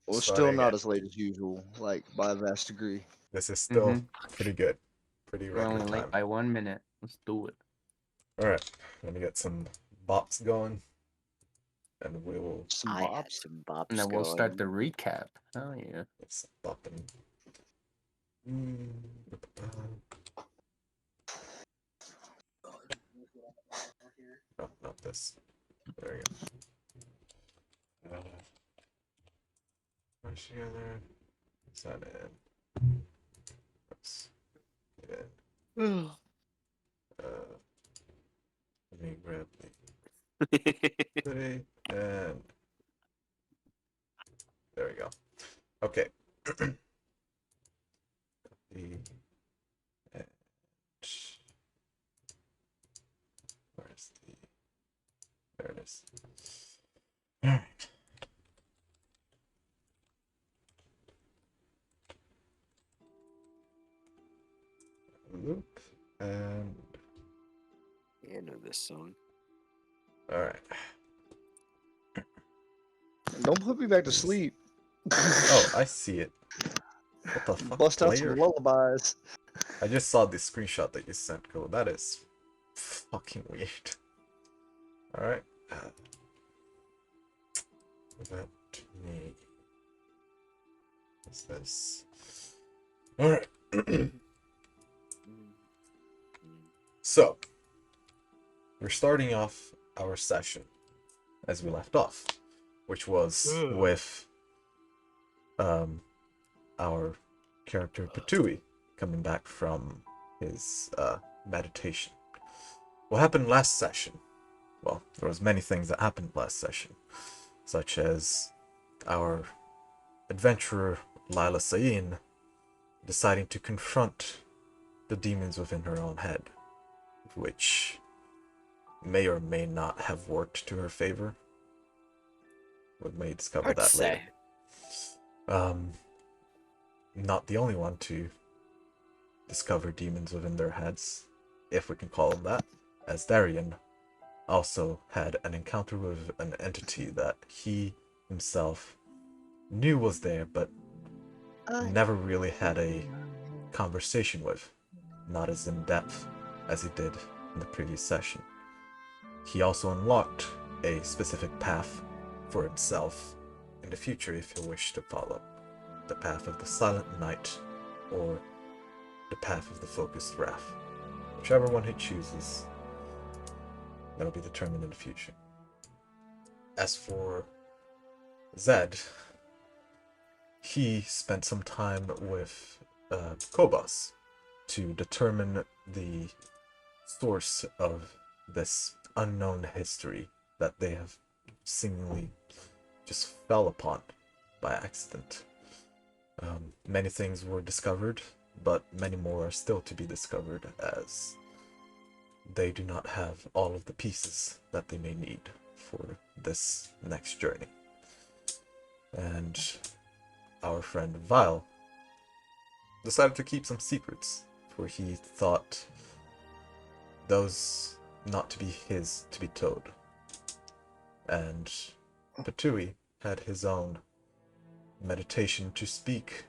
Well, still Starting not again. as late as usual, like by a vast degree. This is still pretty good. Pretty We're regular only late time. by 1 minute. Let's do it. Alright, let me get some bops going. And we will Some I had bops. some bops And then we'll start the going. recap. Oh yeah. get some bopping. No, not this. There we go. Push together. Set in. Let's get in. Let me grab the hoodie and there we go. Okay. the and where's the there it is. All right. Loop and Yeah, I know this song. all right. Don't put me back to sleep. Oh, I see it. What the fuck, Bust out some player? lullabies. I just saw the screenshot that you sent, Go. That is fucking weird. Alright. Let me. What's this? Alright. So, we're starting off our session as we left off, which was with our character Patui coming back from his meditation. What happened last session? Well, there was many things that happened last session, such as our adventurer Lila Sayin deciding to confront the demons within her own head, which may or may not have worked to her favor. We may discover Hard to that say. later. Not the only one to discover demons within their heads, if we can call them that, as Darian also had an encounter with an entity that he himself knew was there, but never really had a conversation with, not as in depth as he did in the previous session. He also unlocked a specific path for himself in the future if he wished to follow. The path of the Silent Night, or the path of the Focused Wrath. Whichever one he chooses, that'll be determined in the future. As for Zed, he spent some time with Kobas to determine the source of this unknown history that they have seemingly just fell upon by accident. Many things were discovered, but many more are still to be discovered, as they do not have all of the pieces that they may need for this next journey. And our friend Vile decided to keep some secrets, for he thought those not to be his to be told. And Patui had his own meditation to speak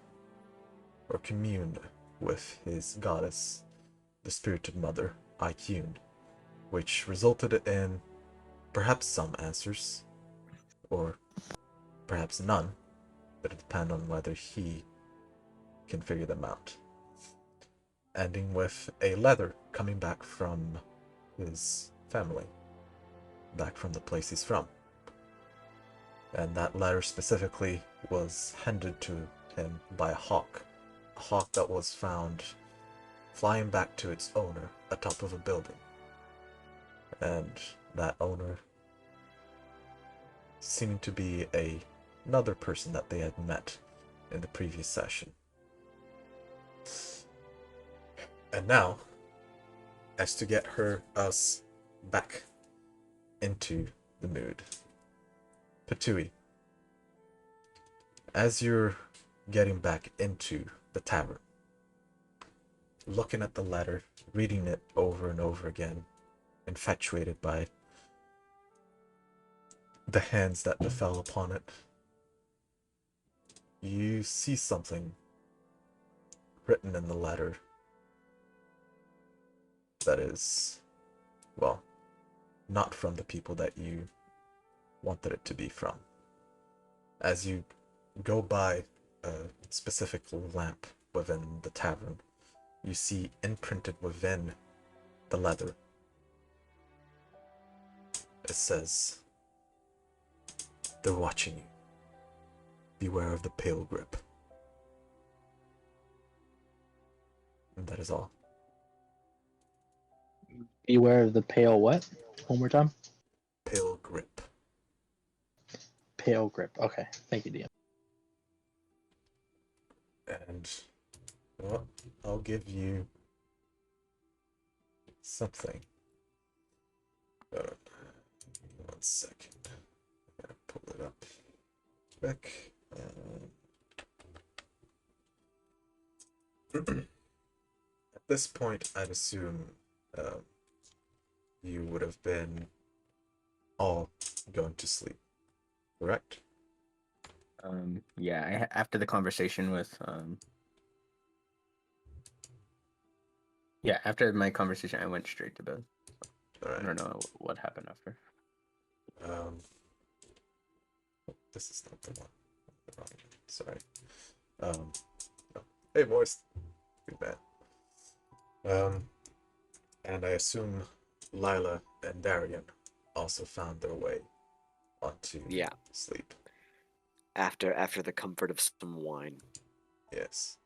or commune with his goddess, the spirited mother, Aikun, which resulted in perhaps some answers, or perhaps none, but it depends on whether he can figure them out. Ending with a letter coming back from his family, back from the place he's from. And that letter specifically was handed to him by a hawk that was found flying back to its owner atop of a building. And that owner seemed to be another person that they had met in the previous session. And now, as to get us back into the mood, Patui, as you're getting back into the tavern, looking at the letter, reading it over and over again, infatuated by the hands that befell upon it, you see something written in the letter that is, well, not from the people that you wanted it to be from. As you go by a specific lamp within the tavern, you see imprinted within the leather, it says, "They're watching you. Beware of the pale grip." And that is all. Beware of the pale what? One more time. Pale grip. Pale grip. Okay. Thank you, DM. And, well, I'll give you something. 1 second. I'm gonna pull it up quick. At this point, I'd assume you would have been all going to sleep, correct? Yeah, after the conversation with yeah, after my conversation I went straight to bed. All right. I don't know what happened after. This is not the one. The wrong one. Sorry. No. Hey, boys. Good man. And I assume Lila and Darian also found their way onto Yeah. sleep. After the comfort of some wine. Yes.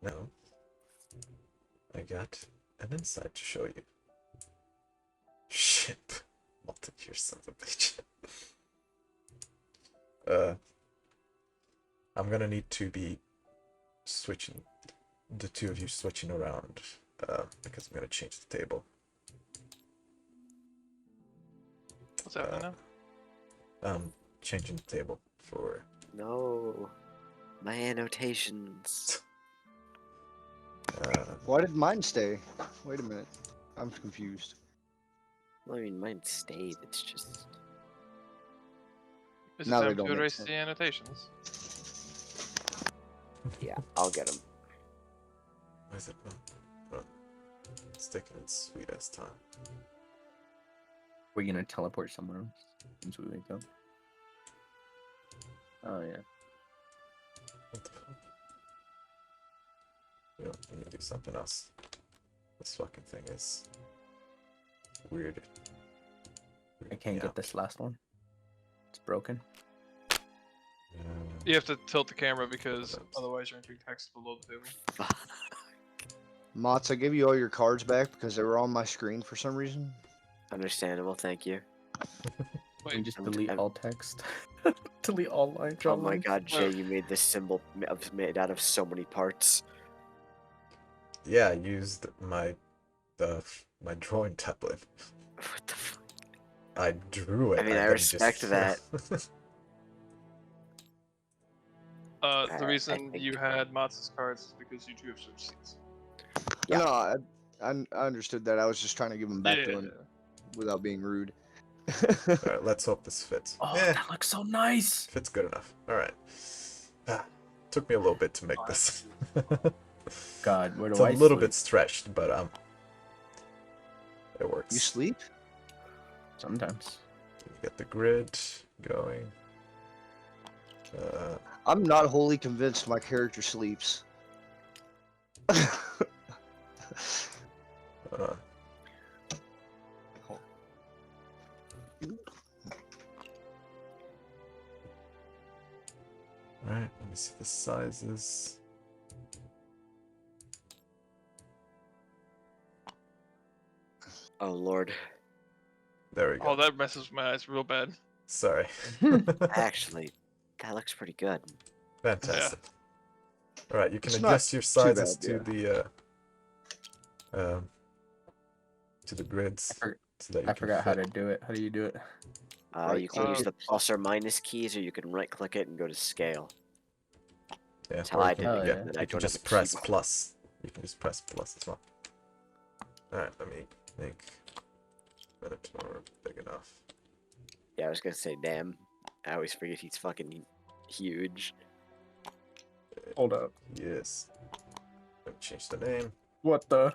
Now, I got an insight to show you. Shit. Multi-tier son of a bitch. I'm gonna need to be switching, the two of you switching around, because I'm gonna change the table. What's happening now? Changing the table for... No. My annotations. Why did mine stay? Wait a minute. I'm confused. Well, I mean, mine stayed. It's just. Is it Now they time don't to make erase sense. the annotations? Yeah, I'll get them. Why is it not? Oh, it's taking its sweet ass time. We're gonna teleport somewhere else once we wake up. Oh yeah. What the fuck? You know, I need to do something else. This fucking thing is weird. I can't get this last one. It's broken. You have to tilt the camera because otherwise you're entering text below the table. Mots, I gave you all your cards back because they were on my screen for some reason. Understandable, thank you. Can you Wait, just I'm- delete I'm- all text? Delete all lines. Oh my god, Jay, Well- you made this symbol made out of so many parts. Yeah, I used my drawing tablet. What the fuck? I drew it. I mean, I then respect that. the I reason think- you had Mott's cards is because you do have switch seats. Yeah. No, I understood that. I was just trying to give them back to him without being rude. Alright, let's hope this fits. Oh, Eh, that looks so nice. fits good enough. Alright. Took me a little bit to make this. God, where do It's a I little sleep? bit stretched, but it works. You sleep? Sometimes. You get the grid going. I'm not wholly convinced my character sleeps. Uh, Alright, let me see the sizes. Oh lord. There we go. Oh, that messes with my eyes real bad. Sorry. Actually, that looks pretty good. Fantastic. Alright, you can It's not adjust your sizes bad, to the grids I for- so that you I can forgot how fit. to do it. How do you do it? Right You can use click. the plus or minus keys, or you can right click it and go to scale. Yeah, That's how or I you did can, Oh, it. yeah. and I you can don't have just a press keyboard. plus. You can just press plus as well. Alright, let me make Minotaur big enough. Yeah, I was gonna say, damn. I always forget he's fucking huge. Hold up. Yes. Let me change the name. What the?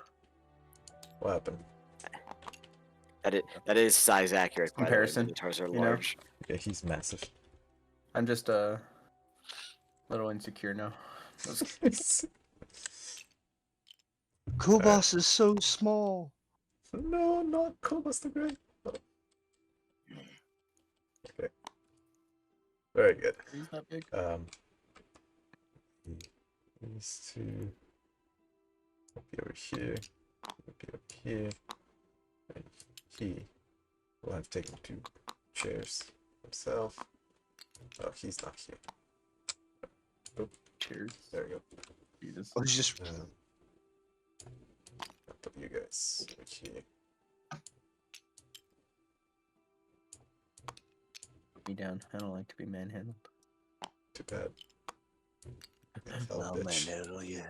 What happened? That is size accurate. By the way, Comparison, Minotaurs are you know? large. Yeah, he's massive. I'm just a little insecure now. Kubas is so small. No, not Cobus the Great. Okay. Very good. He's not big. These two will be over here. Will be up here. And he will have taken 2 chairs himself. Oh, he's not here. Cheers. There we go. Jesus. I was just I'll put you guys over here. Put me down. I don't like to be manhandled. Too bad. Oh, Oh, bitch. man, hell yeah.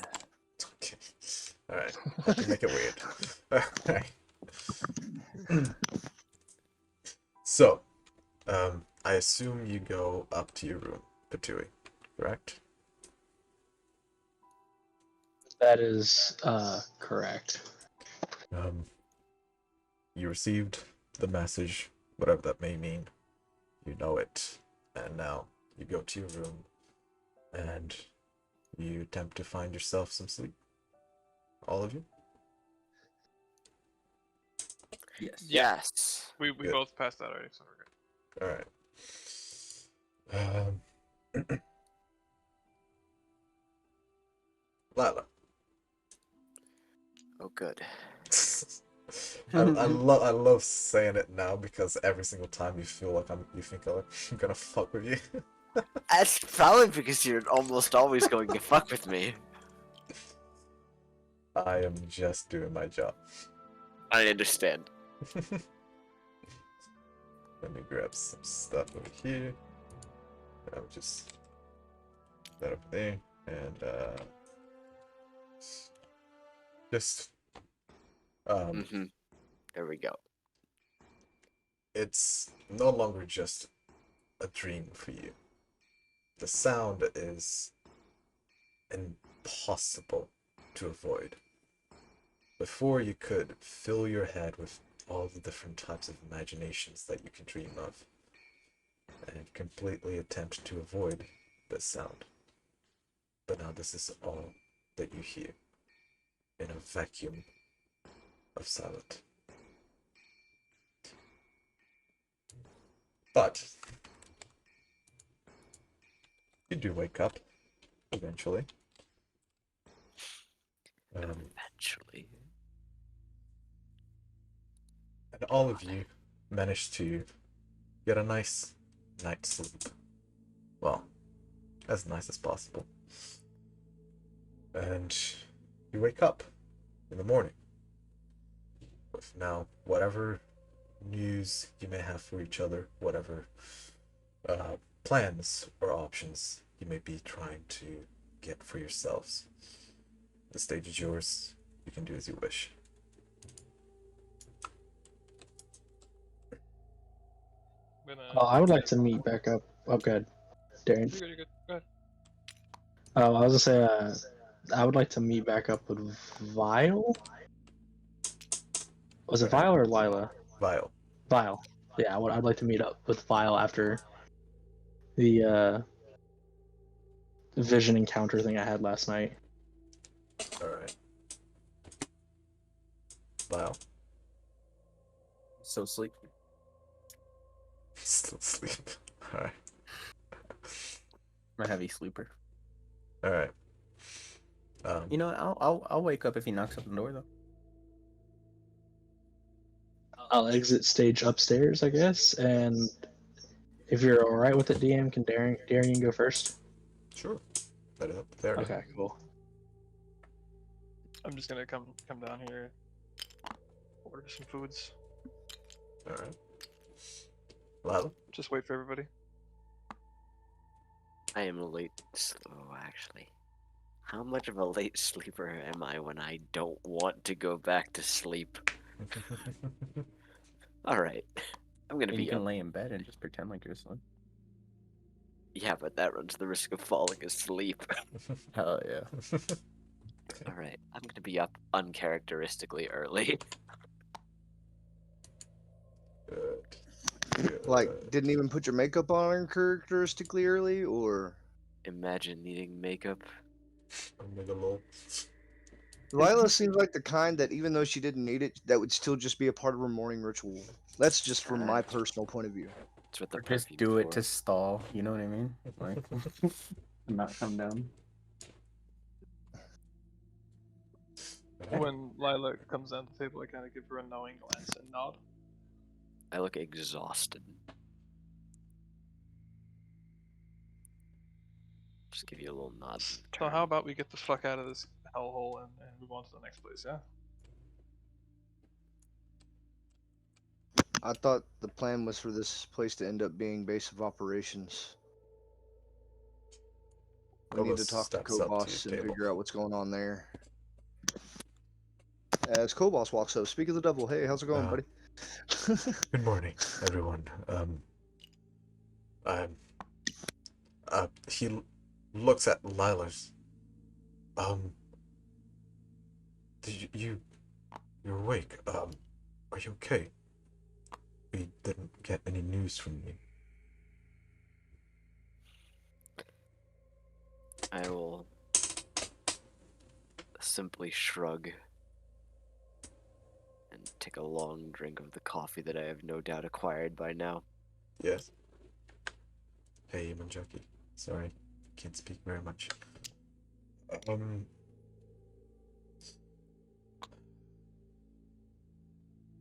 Okay. Alright. I can make it weird. Alright. So, I assume you go up to your room, Patui, correct? That is correct. You received the message, whatever that may mean. You know it. And now you go to your room and you attempt to find yourself some sleep. All of you? Yes. Yes. We Good. both passed that already, so we're good. Alright. Lila. Oh, good. I love saying it now because every single time you feel like you think I'm gonna fuck with you. That's probably because you're almost always going to fuck with me. I am just doing my job. I understand. Let me grab some stuff over here. I'll just that over there and just There we go. it's no longer just a dream for you. The sound is impossible to avoid. Before you could fill your head with all the different types of imaginations that you can dream of and completely attempt to avoid this sound. But now this is all that you hear in a vacuum of silence. But you do wake up eventually. Eventually. And all of you manage to get a nice night's sleep. Well, as nice as possible. And you wake up in the morning with now whatever news you may have for each other, whatever plans or options you may be trying to get for yourselves. The stage is yours. You can do as you wish. I would like to meet back up. Oh, good. Darren. You're good, you're good. Go ahead. Oh, I was gonna say, I would like to meet back up with Vile. Was it Vile or Lila? Vile. Vile. Yeah, I'd like to meet up with Vile after the vision encounter thing I had last night. Alright. Vile. So sleepy. Still asleep. Alright. I'm a heavy sleeper. Alright. You know, I'll wake up if he knocks on the door though. I'll exit stage upstairs, I guess, and if you're alright with it, DM, can Darian go first? Sure. Let it up there. Okay, cool. I'm just gonna come down here, order some foods. Alright. Lila? Just wait for everybody. I am a late. Oh, actually. How much of a late sleeper am I when I don't want to go back to sleep? Alright. I'm gonna And be you can up. lay in bed and just pretend like you're asleep. Yeah, but that runs the risk of falling asleep. Hell yeah. Alright, I'm gonna be up uncharacteristically early. Good. Like, didn't even put your makeup on uncharacteristically early, or Imagine needing makeup. Omega lol. Lila seems like the kind that even though she didn't need it, that would still just be a part of her morning ritual. That's just from my personal point of view. That's what the Or just perfume's do it for. to stall, you know what I mean? Like, not come down. When Lila comes down the table, I kind of give her a knowing glance and nod. I look exhausted. Just give you a little nod. So how about we get the fuck out of this hellhole and move on to the next place, yeah? I thought the plan was for this place to end up being base of operations. We need to Cobos talk to steps up to Co-Boss your and table. figure out what's going on there. As Co-Boss walks up, speak of the devil. Hey, how's it going, buddy? Good morning, everyone. He looks at Lila's. Did you're awake? Are you okay? We didn't get any news from you. I will simply shrug and take a long drink of the coffee that I have no doubt acquired by now. Yes. Hey, Manjaki. Sorry, can't speak very much.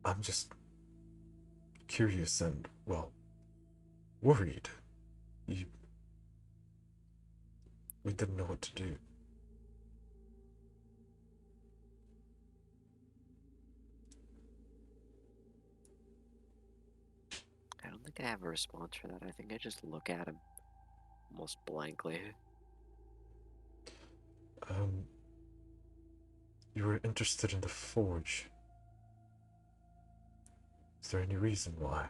I'm just curious and, well, worried. We didn't know what to do. I don't think I have a response for that. I think I just look at him almost blankly. You were interested in the forge. Is there any reason why?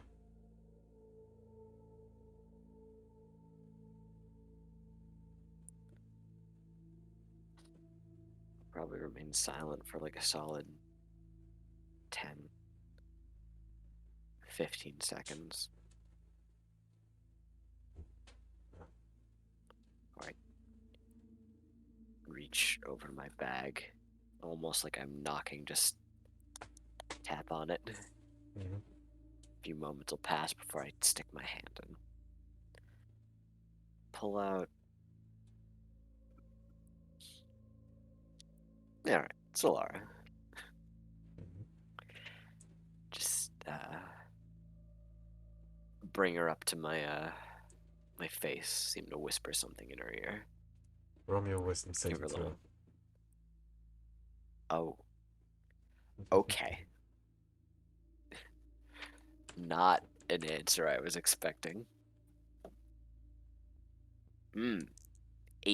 Probably remain silent for like a solid 10, 15 seconds. Alright. Reach over my bag, almost like I'm knocking, just tap on it. Mm-hmm. A few moments will pass before I stick my hand in. Pull out. Alright, Solara. Just bring her up to my my face, seem to whisper something in her ear. Romeo wisdom Give saving her a throw. little. Oh. Okay. Not an answer I was expecting. 8. Give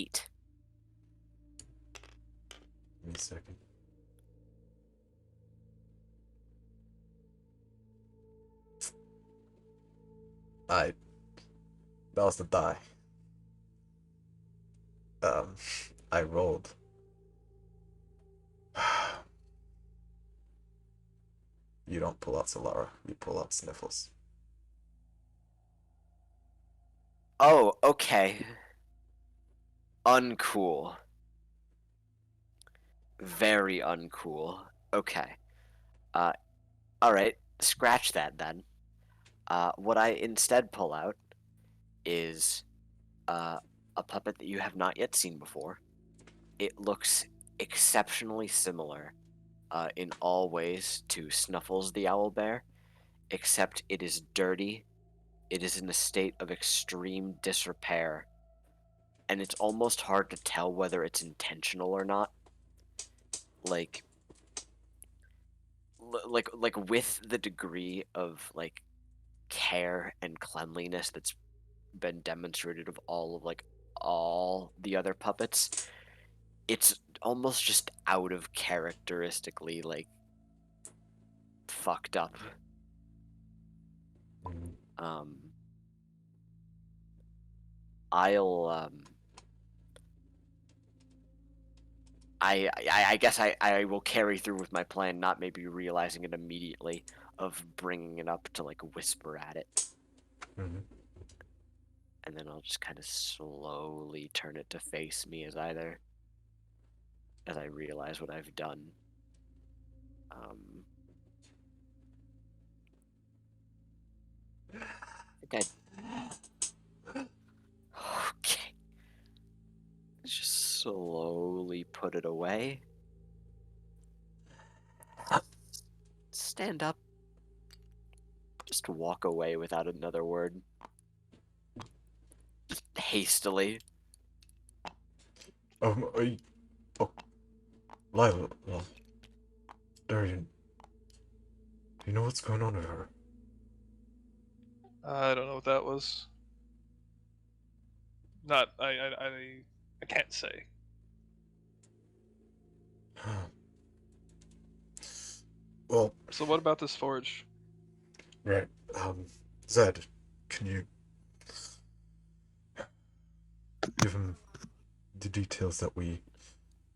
me a second. That was the die. I rolled. You don't pull out Solara, you pull out Sniffles. Oh, okay. Uncool. Very uncool. Okay. Alright. Scratch that then. What I instead pull out is a puppet that you have not yet seen before. It looks exceptionally similar in all ways to Snuffles the Owlbear, except it is dirty, it is in a state of extreme disrepair, and it's almost hard to tell whether it's intentional or not. Like with the degree of like care and cleanliness that's been demonstrated of all the other puppets, it's almost just out of characteristically like fucked up. I guess I will carry through with my plan, not maybe realizing it immediately, of bringing it up to like whisper at it, Mm-hmm. and then I'll just kind of slowly turn it to face me as I realize what I've done. I think okay. Just slowly put it away. Stand up. Just walk away without another word. Just hastily. Are you, oh, Lila, Darian, do you know what's going on with her? I don't know what that was. Not I can't say. Well, So what about this forge? right. Zed, can you give him the details that we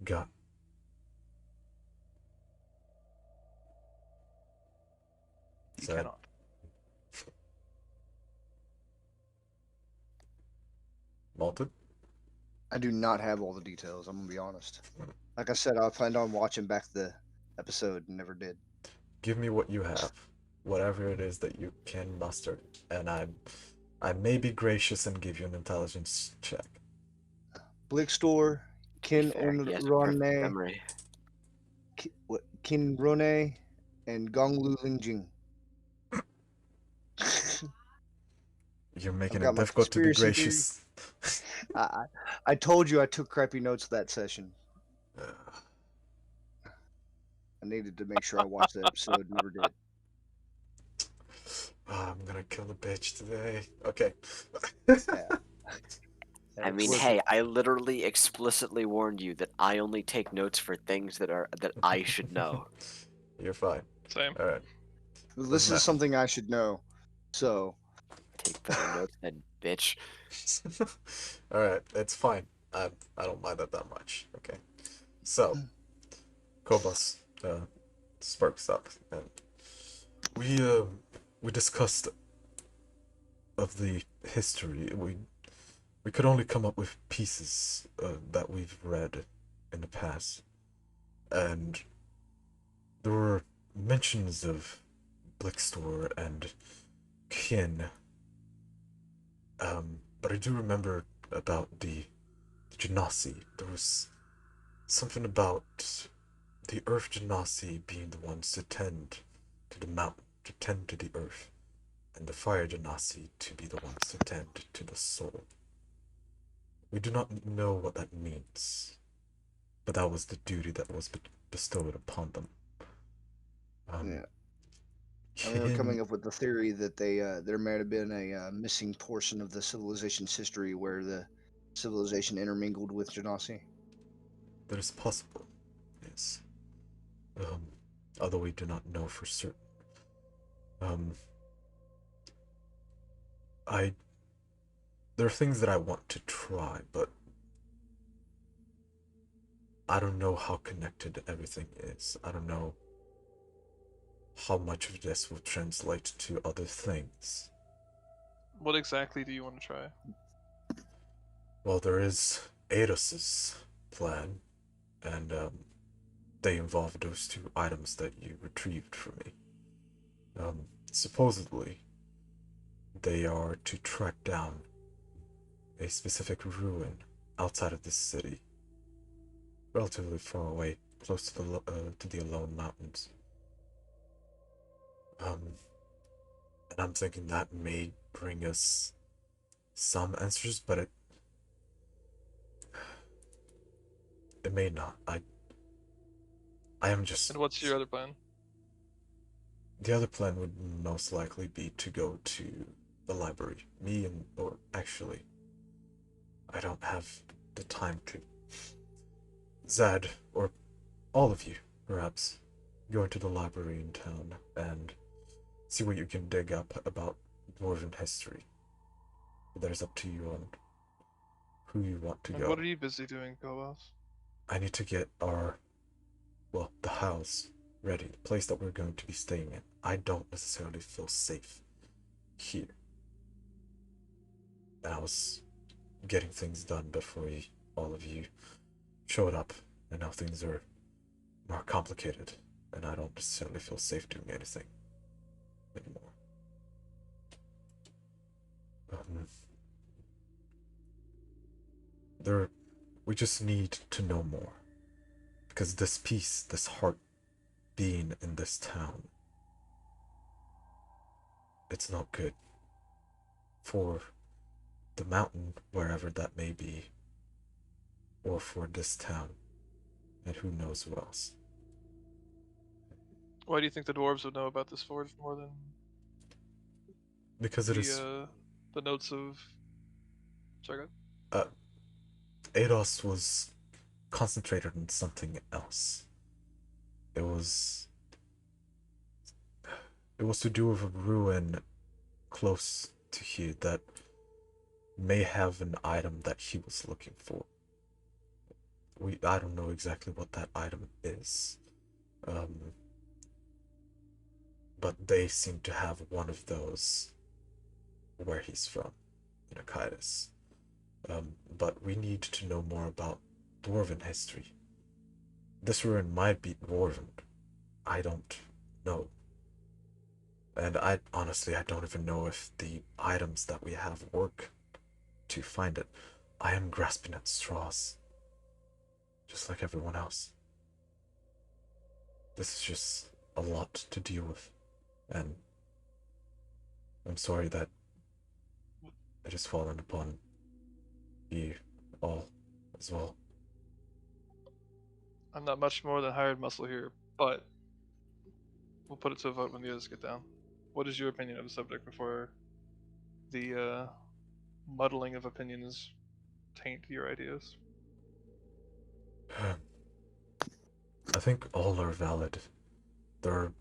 got? He Zed. cannot. Malted? I do not have all the details. I'm gonna be honest. Like I said, I planned on watching back the episode and never did. Give me what you have, whatever it is that you can muster, and I may be gracious and give you an intelligence check. Blickstor, To be Kin fair, and he has a perfect Rone, memory. Kin Rone, and Gonglu Lingjing. You're I've making got it my difficult to be conspiracy theory. gracious. I told you I took crappy notes that session. I needed to make sure I watched the episode. Never did. I'm gonna kill the bitch today. Okay. Yeah. I mean, Worth hey, it. I literally explicitly warned you that I only take notes for things that I should know. You're fine. Same. All right. This is something I should know. So Take better notes than bitch. All right, it's fine. I don't mind that much. Okay. So, Kobus sparks up, and we discussed of the history. We could only come up with pieces that we've read in the past, and there were mentions of Blickstor and Kin. But I do remember about the Genasi. There was something about the Earth Genasi being the ones to tend to the mountain, to tend to the earth, and the Fire Genasi to be the ones to tend to the soul. We do not know what that means, but that was the duty that was bestowed upon them. yeah. I remember coming up with the theory that there might have been a missing portion of the civilization's history where the civilization intermingled with Genasi. That is possible, yes. Although we do not know for certain. There are things that I want to try, but I don't know how connected everything is. I don't know how much of this will translate to other things. What exactly do you want to try? Well, there is Ados's plan, and they involve those two items that you retrieved from me. Supposedly, they are to track down a specific ruin outside of this city, relatively far away, close to the Alone Mountains. And I'm thinking that may bring us some answers, but it may not. I am just. And what's your other plan? The other plan would most likely be to go to the library. Or actually, I don't have the time to. Zad, or all of you, perhaps, go into the library in town and see what you can dig up about Dwarven history. That is up to you on who you want to And go. what are you busy doing, Cobos? I need to get the house ready, the place that we're going to be staying in. I don't necessarily feel safe here. And I was getting things done before all of you showed up, and now things are more complicated, and I don't necessarily feel safe doing anything anymore. We just need to know more, because this peace, this heart being in this town, it's not good for the mountain, wherever that may be, or for this town, and who knows who else. Why do you think the dwarves would know about this forge more than Because it is the notes of? Sorry, Ados was concentrated on something else. It was to do with a ruin close to here that may have an item that he was looking for. I don't know exactly what that item is. But they seem to have one of those where he's from, in Akaitis. But we need to know more about Dwarven history. This ruin might be Dwarven. I don't know. And I don't even know if the items that we have work to find it. I am grasping at straws, just like everyone else. This is just a lot to deal with, and I'm sorry that I just fallen upon you all as well. I'm not much more than hired muscle here, but we'll put it to a vote when the others get down. What is your opinion of the subject before the muddling of opinions taint your ideas? I think all are valid. There are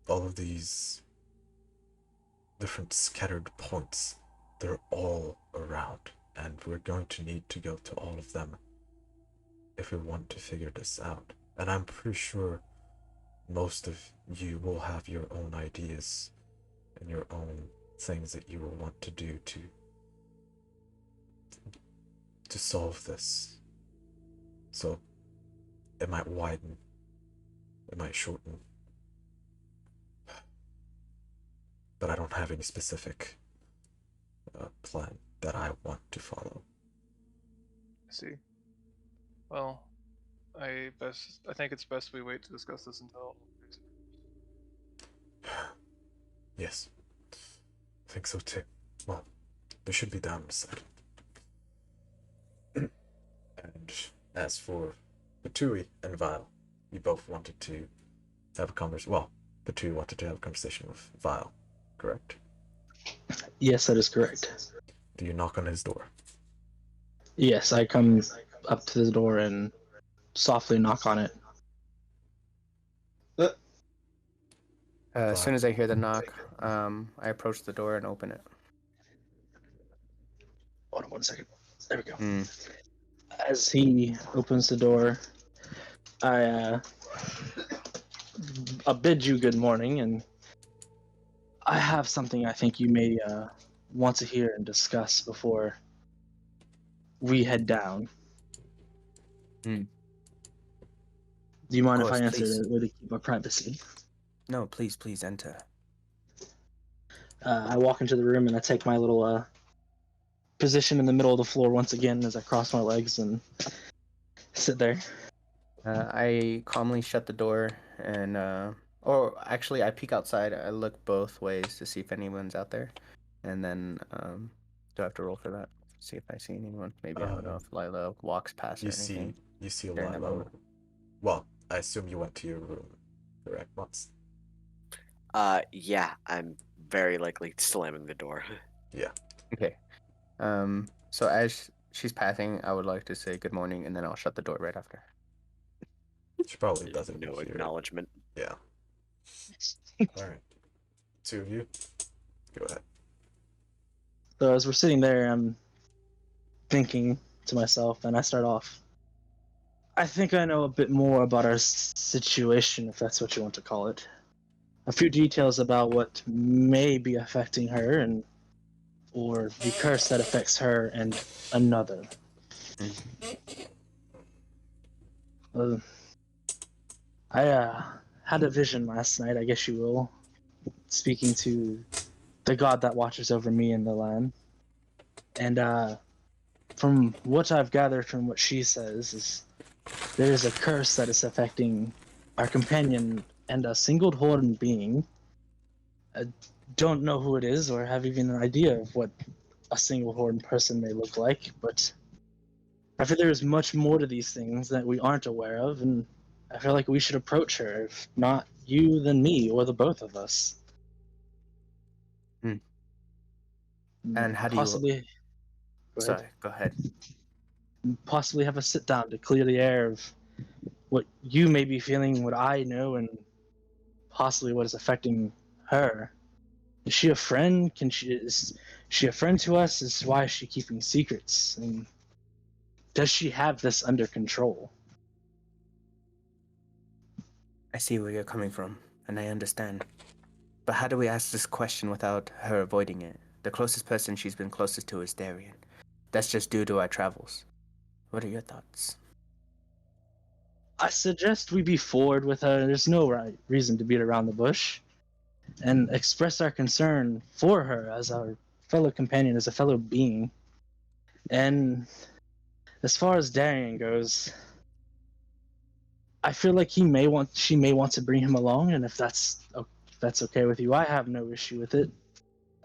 all of these different scattered points. They're all around, and we're going to need to go to all of them if we want to figure this out. And I'm pretty sure most of you will have your own ideas and your own things that you will want to do to solve this. So it might widen, it might shorten, but I don't have any specific plan that I want to follow. I see. Well, I think it's best we wait to discuss this until. Yes, I think so too. Well, we should be down in a second. And as for Patui and Vile, you both wanted to have a conversation. Well, Patui wanted to have a conversation with Vile, correct? Yes, that is correct. Do you knock on his door? Yes, I come up to the door and softly knock on it. As soon as I hear the knock, I approach the door and open it. Hold on 1 second. There we go. As he opens the door, I bid you good morning, and I have something I think you may want to hear and discuss before we head down. Hmm. Do you mind Of if I course, answer please. it to keep my privacy? No, please enter. I walk into the room and I take my little position in the middle of the floor once again as I cross my legs and sit there. I calmly shut the door and, or actually, I peek outside. I look both ways to see if anyone's out there, and then do I have to roll for that? See if I see anyone. Maybe I don't know if Lila walks past or anything. You see during that Lila. moment. Well, I assume you went to your room, correct, Mats? Yeah, I'm very likely slamming the door. Yeah. Okay. So as she's passing, I would like to say good morning, and then I'll shut the door right after. She probably doesn't No hear it. acknowledgement. Yeah. All right. Two of you, go ahead. So as we're sitting there, I'm thinking to myself, and I start off. I think I know a bit more about our situation, if that's what you want to call it. A few details about what may be affecting her, and or the curse that affects her and another. I had a vision last night, I guess you will, speaking to the god that watches over me in the land. And from what I've gathered from what she says, is there is a curse that is affecting our companion and a single horned being. I don't know who it is or have even an idea of what a single horned person may look like, but I feel there is much more to these things that we aren't aware of, and I feel like we should approach her, if not you, then me, or the both of us. And how do possibly, you? go ahead. Sorry, go ahead. Possibly have a sit down to clear the air of what you may be feeling, what I know, and possibly what is affecting her. Is she a friend? Is she a friend to us? Why is she keeping secrets? And does she have this under control? I see where you're coming from, and I understand. But how do we ask this question without her avoiding it? The closest person she's been closest to is Darian. That's just due to our travels. What are your thoughts? I suggest we be forward with her. There's no right reason to beat around the bush, and express our concern for her as our fellow companion, as a fellow being. And as far as Darian goes, I feel like she may want to bring him along, and if that's okay with you, I have no issue with it.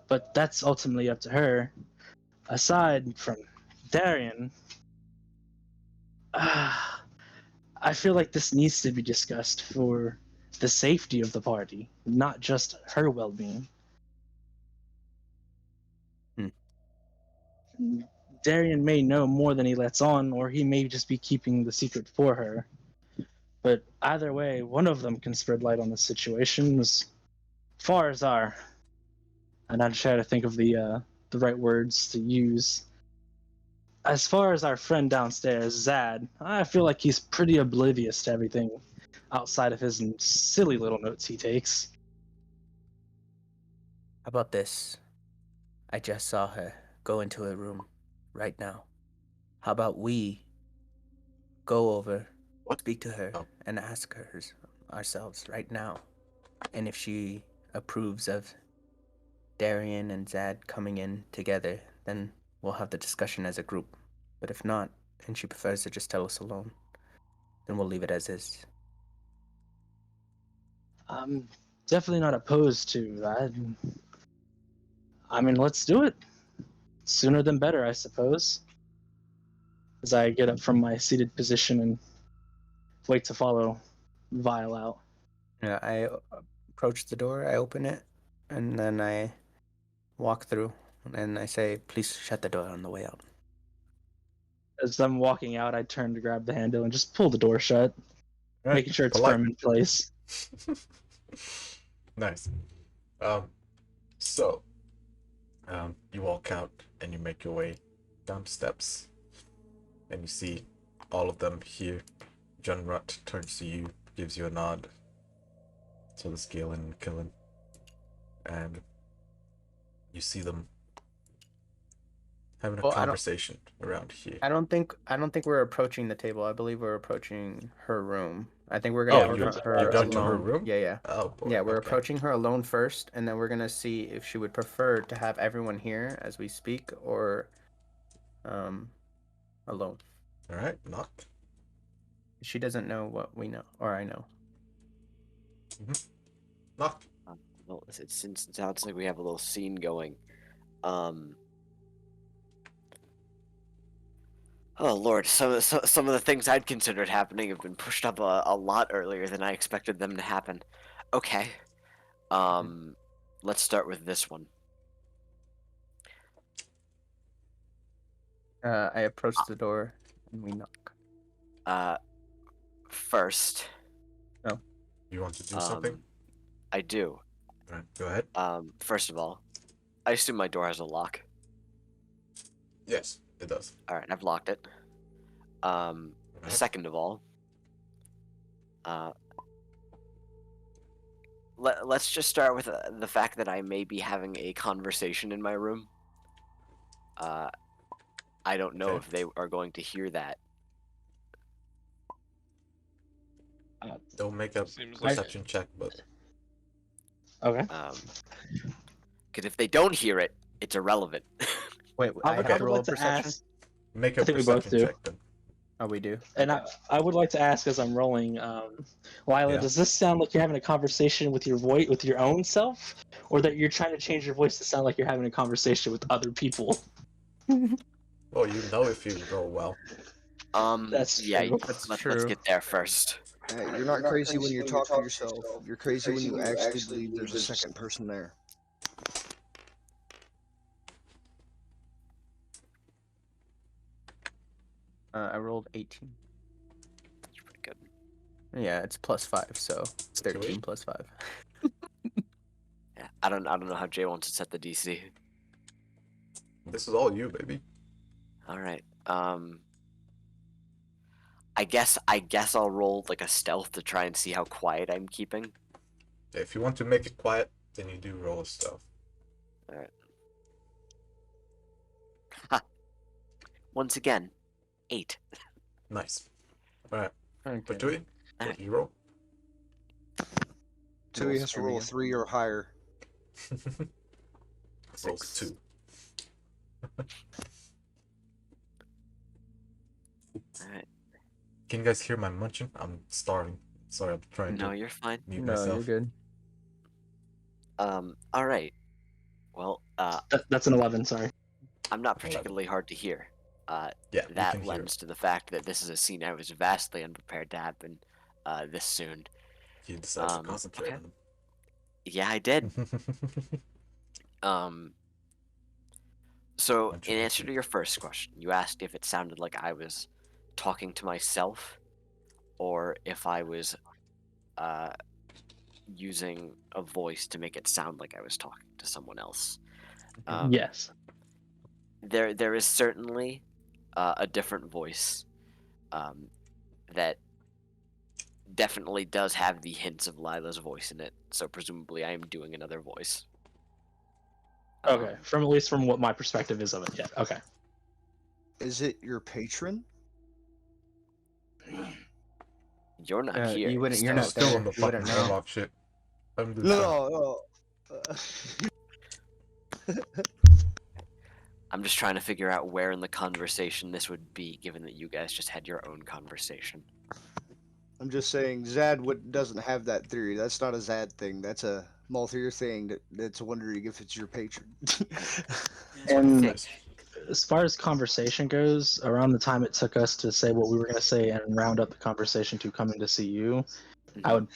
But that's ultimately up to her. Aside from Darian, I feel like this needs to be discussed for the safety of the party, not just her well-being. Darian may know more than he lets on, or he may just be keeping the secret for her. But either way, one of them can spread light on the situation as far as our... And I'd try to think of the right words to use. As far as our friend downstairs, Zad, I feel like he's pretty oblivious to everything outside of his silly little notes he takes. How about this? I just saw her go into her room right now. How about we go over, speak to her, and ask her ourselves right now? And if she approves of Darian and Zad coming in together, then we'll have the discussion as a group. But if not, and she prefers to just tell us alone, then we'll leave it as is. I'm definitely not opposed to that. I mean, let's do it. Sooner than better, I suppose. As I get up from my seated position and wait to follow Vile out. Yeah, I approach the door, I open it, and then I walk through, and I say, please shut the door on the way out. As I'm walking out, I turn to grab the handle and just pull the door shut, Right. making sure it's Polite. firm in place. Nice. So, you walk out and you make your way down the steps, and you see all of them here. John Rutt turns to you, gives you a nod. So does Galen and Killen, and you see them having a conversation around here. I don't think we're approaching the table. I believe we're approaching her room. I think we're Oh, gonna approach her you've gone alone. to her room? Yeah. Oh boy. Yeah, we're okay. approaching her alone first, and then we're gonna see if she would prefer to have everyone here as we speak, or alone. All right, knock. She doesn't know what we know, or I know. Knock. Well, it sounds like we have a little scene going. Oh Lord, some of the things I'd considered happening have been pushed up a lot earlier than I expected them to happen. Okay. Let's start with this one. I approach the door and we knock. First. Oh. You want to do something? I do. All right, go ahead. First of all, I assume my door has a lock. Yes. It does. All right, I've locked it. Second of all, let's just start with the fact that I may be having a conversation in my room. I don't know Okay. if they are going to hear that. Don't make a Seems like perception check, but Okay. Because if they don't hear it, it's irrelevant. Wait, I I would, have I to would roll a like to perception. ask, make a I think we both perception do. check then. Oh, we do. and I would like to ask as I'm rolling, Lila, Yeah. does this sound like you're having a conversation with your voice, with your own self, or that you're trying to change your voice to sound like you're having a conversation with other people? Well, you know if you roll well. That's Yeah, true. That's let's true. get there first. Hey, you're not crazy when you're talking to yourself. You're crazy when you actually believe there's a second person there. I rolled 18. That's pretty good. Yeah, it's +5, so it's Can we? 13 + 5. Yeah, I don't know how Jay wants to set the DC. This is all you, baby. All right. I guess I'll roll like a stealth to try and see how quiet I'm keeping. If you want to make it quiet, then you do roll stuff. All right. Ha. Once again, 8. Nice. Alright, Okay. but Tui, what Alright. did you roll? Tui has to roll a 3 or higher. Rolls 6. 2. All right. Can you guys hear my munching? I'm starving. Sorry, I'm trying No, to you're fine. mute No, myself. you're good. All right. Well, That's an 11. Sorry. I'm not particularly hard to hear. Yeah, we can That hear lends it. to the fact that this is a scene I was vastly unprepared to happen this soon. You decided to okay. concentrate on Yeah, I did. So, Munching, in answer munching. to your first question, you asked if it sounded like I was talking to myself or if I was using a voice to make it sound like I was talking to someone else. Yes. There is certainly a different voice that definitely does have the hints of Lila's voice in it, so presumably I am doing another voice. Okay. From at least from what my perspective is of it. Yeah. Okay. Is it your patron? You're not here. You wouldn't. You're I'm not still there. on the You wouldn't fucking know. warlock shit. I'm doing stuff. No. I'm just trying to figure out where in the conversation this would be, given that you guys just had your own conversation. I'm just saying, Zad doesn't have that theory. That's not a Zad thing. That's a Malthier thing. That's wondering if it's your patron. And Nice. as far as conversation goes, around the time it took us to say what we were going to say and round up the conversation to coming to see you, I would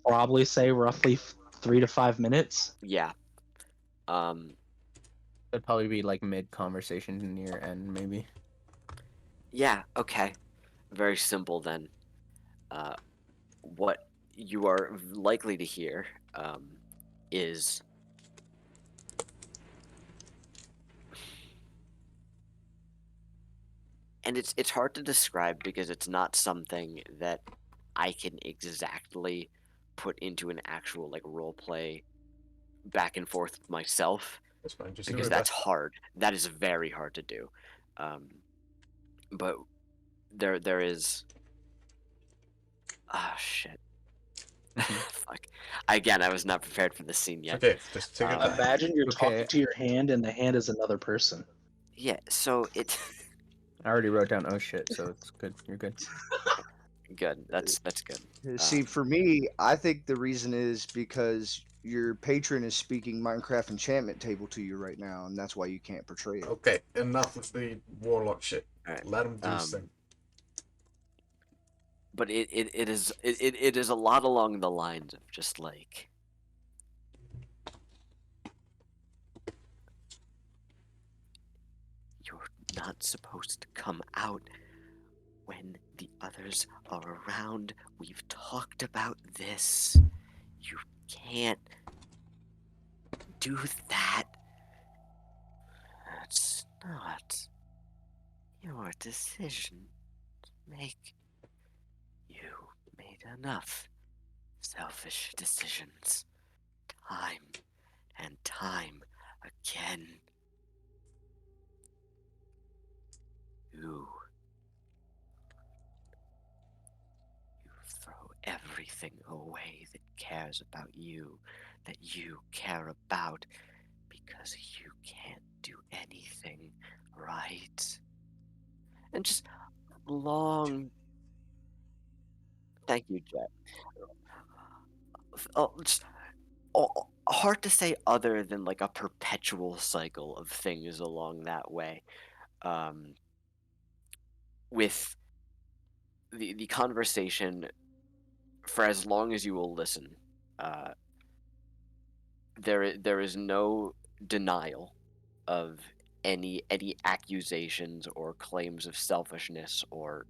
probably say roughly 3 to 5 minutes. Yeah. It'd probably be like mid-conversation near end, maybe. Yeah, okay. Very simple then. What you are likely to hear is and it's hard to describe because it's not something that I can exactly put into an actual like role play back and forth with myself. That's fine. Just do Because it that's best. hard. That is very hard to do. But there is. Ah, shit. Fuck. Again, I was not prepared for this scene yet. Okay, just take it back. Imagine you're Okay. talking to your hand and the hand is another person. Yeah. So it. I already wrote down oh shit, so it's good. You're good. Good. That's good. See, for me, I think the reason is because your patron is speaking Minecraft enchantment table to you right now, and that's why you can't portray it. Okay, enough with the warlock shit. Alright, Let him do his thing. But it is a lot along the lines of just like. You're not supposed to come out when the others are around. We've talked about this. You can't do that. That's not. more decision to make. You made enough selfish decisions, time and time again. You throw everything away that cares about you, that you care about, because you can't do anything right. And just long. Thank you, Jet. Just hard to say other than like a perpetual cycle of things along that way. With the conversation, for as long as you will listen, uh, there is no denial of any accusations or claims of selfishness or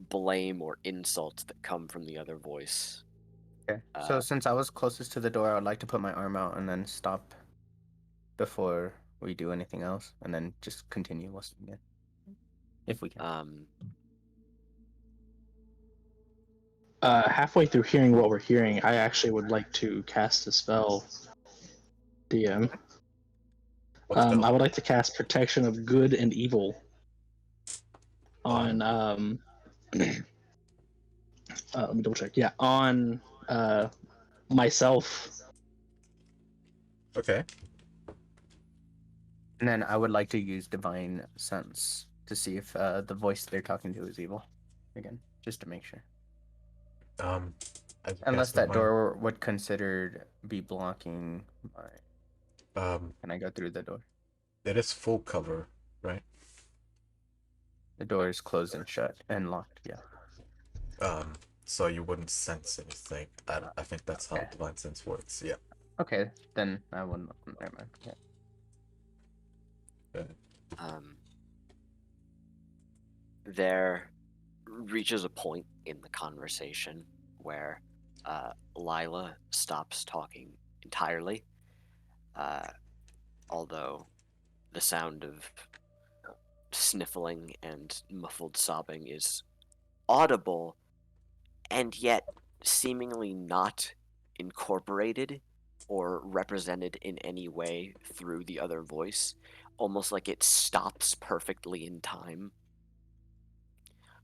blame or insults that come from the other voice. Okay. So since I was closest to the door, I would like to put my arm out and then stop before we do anything else, and then just continue listening in, if we can. Halfway through hearing what we're hearing, I actually would like to cast a spell, DM. What spell? I would like to cast Protection of Good and Evil On- on let me double check. Yeah, on myself. Okay. And then I would like to use Divine Sense to see if the voice they're talking to is evil. Again, just to make sure. As you Unless cast that Divine- door would considered be blocking my... Can I go through the door? It is full cover, right? The door is closed and shut and locked, yeah. So you wouldn't sense anything. I think that's how Okay. Divine Sense works, yeah. Okay, then I wouldn't... Never mind. Yeah. There reaches a point in the conversation where Lila stops talking entirely, although the sound of sniffling and muffled sobbing is audible and yet seemingly not incorporated or represented in any way through the other voice, almost like it stops perfectly in time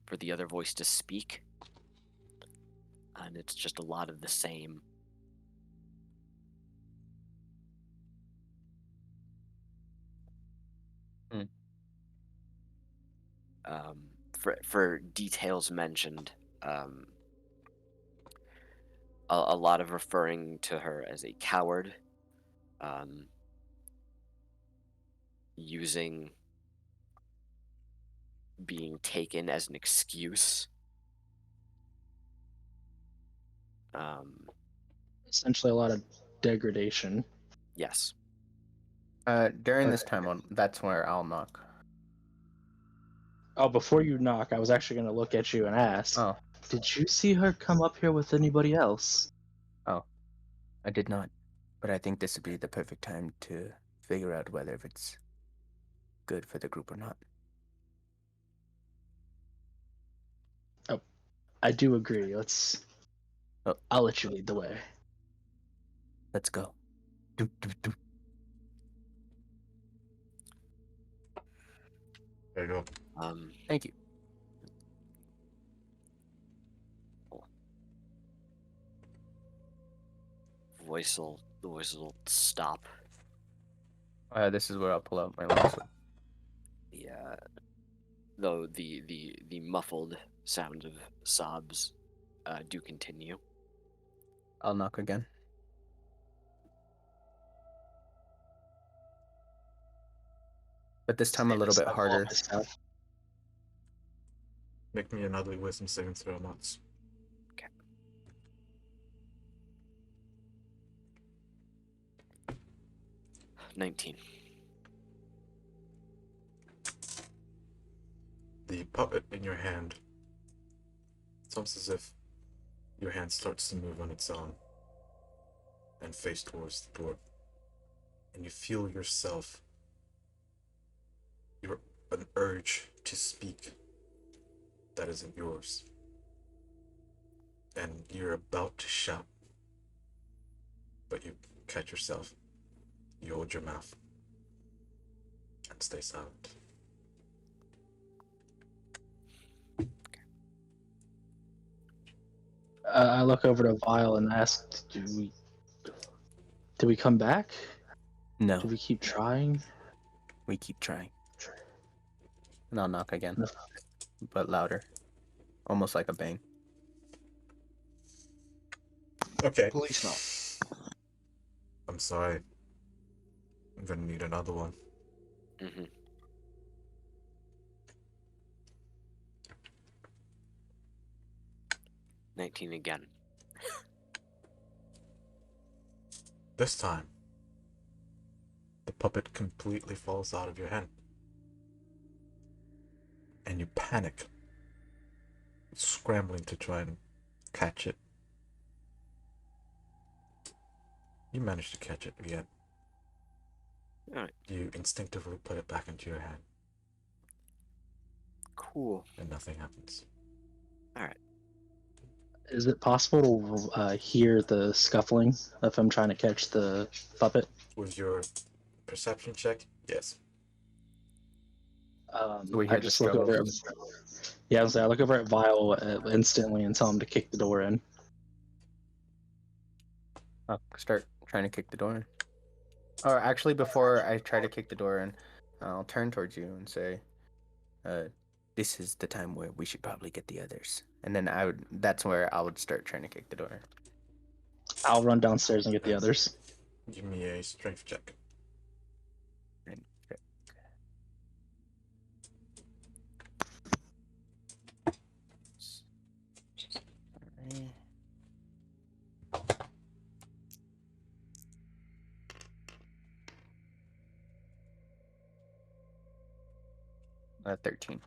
for the other voice to speak. And it's just a lot of the same. For details mentioned, a lot of referring to her as a coward, using being taken as an excuse. Essentially, a lot of degradation. Yes. During this time, that's where I'll knock. Oh, before you knock, I was actually going to look at you and ask, Oh. Did you see her come up here with anybody else? Oh, I did not. But I think this would be the perfect time to figure out whether if it's good for the group or not. Oh, I do agree. I'll let you lead the way. Let's go. Do, do, do. There you go. Thank you. The voice will stop. This is where I'll pull out my long sword. Though the muffled sound of sobs do continue. I'll knock again. But this time a little bit harder. Make me another wisdom saving throw, Mats. Okay. $19. The puppet in your hand, it's almost as if your hand starts to move on its own and face towards the door. And you feel yourself, an urge to speak that isn't yours. And you're about to shout, but you catch yourself. You hold your mouth and stay silent. I look over to Vile and ask, do we come back? No, Do we keep trying? we keep trying. And I'll knock again, No. but louder, almost like a bang. Okay. Police knock. I'm sorry. I'm gonna need another one. Mm-hmm. "19 again." This time, the puppet completely falls out of your hand. And you panic, scrambling to try and catch it. You manage to catch it again. Alright. You instinctively put it back into your hand, Cool. and nothing happens. Is it possible to hear the scuffling if I'm trying to catch the puppet? With your perception check, yes. We I hear the just look over at, yeah, I look over at Vile instantly and tell him to kick the door in. I'll start trying to kick the door in. Or actually, before I try to kick the door in, I'll turn towards you and say, "This is the time where we should probably get the others." And then that's where I would start trying to kick the door. I'll run downstairs and get the others. Give me a strength check. And Sorry. Uh, 13.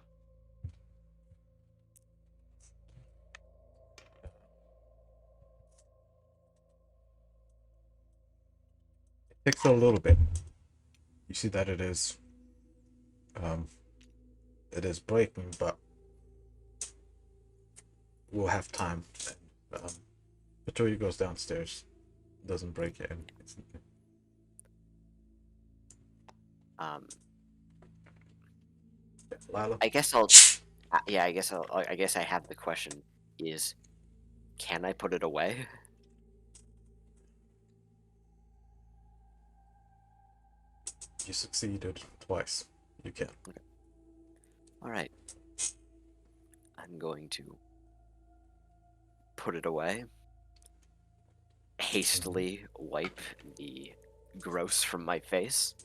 It takes a little bit. You see that it is breaking, but we'll have time. Victoria goes downstairs, doesn't break it, and it's Lila. I guess I'll. Yeah, I guess I guess I have the question: is, can I put it away? You succeeded twice. You can. All right. I'm going to put it away. Hastily wipe the gross from my face.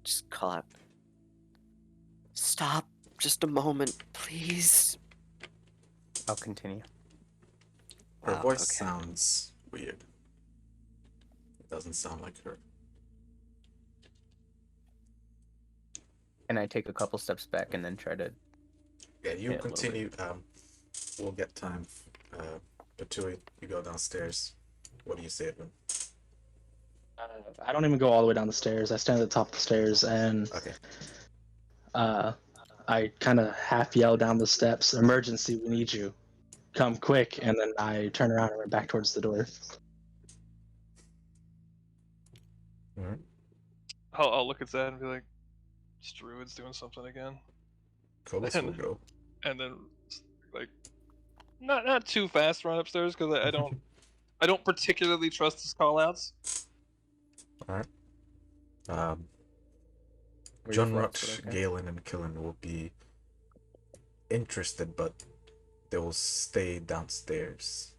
Just call out. "Stop! Just a moment, please." I'll continue. Her Wow, voice okay. sounds weird. It doesn't sound like her. And I take a couple steps back and then try to. Yeah, you Yeah, a little continue. We'll get time. Patui, you go downstairs. What do you say to him? I don't even go all the way down the stairs. I stand at the top of the stairs and Okay. I kind of half yell down the steps, "Emergency, we need you. Come quick." And then I turn around and run back towards the door. Alright. I'll look at that and be like, "This druid's doing something again." Cobus will go. And then, like, not too fast run upstairs because I don't particularly trust his callouts. Alright. Where your John thoughts, Rush, but okay. Galen, and Killen will be interested, but they will stay downstairs.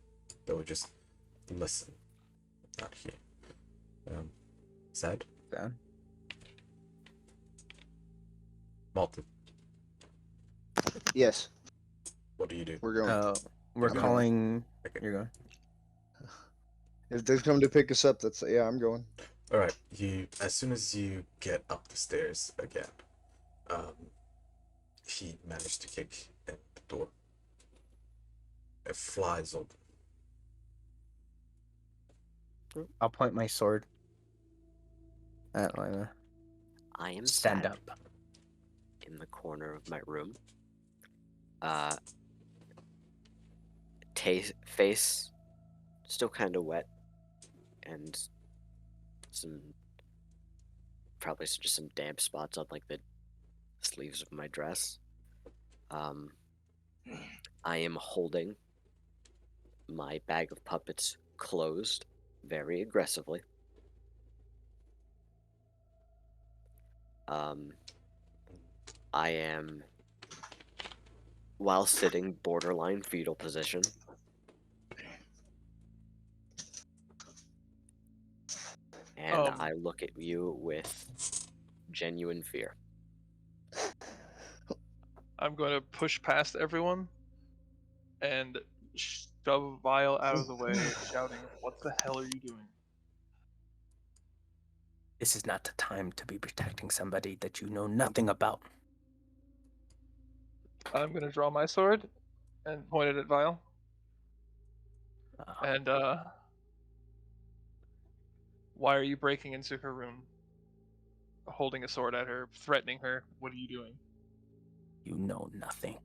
They will just listen. Not here. Sad? Down. Malton, Yes, what do you do? we're going. We're I'm going. calling. Okay. You're going. If they come to pick us up, that's yeah, I'm going. Alright, as soon as you get up the stairs again, he managed to kick in the door. It flies open. I'll point my sword. Lila. I am Stand sat up. in the corner of my room. Face still kind of wet, and probably just some damp spots on like the sleeves of my dress. I am holding my bag of puppets closed very aggressively. I am, while sitting, borderline fetal position. And I look at you with genuine fear. I'm going to push past everyone and shove Vile out of the way, shouting, "What the hell are you doing?" This is not the time to be protecting somebody that you know nothing about. I'm going to draw my sword and point it at Vile. And, why are you breaking into her room? Holding a sword at her, threatening her. What are you doing? You know nothing.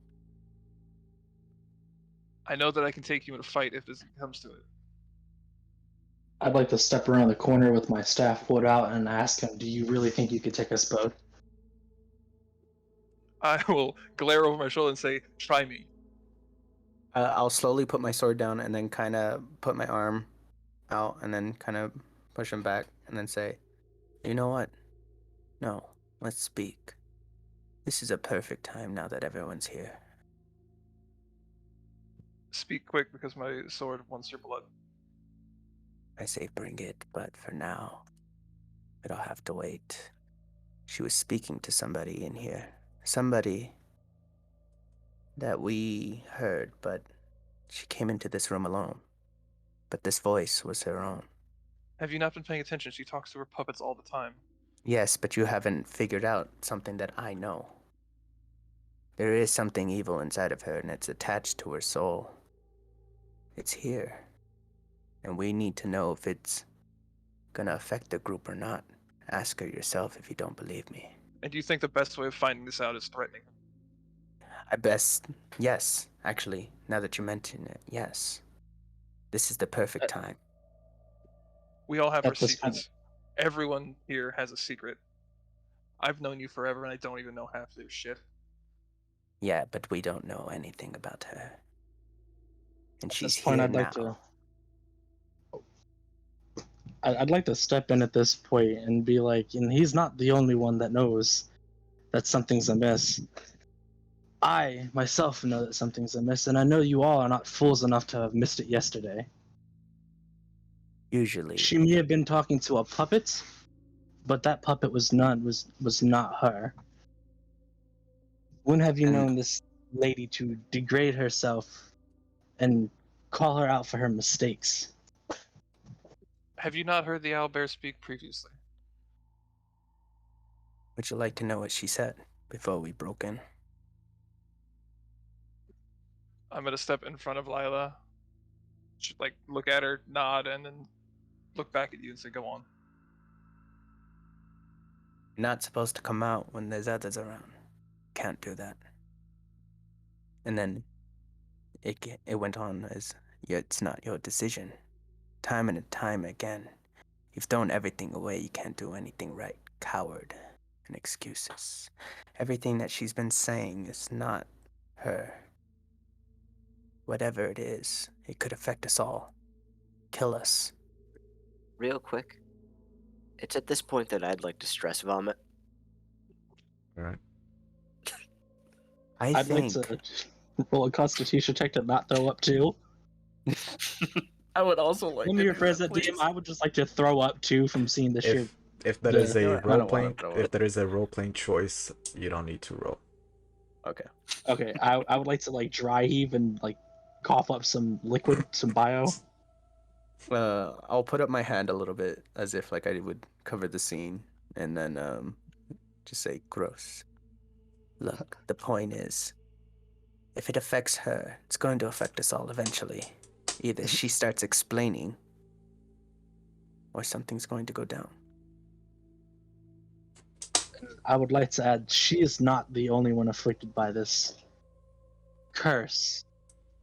I know that I can take you in a fight if this comes to it. I'd like to step around the corner with my staff put out and ask him, do you really think you could take us both? I will glare over my shoulder and say, "Try me." I'll slowly put my sword down and then kind of put my arm out and then kind of push him back and then say, you know what? No, let's speak. This is a perfect time now that everyone's here. Speak quick because my sword wants your blood. I say bring it, but for now, it'll have to wait. She was speaking to somebody in here. Somebody that we heard, but she came into this room alone. But this voice was her own. Have you not been paying attention? She talks to her puppets all the time. Yes, but you haven't figured out something that I know. There is something evil inside of her, and it's attached to her soul. It's here. And we need to know if it's gonna affect the group or not. Ask her yourself if you don't believe me. And do you think the best way of finding this out is threatening her? Yes, actually, now that you mention it, yes. This is the perfect time. We all have our At this point- secrets. Everyone here has a secret. I've known you forever and I don't even know half their shit. Yeah, but we don't know anything about her. And she's this point, here I'd like now. I'd like to step in at this point and be like, and he's not the only one that knows that something's amiss. I myself know that something's amiss, and I know you all are not fools enough to have missed it yesterday. Usually. She may have been talking to a puppet, but that puppet was not her. When have you known this lady to degrade herself and call her out for her mistakes? Have you not heard the owlbear speak previously? Would you like to know what she said before we broke in? I'm gonna step in front of Lila, like look at her, nod, and then look back at you and say, "Go on." You're not supposed to come out when there's others around. Can't do that. And then it went on as, it's not your decision. Time and time again. You've thrown everything away. You can't do anything right. Coward. And excuses. Everything that she's been saying is not her. Whatever it is, it could affect us all. Kill us. Real quick, it's at this point that I'd like to stress vomit. Alright. I'd like to roll a Constitution check to not throw up too. I would also like When to you're do present, that, DM, please. I would just like to throw up too from seeing the sheer. If there Yeah. is a No, I role don't playing, wanna throw if up. there is a role playing choice, you don't need to roll. Okay. Okay, I would like to like dry heave and like cough up some liquid, some bio. I'll put up my hand a little bit as if like I would cover the scene, and then just say gross. Look, the point is, if it affects her, it's going to affect us all eventually. Either she starts explaining, or something's going to go down. I would like to add, she is not the only one afflicted by this curse,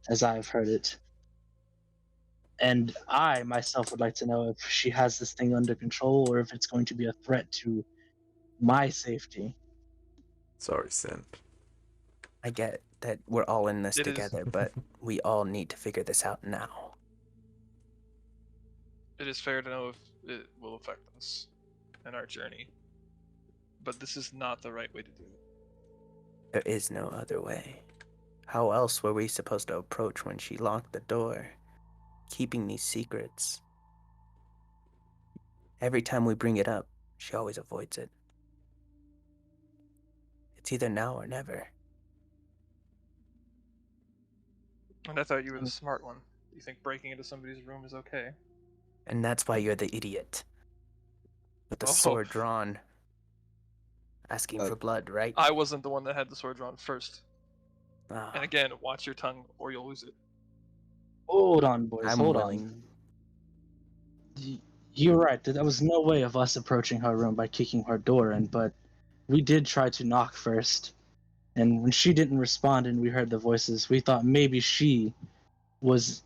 as I've heard it. And I myself would like to know if she has this thing under control or if it's going to be a threat to my safety. Sorry, Sin. I get that we're all in this It is- together, but we all need to figure this out now. It is fair to know if it will affect us in our journey, but this is not the right way to do it. There is no other way. How else were we supposed to approach when she locked the door? Keeping these secrets. Every time we bring it up, she always avoids it. It's either now or never. And I thought you were the smart one. You think breaking into somebody's room is okay? And that's why you're the idiot. With the Oh. sword drawn. Asking for blood, right? I wasn't the one that had the sword drawn first. Ah, And again, watch your tongue or you'll lose it. Hold on, boys. I'm hold willing. on. You're right. There was no way of us approaching her room by kicking her door in, but we did try to knock first. And when she didn't respond and we heard the voices, we thought maybe she was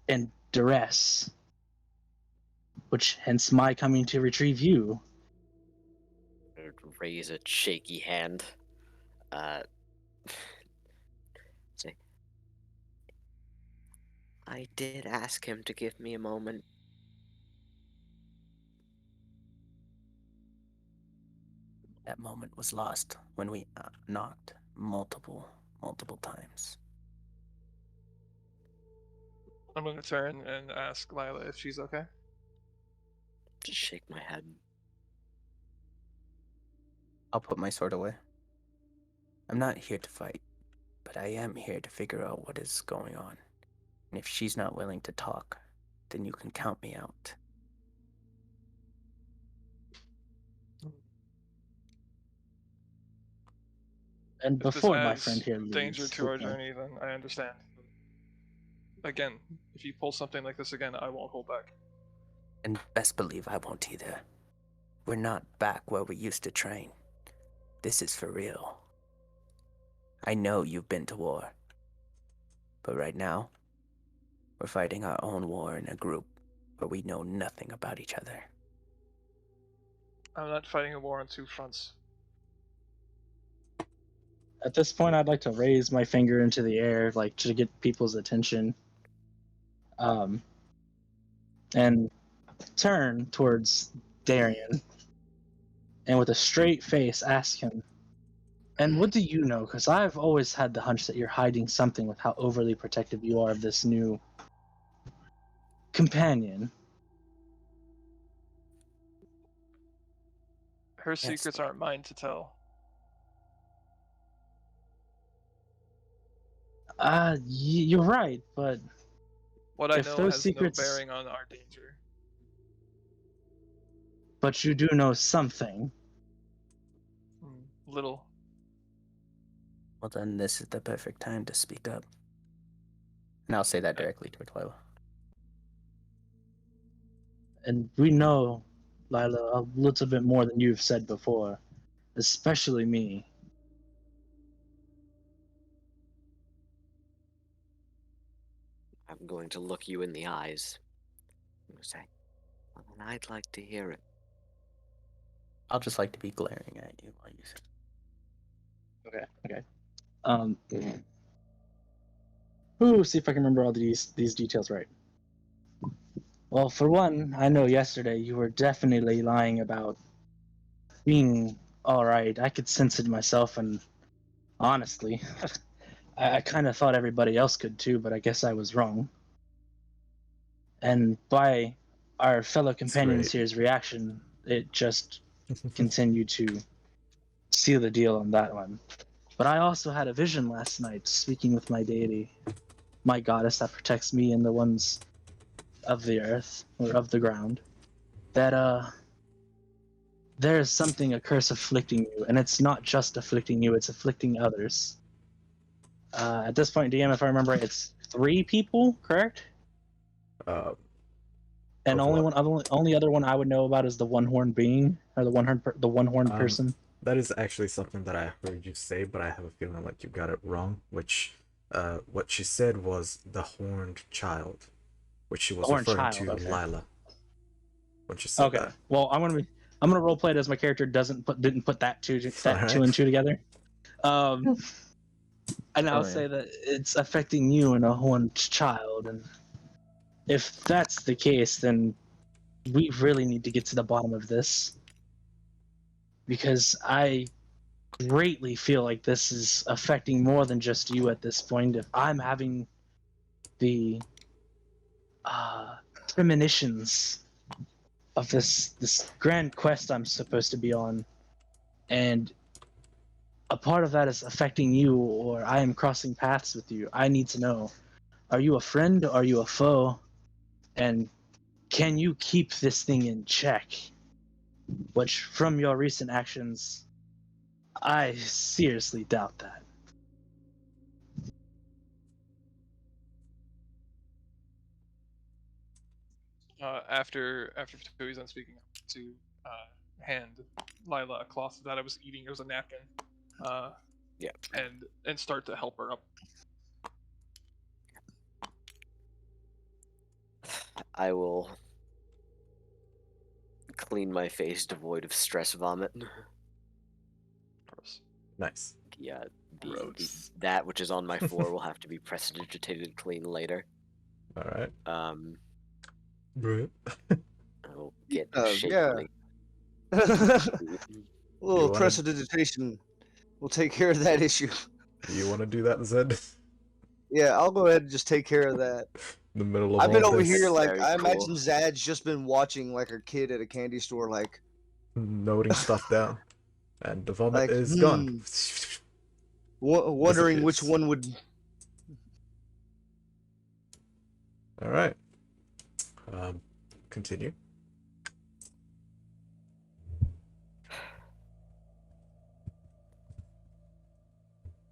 in duress. Which hence my coming to retrieve you. Raise a shaky hand. Say, I did ask him to give me a moment. That moment was lost when we knocked multiple times. I'm going to turn and ask Lila if she's okay. Just shake my head. I'll put my sword away. I'm not here to fight, but I am here to figure out what is going on. And if she's not willing to talk, then you can count me out. And If this before my adds friend here danger leaves, to our okay. journey, then I understand. Again, if you pull something like this again, I won't hold back. And best believe I won't either. We're not back where we used to train. This is for real. I know you've been to war. But right now, we're fighting our own war in a group where we know nothing about each other. I'm not fighting a war on two fronts. At this point, I'd like to raise my finger into the air, like to get people's attention, and turn towards Darian, and with a straight face ask him, "And what do you know? Because I've always had the hunch that you're hiding something with how overly protective you are of this new companion." Her secrets aren't mine to tell. You're right, but What I if know those has secrets- no bearing on our danger. but you do know something. Little. Well, then this is the perfect time to speak up. And I'll say that directly toward Lila. And we know, Lila, a little bit more than you've said before, especially me. I'm going to look you in the eyes. I'm going to say, well, then I'd like to hear it. I'll just like to be glaring at you while you say it. Okay. Ooh, see if I can remember all these details right. Well, for one, I know yesterday you were definitely lying about being alright. I could sense it myself, and honestly, I kind of thought everybody else could too, but I guess I was wrong. And by our fellow companions right. here's reaction, it just continued to seal the deal on that one. But I also had a vision last night, speaking with my deity, my goddess that protects me and the ones of the earth, or of the ground, that there is something, a curse afflicting you, and it's not just afflicting you, it's afflicting others. At this point, DM, if I remember, it's 3 people, correct? Of And only what? only other one I would know about is the one horned being, or the one horned person. that is actually something that I heard you say, but I have a feeling like you got it wrong. Which, what she said was the horned child, which she was Horned referring child, to okay. Lila when she said Okay. that. Well, I'm gonna role play it as my character didn't put that two Alright. and two together. And I'll Oh, say yeah. that it's affecting you and a horned child, and if that's the case, then we really need to get to the bottom of this, because I greatly feel like this is affecting more than just you at this point. If I'm having the premonitions of this grand quest I'm supposed to be on, and a part of that is affecting you, or I am crossing paths with you, I need to know: are you a friend? Are you a foe? And can you keep this thing in check? Which, from your recent actions, I seriously doubt that. After Fatoui's done speaking, to hand Lila a cloth that I was eating. It was a napkin. Yeah. And start to help her up. I will clean my face devoid of stress vomit. Gross. Nice. Yeah, Gross. that which is on my floor will have to be prestidigitated clean later. Alright. I will get shape yeah. running. A little You wanna- prestidigitation will take care of that issue. Do you want to do that, Zed? Yeah, I'll go ahead and just take care of that. In the middle of I've been all over this, here like Very I cool. imagine Zad's just been watching like a kid at a candy store, like noting stuff down, and the vomit Like, is gone. wondering which Disappears. one would. All right. Continue.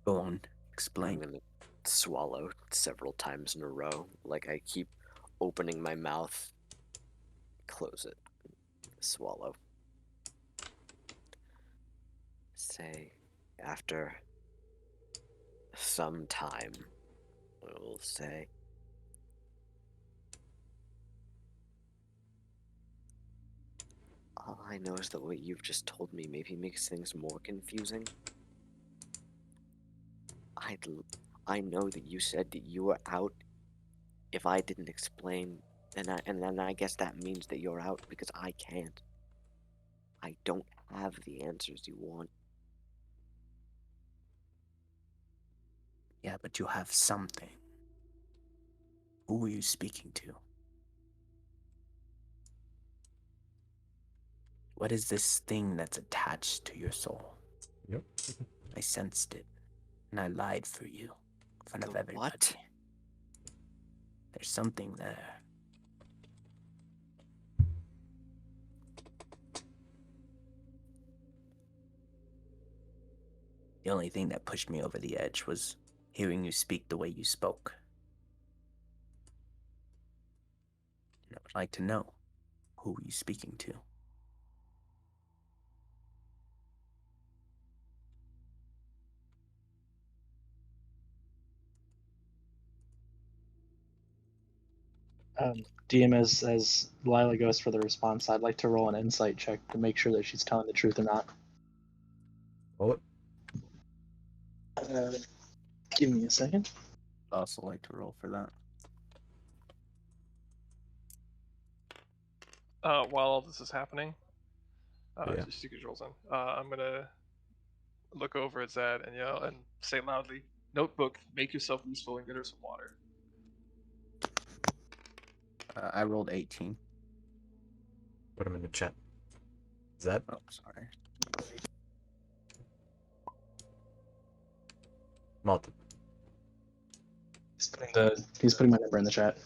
Go on. I'm Explain. gonna swallow several times in a row. Like I keep opening my mouth, close it, swallow. Say, after some time, we'll say. All I know is that what you've just told me maybe makes things more confusing. I know that you said that you were out. If I didn't explain, and then I guess that means that you're out because I can't. I don't have the answers you want. Yeah, but you have something. Who are you speaking to? What is this thing that's attached to your soul? Yep. I sensed it, and I lied for you in front of The everybody. what? There's something there. The only thing that pushed me over the edge was hearing you speak the way you spoke. And I would like to know, who are you speaking to? DM, as Lila goes for the response, I'd like to roll an insight check to make sure that she's telling the truth or not. Roll it. Give me a second. I'd also like to roll for that. While all this is happening, Yeah. just secret rolls in. I'm gonna look over at Zad and yell and say loudly, "Notebook, make yourself useful and get her some water." I rolled 18. Put him in the chat. Zed? Oh, sorry. Malton. He's putting my number in the chat.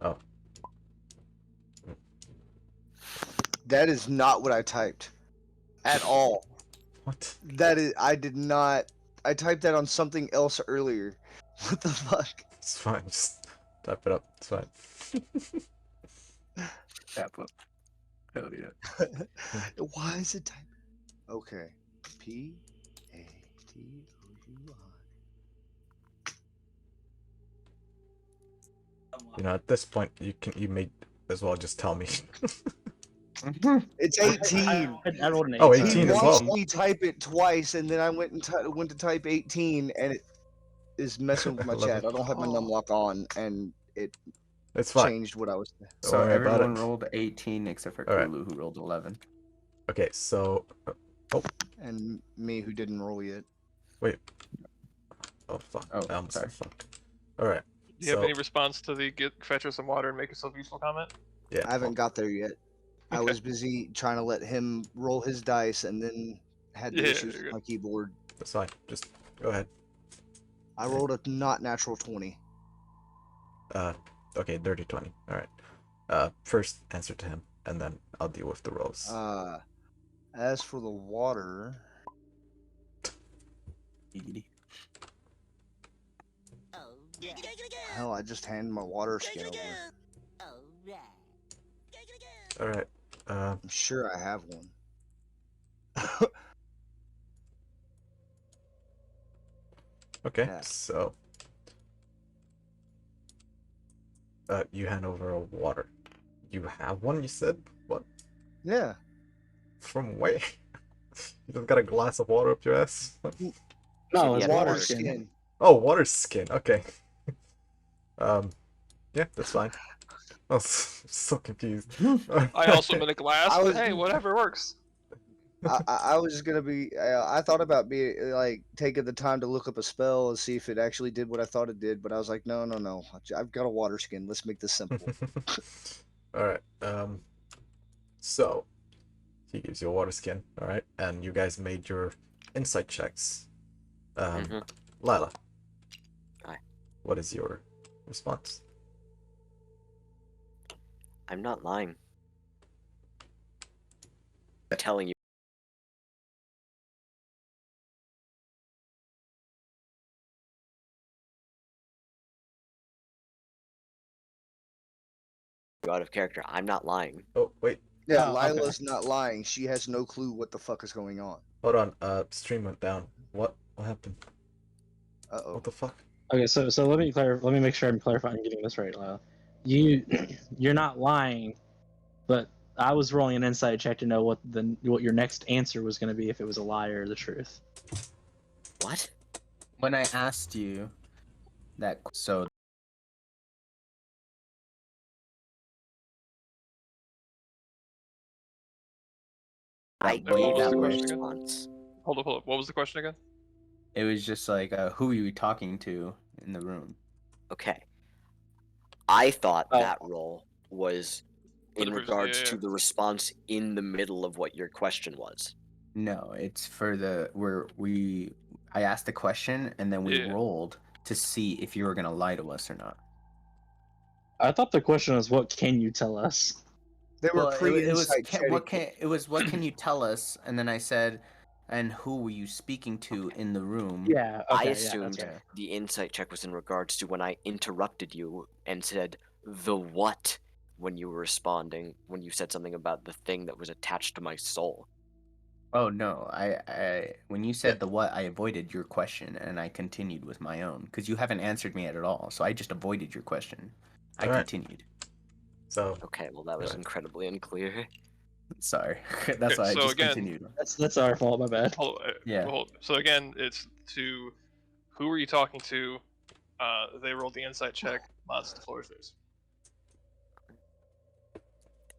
Oh. That is not what I typed, at all. What? That is, I did not. I typed that on something else earlier. What the fuck? It's fine. Just type it up. It's fine. Tap up. Hell yeah. Why is it typed? Okay. You know, at this point, you may as well just tell me. It's 18. I rolled an 8. Oh, He 18 as watched well. me type it twice, and then I went to type 18, and it is messing with my 11. chat. I don't have my numlock on, and it It's fine. changed what I was. Don't So worry about everyone it. rolled 18 except for Alright. Kulu, who rolled 11. Okay, so And me, who didn't roll yet. wait. Oh fuck! Oh, I almost sorry. said fuck. All right. Do you have any response to the get fetch us some water and make yourself useful comment? Yeah. I haven't got there yet. I Okay. was busy trying to let him roll his dice, and then had the Yeah, issues you're with good. my keyboard. That's fine. Just go ahead. I rolled a not natural 20. Okay, dirty 20. All right. First answer to him, and then I'll deal with the rolls. As for the water, hell, I just handed my water skin over. All right. I'm sure I have one. Okay. Yeah. So, you hand over a water. You have one, you said? What? Yeah. From where? You just got a glass of water up your ass? No, it's Yeah, water Water skin. skin. Oh, water skin. Okay. Yeah, that's fine. I was so confused. I also made a glass, I but was- hey, whatever works. I was gonna be. I thought about being like taking the time to look up a spell and see if it actually did what I thought it did, but I was like, no. I've got a water skin. Let's make this simple. All right. So he gives you a water skin. All right, and you guys made your insight checks. Lila. Hi. What is your response? I'm not lying. I'm telling you. Out of character. I'm not lying. Oh wait, Yeah, Oh, okay. Lila's not lying. She has no clue what the fuck is going on. hold on. Stream went down. What happened? Uh-oh. What the fuck? Okay, so let me make sure I'm clarifying getting this right, Lyle. You're not lying, but I was rolling an insight check to know what your next answer was going to be, if it was a lie or the truth. What? When I asked you that, so I What gave was the you a question again? response. Hold up. What was the question again? it was just like, who were you talking to in the room? Okay. I thought Oh. that roll was in the person- regards yeah. to the response in the middle of what your question was. No, it's for the I asked the question and then we Yeah. rolled to see if you were gonna lie to us or not. I thought the question was, what can you tell us? They were Well, it was pre-insight what can you tell us? And then I said, and who were you speaking to in the room? Yeah, okay, I yeah, assumed that's right. the insight check was in regards to when I interrupted you and said the what when you were responding, when you said something about the thing that was attached to my soul. Oh no, I when you said the what, I avoided your question and I continued with my own because you haven't answered me at all. So I just avoided your question. I Alright. continued. So Okay, well that was Right. incredibly unclear. Sorry, that's Okay, why I so just again- continued. That's our fault. My bad. Yeah. So again, it's to who were you talking to? They rolled the insight check. Mods to floor space.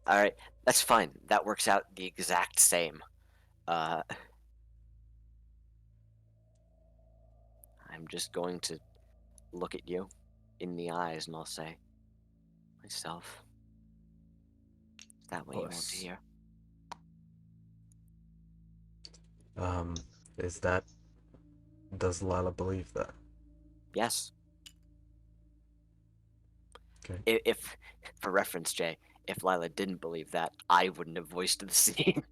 All right, that's fine. That works out the exact same. I'm just going to look at you in the eyes and I'll say, myself. Is that what you want to Puss. hear? is that does Lila believe that? Yes. Okay. If for reference, Jay, if Lila didn't believe that, I wouldn't have voiced the scene.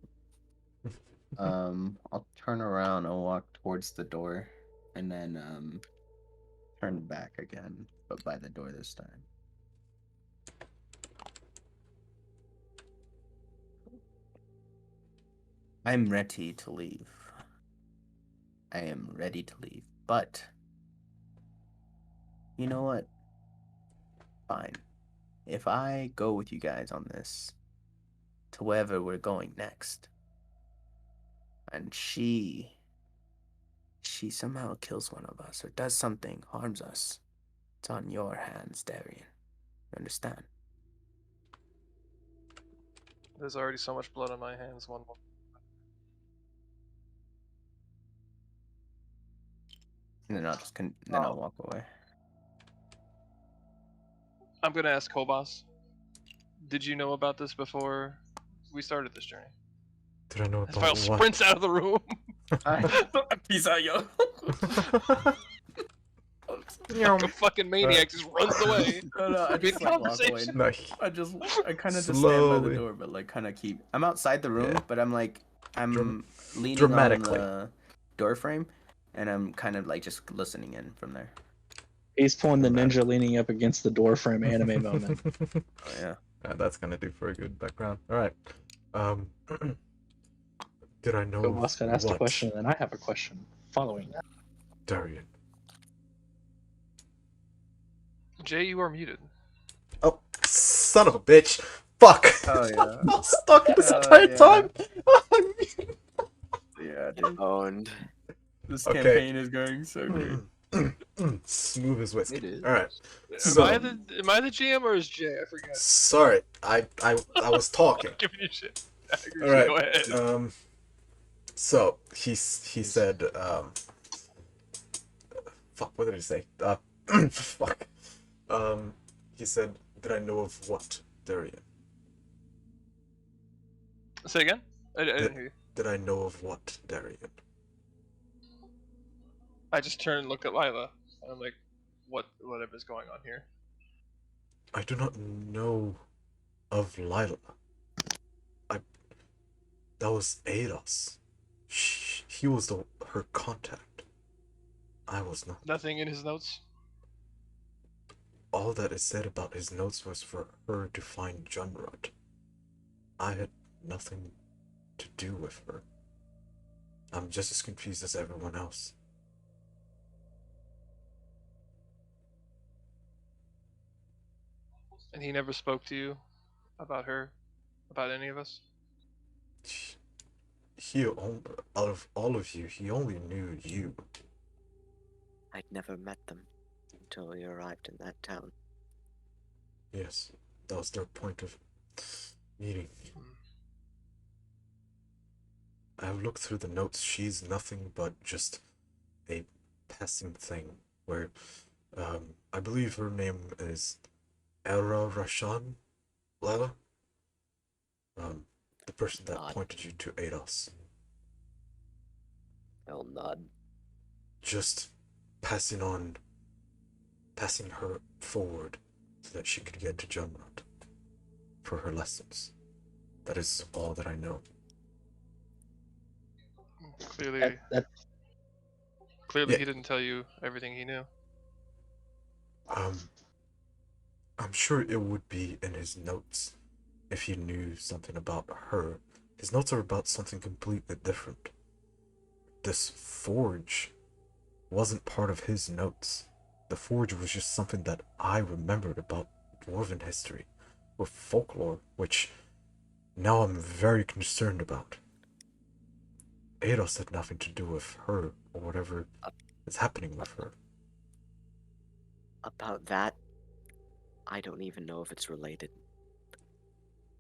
I'll turn around and walk towards the door, and then turn back again, but by the door this time. I'm ready to leave. I am ready to leave. But you know what? Fine. If I go with you guys on this to wherever we're going next, and she somehow kills one of us or does something, harms us, it's on your hands, Darian. You understand? There's already so much blood on my hands. One more. And then I'll walk away. I'm gonna ask Kobas. Did you know about this before we started this journey? Did I know As about Vile what? sprints out of the room. Peace out, yo. Like a fucking maniac, just runs away. No, I just like walk away. Conversation. No, I kind of just stand by the Slowly. door, but like kind of keep. I'm outside the room, Yeah. but I'm leaning dramatically. on the door frame, and I'm kind of like just listening in from there. He's pulling the Dramatic. ninja leaning up against the door frame anime moment. Oh yeah. That's gonna do for a good background. All right. Did I know So Boss got asked a what, question, and I have a question following that. Darian? Jay, you are muted. Oh, son of a bitch! Fuck! Oh yeah. I was stuck this Oh, entire yeah. time. Yeah, dude. Owned. This Okay. campaign is going so great. Smooth as whiskey. It is. All right. Am So- I the GM or is Jay? I forget. Sorry, I was talking. I'm giving you shit. All right. Go ahead. So he said, fuck. What did he say? Fuck. He said, did I know of what, Darian? Say again. I didn't hear you. Did I know of what, Darian? I just turn and look at Lila. And I'm like, whatever's going on here. I do not know of Lila. That was Ados. He was her contact. I was not. Nothing in his notes. All that is said about his notes was for her to find Junrod. I had nothing to do with her. I'm just as confused as everyone else. And he never spoke to you about her, about any of us. Out of all of you, he only knew you. I'd never met them until we arrived in that town. Yes, that was their point of meeting. I have looked through the notes. She's nothing but just a passing thing. Where, I believe her name is Era Rashan, Lila. The person that Nod. pointed you to Ados. I'll nod. Just passing her forward so that she could get to Junrod for her lessons. That is all that I know. Clearly, That Yeah. he didn't tell you everything he knew. I'm sure it would be in his notes if he knew something about her. His notes are about something completely different. This forge wasn't part of his notes. The forge was just something that I remembered about dwarven history or folklore, which now I'm very concerned about. Ados had nothing to do with her or whatever is happening with her. About that, I don't even know if it's related.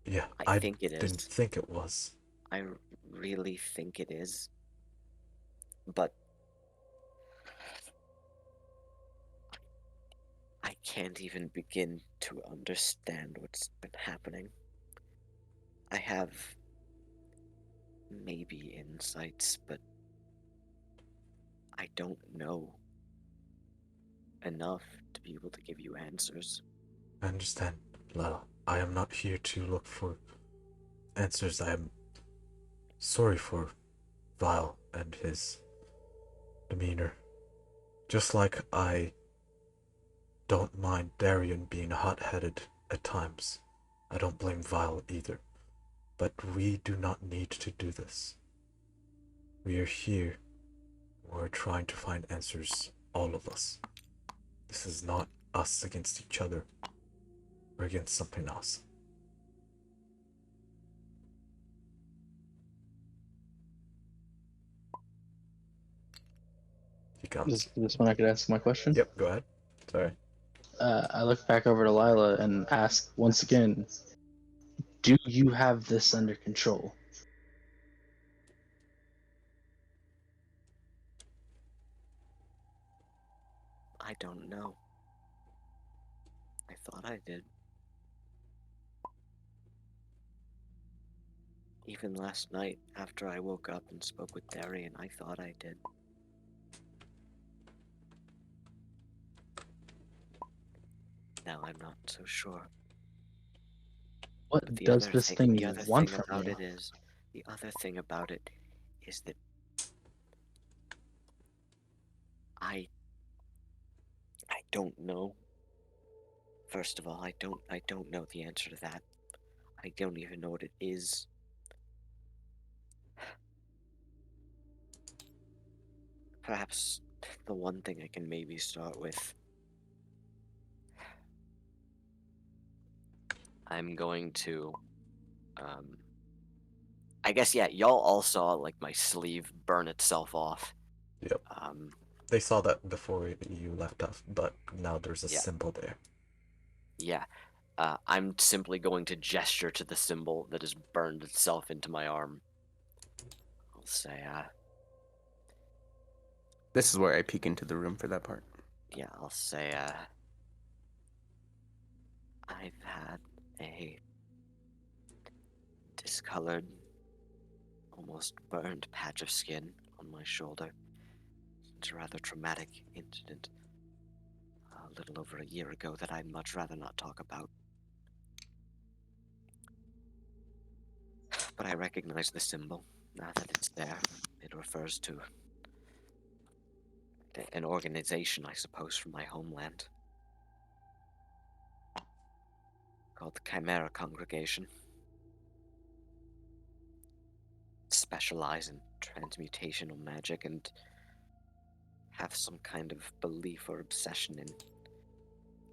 Yeah, I think it didn't is. think it was. I really think it is. But I can't even begin to understand what's been happening. I have maybe insights, but I don't know enough to be able to give you answers. I understand, Lala. I am not here to look for answers. I am sorry for Vile and his demeanor. Just like I don't mind Darian being hot-headed at times. I don't blame Vile either. But we do not need to do this. We are here We're trying to find answers, all of us. This is not us against each other. We're against something else. He comes. This one I could ask my question. Yep, go ahead. Sorry. I look back over to Lila and ask once again, do you have this under control? I don't know. I thought I did. Even last night, after I woke up and spoke with Darian, I thought I did. Now I'm not so sure. What But does this thing the other want thing from about you? it is, the other thing about it is that I don't know. First of all, I don't know the answer to that. I don't even know what it is. Perhaps the one thing I can maybe start with. I'm going to, I guess, yeah, y'all all saw, like, my sleeve burn itself off. Yep. They saw that before you left off, but now there's a Yeah. symbol there. Yeah. I'm simply going to gesture to the symbol that has burned itself into my arm. I'll say, This is where I peek into the room for that part. yeah, I'll say, I've had a discolored, almost burned patch of skin on my shoulder. It's a rather traumatic incident a little over a year ago that I'd much rather not talk about. But I recognize the symbol now that it's there. It refers to an organization, I suppose, from my homeland called the Chimera Congregation. Specialize in transmutational magic and have some kind of belief or obsession in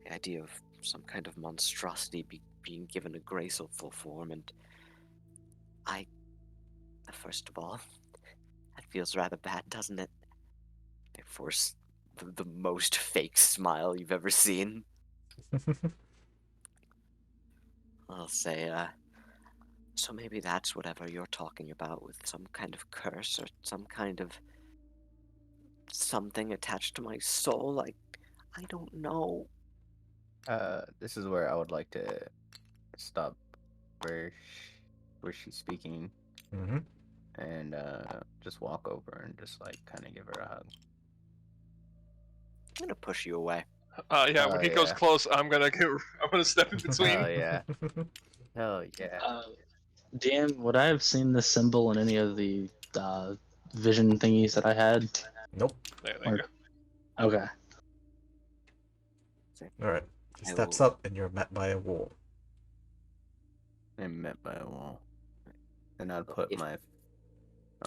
the idea of some kind of monstrosity being given a graceful form, and first of all, that feels rather bad, doesn't it? I force the most fake smile you've ever seen. I'll say, so maybe that's whatever you're talking about with some kind of curse or some kind of something attached to my soul. I don't know. This is where I would like to stop where she's speaking Mm-hmm. and just walk over and just like kind of give her a hug. I'm gonna push you away. Yeah, when he goes yeah. close, I'm gonna step in between. Oh yeah. Hell yeah. Dan, would I have seen this symbol in any of the vision thingies that I had? Nope. There you go. Okay. Alright. He I steps will- up and you're met by a wall. I'm met by a wall. And I'd put my.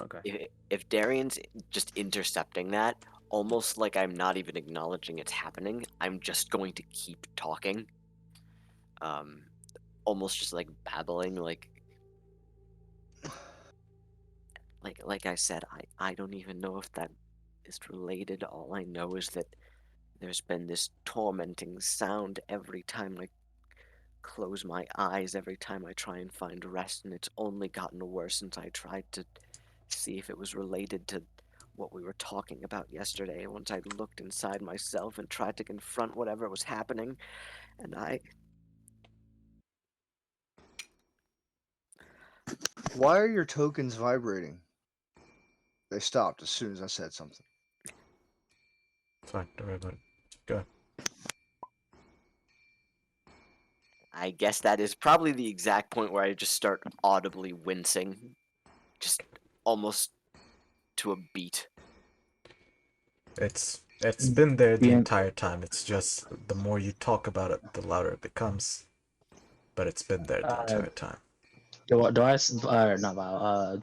Okay. If Darian's just intercepting that, almost like I'm not even acknowledging it's happening, I'm just going to keep talking. Almost just like babbling, like I said, I don't even know if that is related. All I know is that there's been this tormenting sound every time I close my eyes, every time I try and find rest, and it's only gotten worse since I tried to see if it was related to what we were talking about yesterday. Once I looked inside myself and tried to confront whatever was happening, and Why are your tokens vibrating? They stopped as soon as I said something. It's fine. Don't worry about it. Go. I guess that is probably the exact point where I just start audibly wincing, just almost to a beat. It's been there the Yeah. entire time. It's just the more you talk about it, the louder it becomes. But it's been there the entire time. Do I not Val?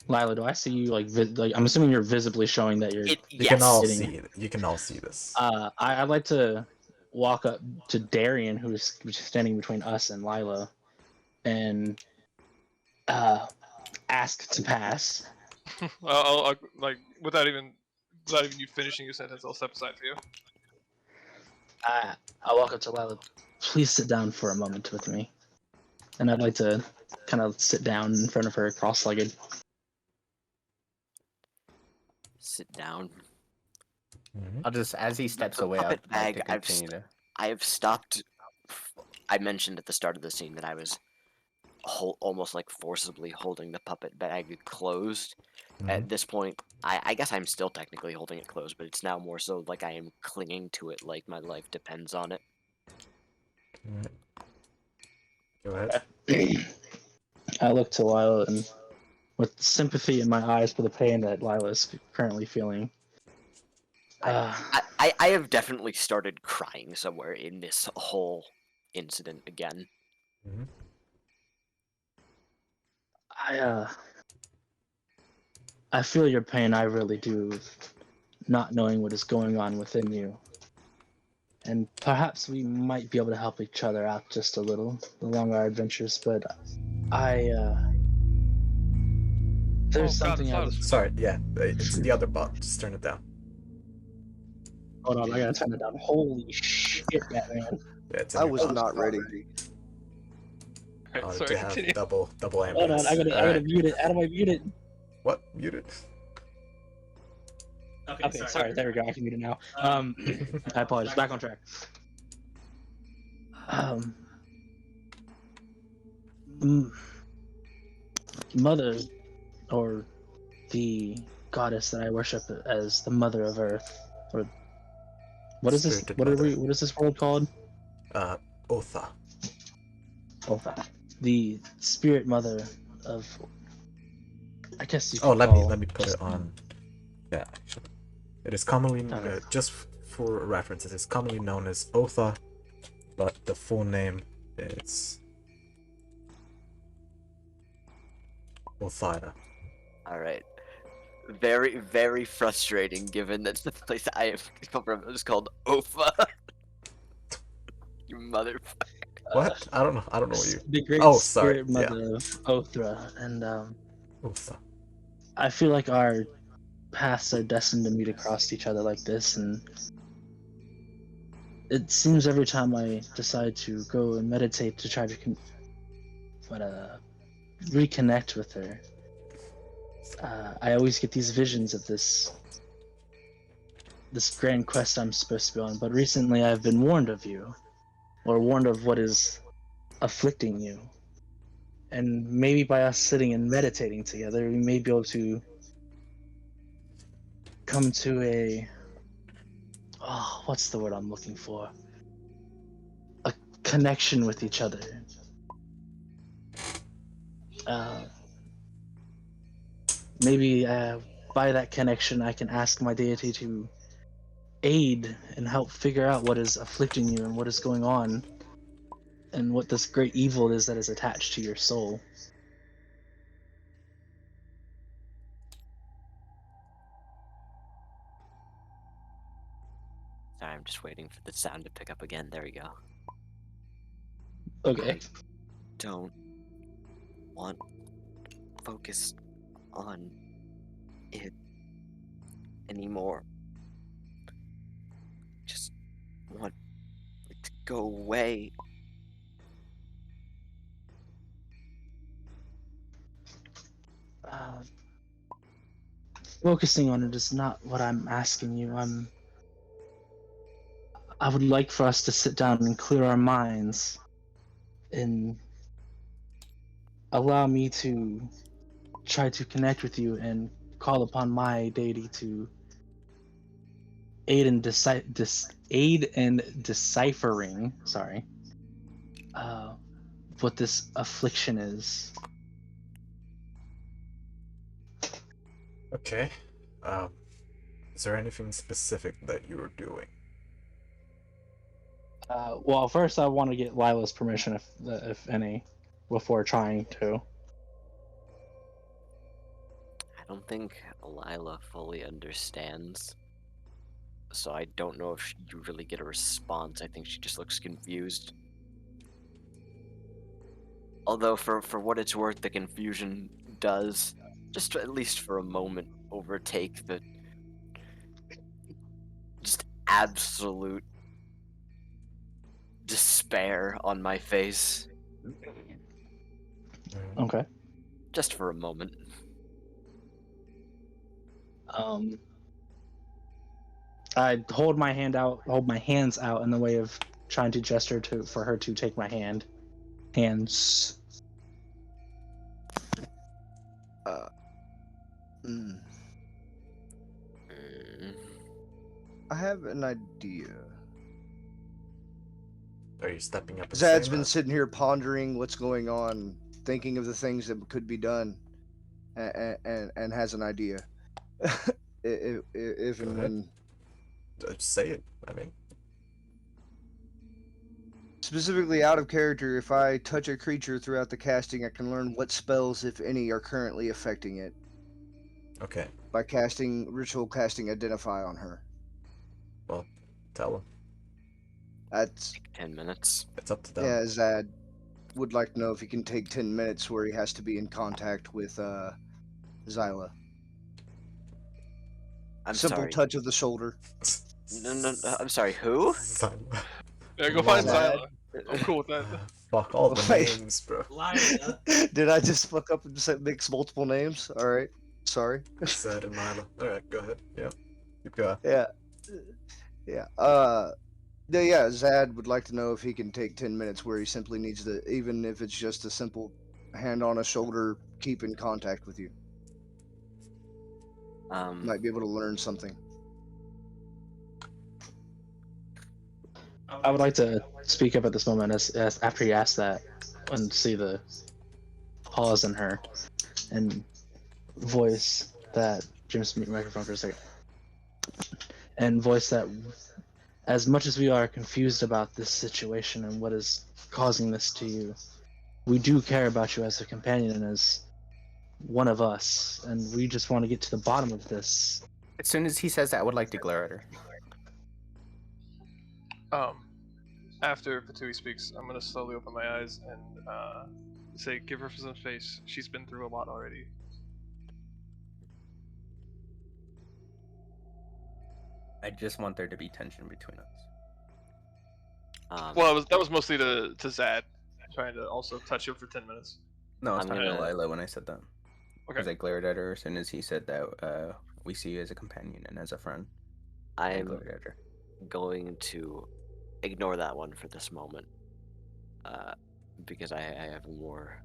Lila, do I see you like I'm assuming you're visibly showing that you're. You can all Yes. see. You can all see this. I'd like to walk up to Darian, who's standing between us and Lila, and ask to pass. I'll like without even you finishing your sentence, I'll step aside for you. I walk up to Lila. Please sit down for a moment with me, and I'd like to kind of sit down in front of her, cross-legged. Sit down. Mhm. I'll just, as he steps The away, I'll puppet like to bag, I've continue to. I have stopped. I mentioned at the start of the scene that I was almost like forcibly holding the puppet bag closed. At Mhm. this point, I guess I'm still technically holding it closed, but it's now more so like I am clinging to it like my life depends on it. Alright. Go ahead. I look to Lila and with sympathy in my eyes for the pain that Lila is currently feeling. I have definitely started crying somewhere in this whole incident again. Mhm. I feel your pain. I really do, not knowing what is going on within you. And perhaps we might be able to help each other out just a little along our adventures. But there's Oh, God, something it's I loud was. as Sorry. Yeah, it's the other bot. Just turn it down. Hold on, I gotta turn it down. Holy shit, Batman! Yeah, it's in I your was bot. not ready. Alright, To sorry, have continue. double Hold ambience. on, I gotta Alright. mute it. How do I mute it? What? Muted? Okay, sorry. There we go. I can mute it now. I apologize. Back on track. Mother, or the goddess that I worship as the Mother of Earth, or what is this? Spirited What are Mother. we? What is this world called? Otha. Otha, the Spirit Mother of. I guess you could Oh, let me put just- it on. Yeah, actually, it is commonly Okay. just for reference. It is commonly known as Otha, but the full name is Othaira. Alright. Very, very frustrating given that the place I have come from is called Ofa. You motherfucker. What? I don't know. I don't know what you. The Great Oh, sorry. Spirit Mother of Othra, and Otha. I feel like our paths are destined to meet across each other like this, and it seems every time I decide to go and meditate to try to reconnect with her, I always get these visions of this grand quest I'm supposed to be on. But recently I've been warned of you, or warned of what is afflicting you. And maybe by us sitting and meditating together, we may be able to come to a what's the word I'm looking for? A connection with each other. Maybe by that connection, I can ask my deity to aid and help figure out what is afflicting you and what is going on, and what this great evil is that is attached to your soul. Sorry, I'm just waiting for the sound to pick up again. There we go. Okay. I don't want focus on it anymore. Just want it to go away. Focusing on it is not what I'm asking you. I would like for us to sit down and clear our minds and allow me to try to connect with you and call upon my deity to aid in deciphering, what this affliction is. Okay. Is there anything specific that you were doing? Well, first I want to get Lila's permission, if any, before trying to. don't think Lila fully understands. So I don't know if you really get a response. I think she just looks confused. Although for what it's worth, the confusion does, just at least for a moment, overtake the just absolute despair on my face. Okay. Just for a moment. I hold my hands out in the way of trying to gesture for her to take my hands. Mm. I have an idea. Are you stepping up and Zad's saying been that? sitting here pondering what's going on, thinking of the things that could be done, and has an idea. If and Go ahead. when. Just say it. I mean, Specifically out of character, if I touch a creature throughout the casting, I can learn what spells, if any, are currently affecting it okay. by casting ritual casting Identify on her. Well, tell him. That's 10 minutes. It's up to them. yeah. Zad would like to know if he can take 10 minutes where he has to be in contact with Zyla. I'm Simple sorry. touch of the shoulder. No, I'm sorry, who? Yeah, go find Zad. Zyla. I'm cool with that. Fuck all the Wait. names, bro. Did I just fuck up and mix multiple names? All right, sorry. Zed and Nyla. Alright, go ahead. Yeah. Keep going. Yeah, yeah. Zad would like to know if he can take 10 minutes where he simply needs to, even if it's just a simple hand on a shoulder, keep in contact with you. Might be able to learn something. I would like to speak up at this moment as after you ask that and see the pause in her and voice that Jim's mute microphone for a second and voice that as much as we are confused about this situation and what is causing this to you, we do care about you as a companion and as one of us, and we just want to get to the bottom of this. As soon as he says that, I would like to glare at her. After Patui speaks, I'm gonna slowly open my eyes and say, give her some space. She's been through a lot already. I just want there to be tension between us. Well, that was mostly to Zad, trying to also touch him for 10 minutes. No, I was I'm talking to gonna- Lila when I said that. Okay. Because I glared at her as soon as he said that we see you as a companion and as a friend. I I'm glared at her. going to ignore that one for this moment. Because I have a more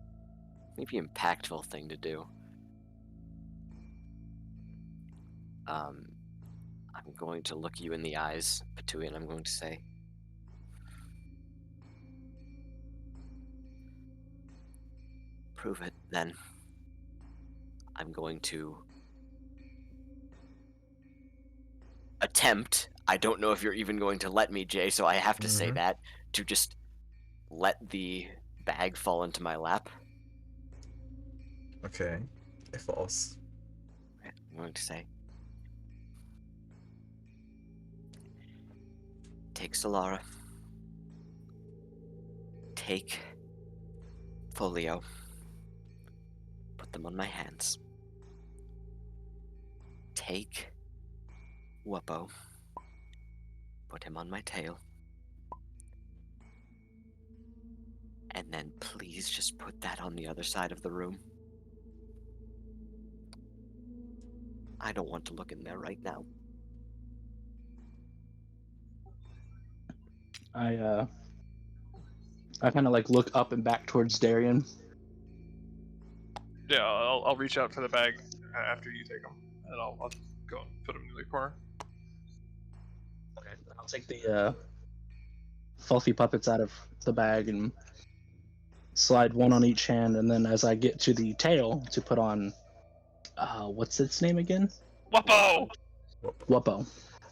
maybe impactful thing to do. I'm going to look you in the eyes, Patui, and I'm going to say, prove it, then. I'm going to attempt, I don't know if you're even going to let me, Jay, so I have to say that, to just let the bag fall into my lap. Okay. It falls. I'm going to say, take Solara, take Folio, put them on my hands. Take Whoppo, put him on my tail. And then please just put that on the other side of the room. I don't want to look in there right now. I kind of like look up and back towards Darian. Yeah, I'll reach out for the bag after you take them, and I'll go and put them in the corner. Okay. I'll take the fluffy puppets out of the bag and slide one on each hand, and then as I get to the tail to put on, what's its name again? Whoppo! Whoppo.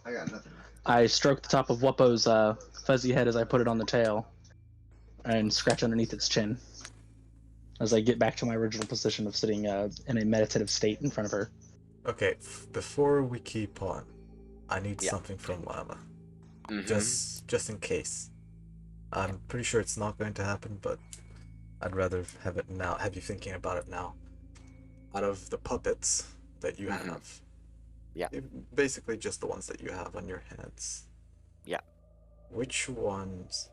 I got nothing. I stroke the top of Whoppo's fuzzy head as I put it on the tail, and scratch underneath its chin as I get back to my original position of sitting in a meditative state in front of her. Okay, before we keep on, I need Yeah. something from Lila. Mhm. Just in case. I'm pretty sure it's not going to happen, but I'd rather have it now. Have you thinking about it now? Out of the puppets that you Mhm. have, Yeah. basically just the ones that you have on your hands. Yeah. Which ones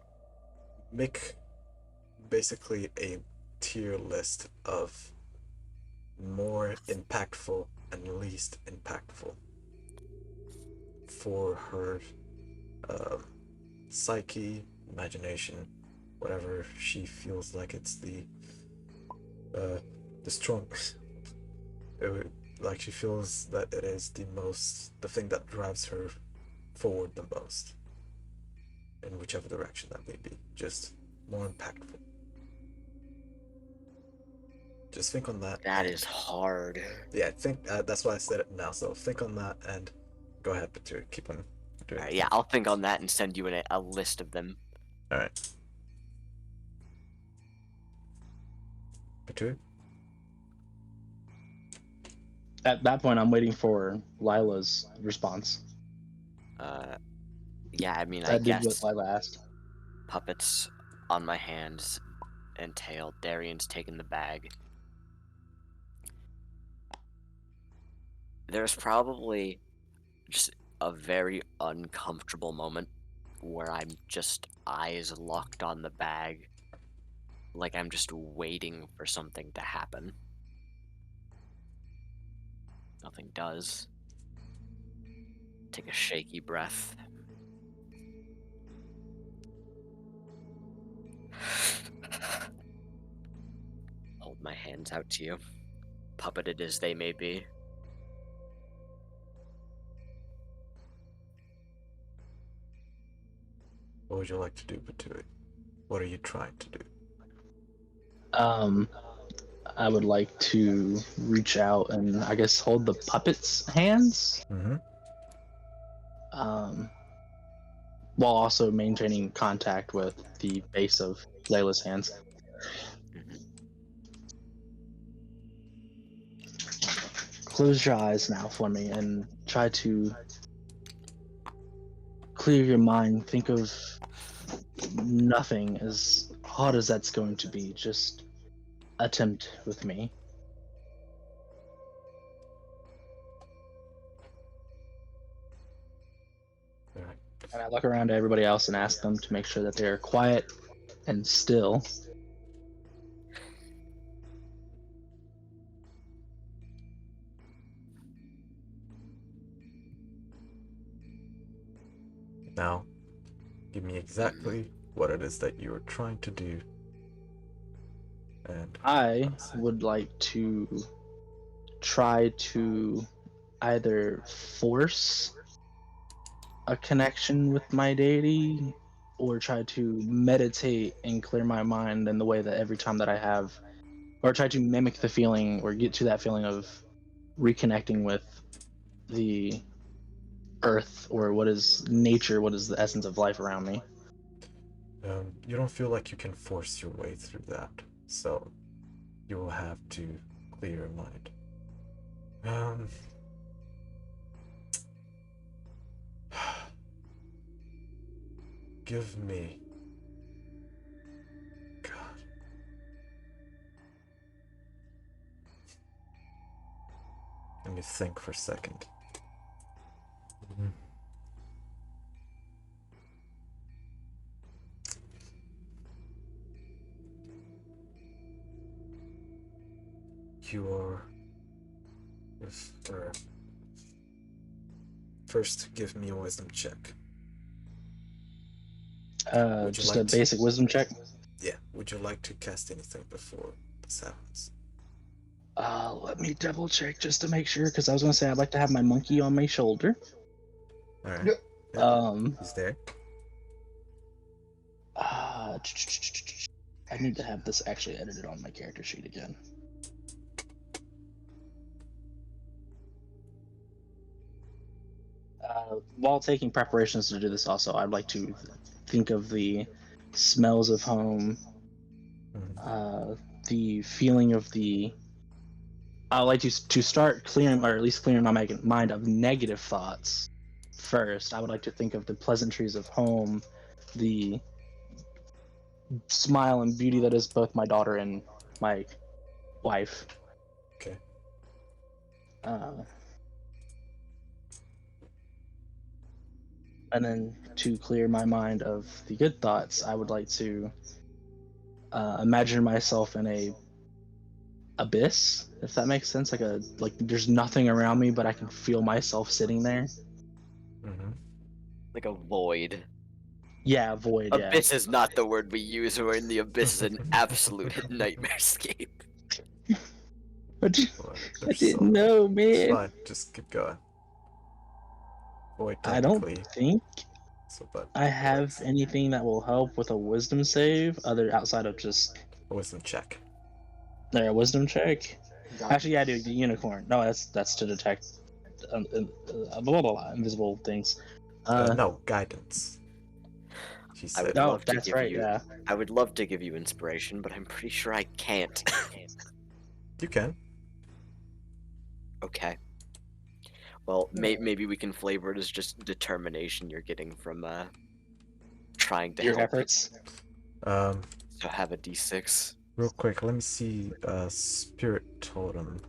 make basically a tier list of more impactful and least impactful for her psyche, imagination, whatever she feels like it's the strongest. Like she feels that it is the thing that drives her forward the most, in whichever direction that may be, just more impactful. Just think on that. That is hard. Yeah, think that's why I said it now. So think on that and go ahead, Peter. Keep on doing. Alright, yeah, I'll think on that and send you a list of them. All right, Peter. At that point, I'm waiting for Lila's response. Yeah, I mean, I I did guess what Lila asked. puppets on my hands and tail. Darian's taking the bag. There's probably just a very uncomfortable moment where I'm just eyes locked on the bag, like I'm just waiting for something to happen. Nothing does. Take a shaky breath. Hold my hands out to you, puppeted as they may be. What would you like to do, Peter? What are you trying to do? I would like to reach out and I guess hold the puppet's hands, Mm-hmm. while also maintaining contact with the base of Layla's hands. Mhm. Close your eyes now for me and try to clear your mind. Think of nothing, as hard as that's going to be. Just attempt with me. All right. And I look around to everybody else and ask them to make sure that they're quiet and still. Now, give me exactly what it is that you are trying to do. And I would like to try to either force a connection with my deity or try to meditate and clear my mind in the way that every time that I have, or try to mimic the feeling or get to that feeling of reconnecting with the earth, or what is nature, what is the essence of life around me. you don't feel like you can force your way through that, so you will have to clear your mind. Give me. God. Let me think for a second. Your. First, give me a wisdom check. Would you Just like a basic wisdom check. Yeah, would you like to cast anything before this happens? Let me double check just to make sure, because I was gonna say I'd like to have my monkey on my shoulder. Alright. Yep. He's there. I need to have this actually edited on my character sheet again. While taking preparations to do this, also, I'd like to think of the smells of home, the feeling of the I would like to start clearing, or at least clearing my mind of negative thoughts. First, I would like to think of the pleasantries of home, the smile and beauty that is both my daughter and my wife. Okay. And then to clear my mind of the good thoughts, I would like to imagine myself in a abyss, if that makes sense. Like there's nothing around me, but I can feel myself sitting there. Mm-hmm. Like a void. Yeah, void. Yeah. Abyss is not the word we use. We're in the abyss is an absolute nightmare scape. But Well, I there's so didn't many. know, It's man. fine. Just keep going. Void I don't technically. think So, but I have works. anything that will help with a wisdom save, other outside of just A wisdom check. a wisdom check. Actually, yeah, I do the unicorn. No, that's to detect blah, blah, blah, invisible things. No, guidance. She I would said. Oh, love to that's give right. you. Yeah. I would love to give you inspiration, but I'm pretty sure I can't. You can. Okay. Well, maybe we can flavor it as just determination you're getting from trying to Your help. efforts. Um, So have a d6. real quick, let me see. Spirit totem.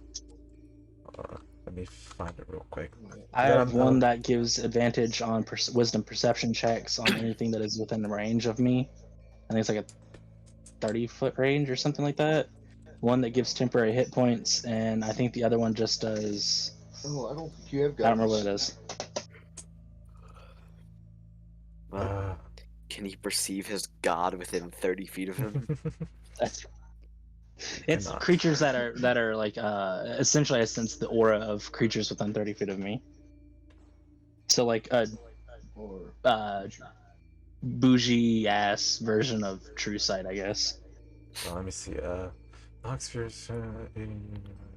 Let me find it real quick. I Then have I'm- one that gives advantage on wisdom perception checks on anything that is within the range of me. I think it's like a 30-foot range or something like that. One that gives temporary hit points, and I think the other one just does. Oh, I don't think you have I don't remember what it is. Well, can he perceive his god within 30 feet of him? It's Cannot. creatures that are like essentially I sense the aura of creatures within 30 feet of me. So like a bougie ass version of True Sight, I guess. Let me see. Spirits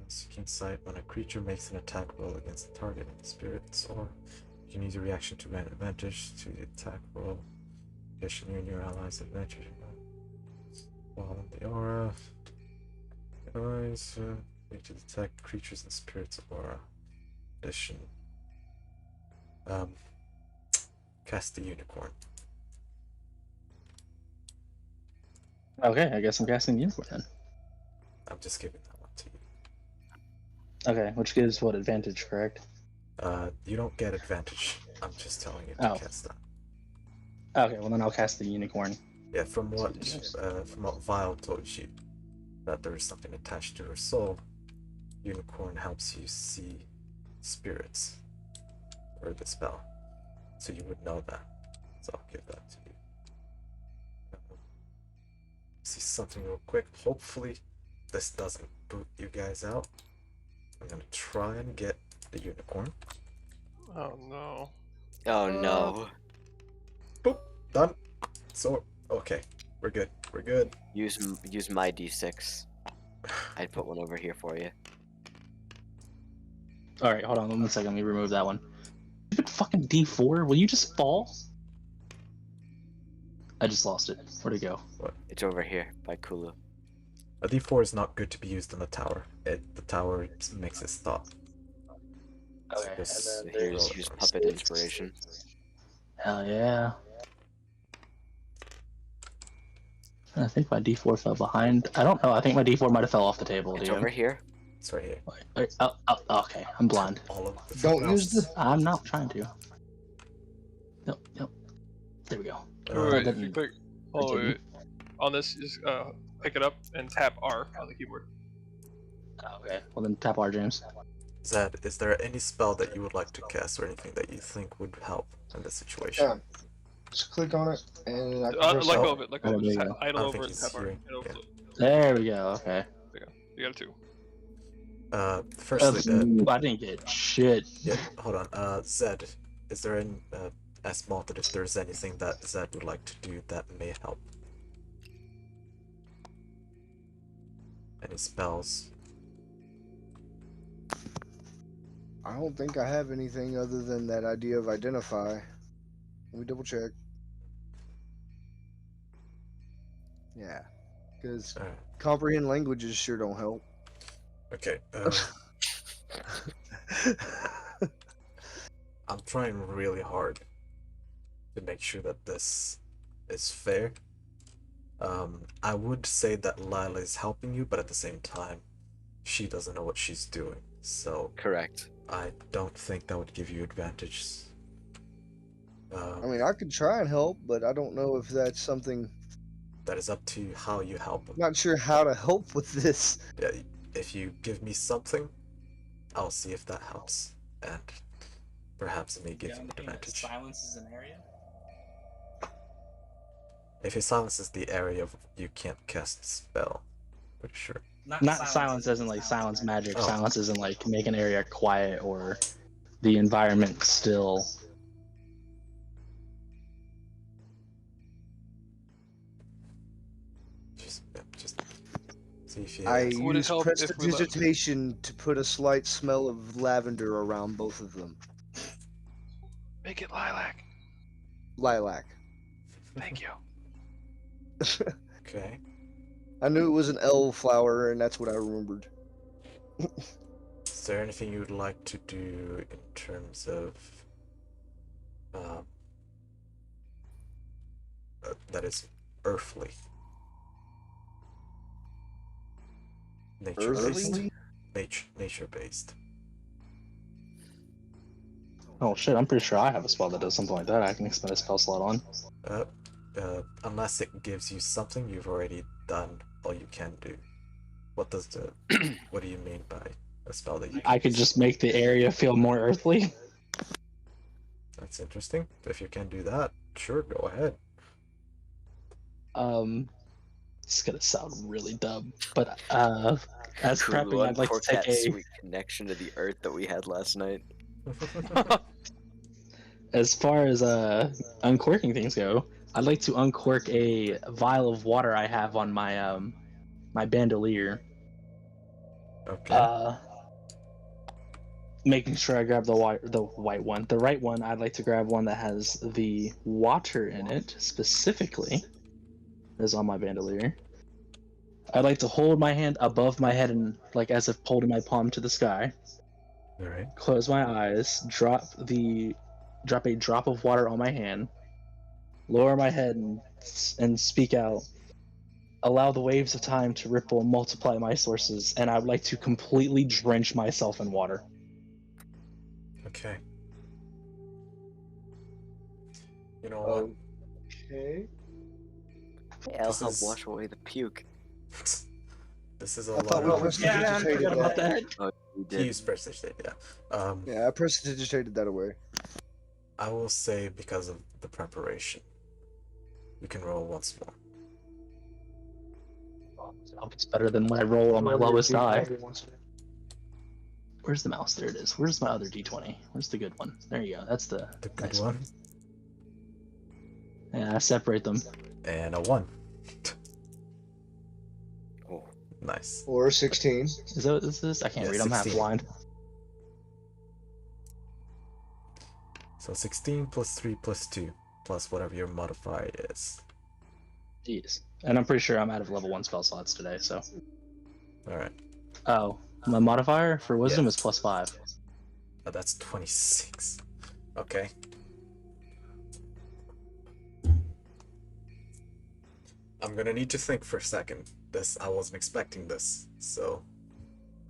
seeking sight when a creature makes an attack roll against the target spirits, or you can use a reaction to grant advantage to the attack roll. Addition you and your allies advantage while in the aura. Allies need to detect creatures and spirits aura. Addition. Cast the unicorn. Okay, I guess I'm casting the unicorn then. I'm just giving that one to you. Okay, which gives what advantage, correct? You don't get advantage. I'm just telling you to Oh. cast that. Okay, well then I'll cast the unicorn. Yeah, from what Vile told you, that there is something attached to her soul, unicorn helps you see spirits, or the spell, so you would know that. So I'll give that to you. See something real quick. Hopefully, this doesn't boot you guys out. I'm gonna try and get the unicorn. Oh no. Oh no. Boop, done. So okay, we're good. We're good. Use my d6. I'd put one over here for you. All right, hold on 1 second. Let me remove that one. Stupid fucking D4. Will you just fall? I just lost it. Where'd it go? It's over here by Kulu. A D4 is not good to be used in the tower. The tower makes it stop. Okay, Just and then Here's there's puppet inspiration. Hell yeah. I think my D4 fell behind. I don't know. I think my D4 might have fell off the table. It's DM. over here. It's right here. Wait, okay. I'm blind. All of the Don't use the. I'm not trying to. Yep. There we go. Wait, that if you didn't- click. Oh wait. On this, just pick it up and tap R on the keyboard. Okay. Well then, tap R, James. Zed, is there any spell that you would like to cast or anything that you think would help in this situation? Yeah. Just click on it and I can press Let go out. of it. Let go of it. there Just you go. idle I don't over think it and he's tap R. hearing. It'll Yeah. float. There we go. Okay. You got a 2. Firstly, I didn't get shit. yeah, hold on. Zed, is there any, ask Malted if there's anything that Zed would like to do that may help? Any spells? I don't think I have anything other than that idea of identify. Let me double check. Yeah, because Alright. comprehend languages sure don't help. Okay. I'm trying really hard to make sure that this is fair. I would say that Lila is helping you, but at the same time, she doesn't know what she's doing. So Correct. I don't think that would give you advantage. I mean, I could try and help, but I don't know if that's something. That is up to you how you help them. Not sure how to help with this. Yeah, if you give me something, I'll see if that helps, and perhaps it may give you advantage. Silences an area. If it silences the area, you can't cast a spell. Pretty sure. Not silence as in like silence magic. Oh. Silence as in like make an area quiet or the environment still. Just see if you. I Would it use help if we left? prestidigitation to put a slight smell of lavender around both of them. Make it lilac. Lilac. Thank you. Okay. I knew it was an L flower, and that's what I remembered. Is there anything you would like to do in terms of that is earthly? Earthly? Nature based. Oh shit! I'm pretty sure I have a spell that does something like that. I can expend a spell slot on. Unless it gives you something you've already done or you can do. What does the what do you mean by a spell that you I could use? just make the area feel more earthly. That's interesting. If you can do that, sure, go ahead. It's gonna sound really dumb, but as Cool, prepping, I'd like to uncork take that a. sweet connection to the earth that we had last night. As far as uncorking things go, I'd like to uncork a vial of water I have on my my bandolier. Okay. Making sure I grab the white one. The right one, I'd like to grab one that has the water in it specifically. Is on my bandolier. I'd like to hold my hand above my head and like as if holding my palm to the sky. All right. Close my eyes. Drop a drop of water on my hand. Lower my head and speak out. Allow the waves of time to ripple and multiply my sources, and I would like to completely drench myself in water. Okay. You know what? Okay. Hey, I'll This help is- wash away the puke. This is a I lot thought we of. prestidigitated that. Oh, you He did. used prestidigitate, yeah. Yeah, I prestidigitated that away. I will say because of the preparation, you can roll once more. It's better than when I roll on my lowest die. Where's the mouse? There it is. Where's my other d20? Where's the good one? There you go. That's the good nice one. Yeah, I separate them. And a 1. Oh. Nice. Or 16. Is that what this is? I can't Yeah, read. I'm half 16. blind. So 16 plus 3 plus 2 plus whatever your modifier is. Jeez. And I'm pretty sure I'm out of level 1 spell slots today, so. Alright. Oh, my modifier for wisdom Yes. is +5. Oh, that's 26. Okay. I'm gonna need to think for a second. I wasn't expecting this, so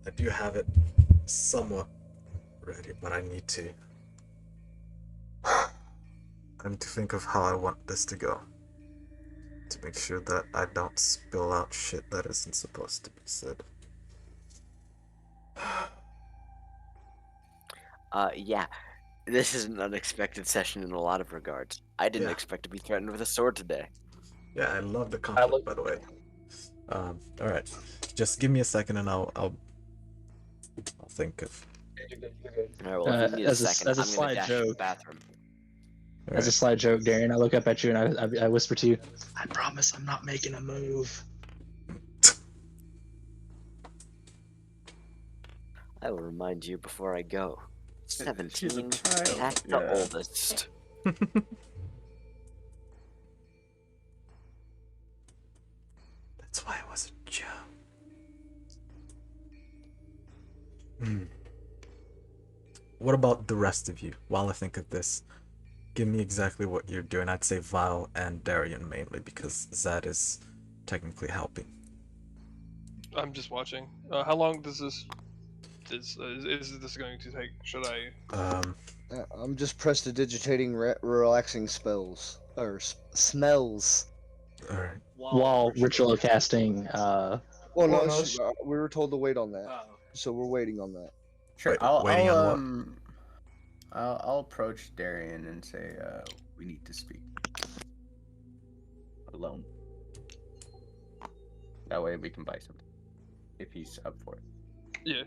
I do have it somewhat ready, but I need to think of how I want this to go. To make sure that I don't spill out shit that isn't supposed to be said. Yeah. This is an unexpected session in a lot of regards. I didn't Yeah. expect to be threatened with a sword today. Yeah, I love the conflict, by the way. Alright. Just give me a second and I'll think of. Alright, well, if you need a As a- second, as a I'm gonna slight dash to the joke. bathroom. As a slight joke, Darian, I look up at you and I whisper to you, I promise I'm not making a move. I will remind you before I go. She's a 17. child, That's yeah. the oldest. That's why it was a joke. What about the rest of you? While I think of this, give me exactly what you're doing. I'd say Vile and Darian mainly, because Zed is technically helping. I'm just watching. How long does this is this going to take? Should I? I'm just prestidigitating relaxing spells or smells. All right. While ritual casting, Well, no, we were told to wait on that, so we're waiting on that. Sure. Wait, waiting on what? I'll approach Darian and say, we need to speak alone. That way we can buy something if he's up for it. Yeah.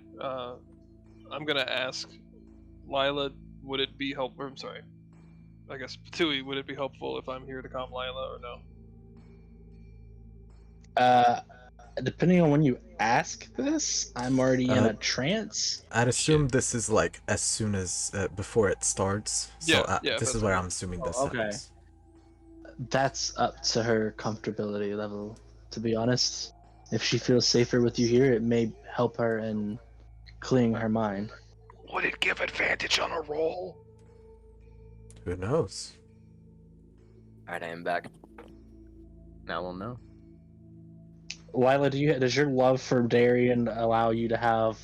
I'm gonna ask Lila. Would it be helpful? I'm sorry. I guess Patui. Would it be helpful if I'm here to calm Lila or no? depending on when you ask this, I'm already in a trance. I'd assume this is like as soon as before it starts. So Yeah, this is where I'm assuming this happens. That's up to her comfortability level, to be honest. If she feels safer with you here, it may help her in clearing her mind. Would it give advantage on a roll? Who knows? Alright, I am back. Now we'll know. Lila, does your love for Darian allow you to have...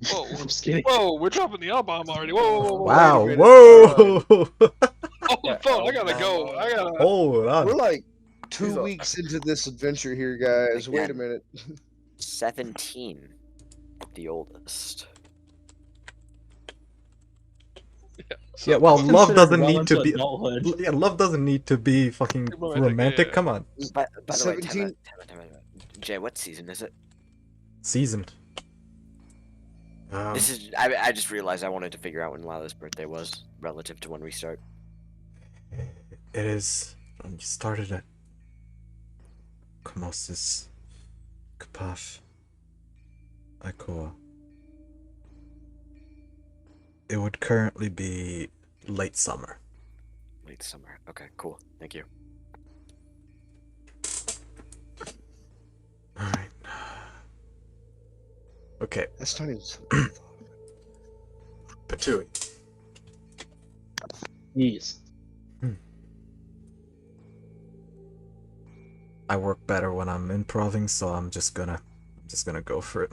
Whoa, I'm just kidding. whoa, we're dropping the L-bomb already. Whoa. Wow, wait a minute. whoa! Hold the phone, I gotta go. Hold on. We're like 2 weeks into this adventure here, guys. Wait a Again. minute. 17. The oldest. Yeah, well, love doesn't Well need to into be. adulthood. Yeah, love doesn't need to be fucking romantic. Yeah. Come on, By the way, 17 time out. Jay, what season is it? seasoned. This is. I just realized I wanted to figure out when Lila's birthday was relative to when we start. It is. You started at Komosis, Kapaf, Ikoa. It would currently be late summer. Late summer. Okay, cool. Thank you. Alright. Okay, That's not even something I thought of. Patui. Yes. I work better when I'm improving, so I'm just gonna go for it.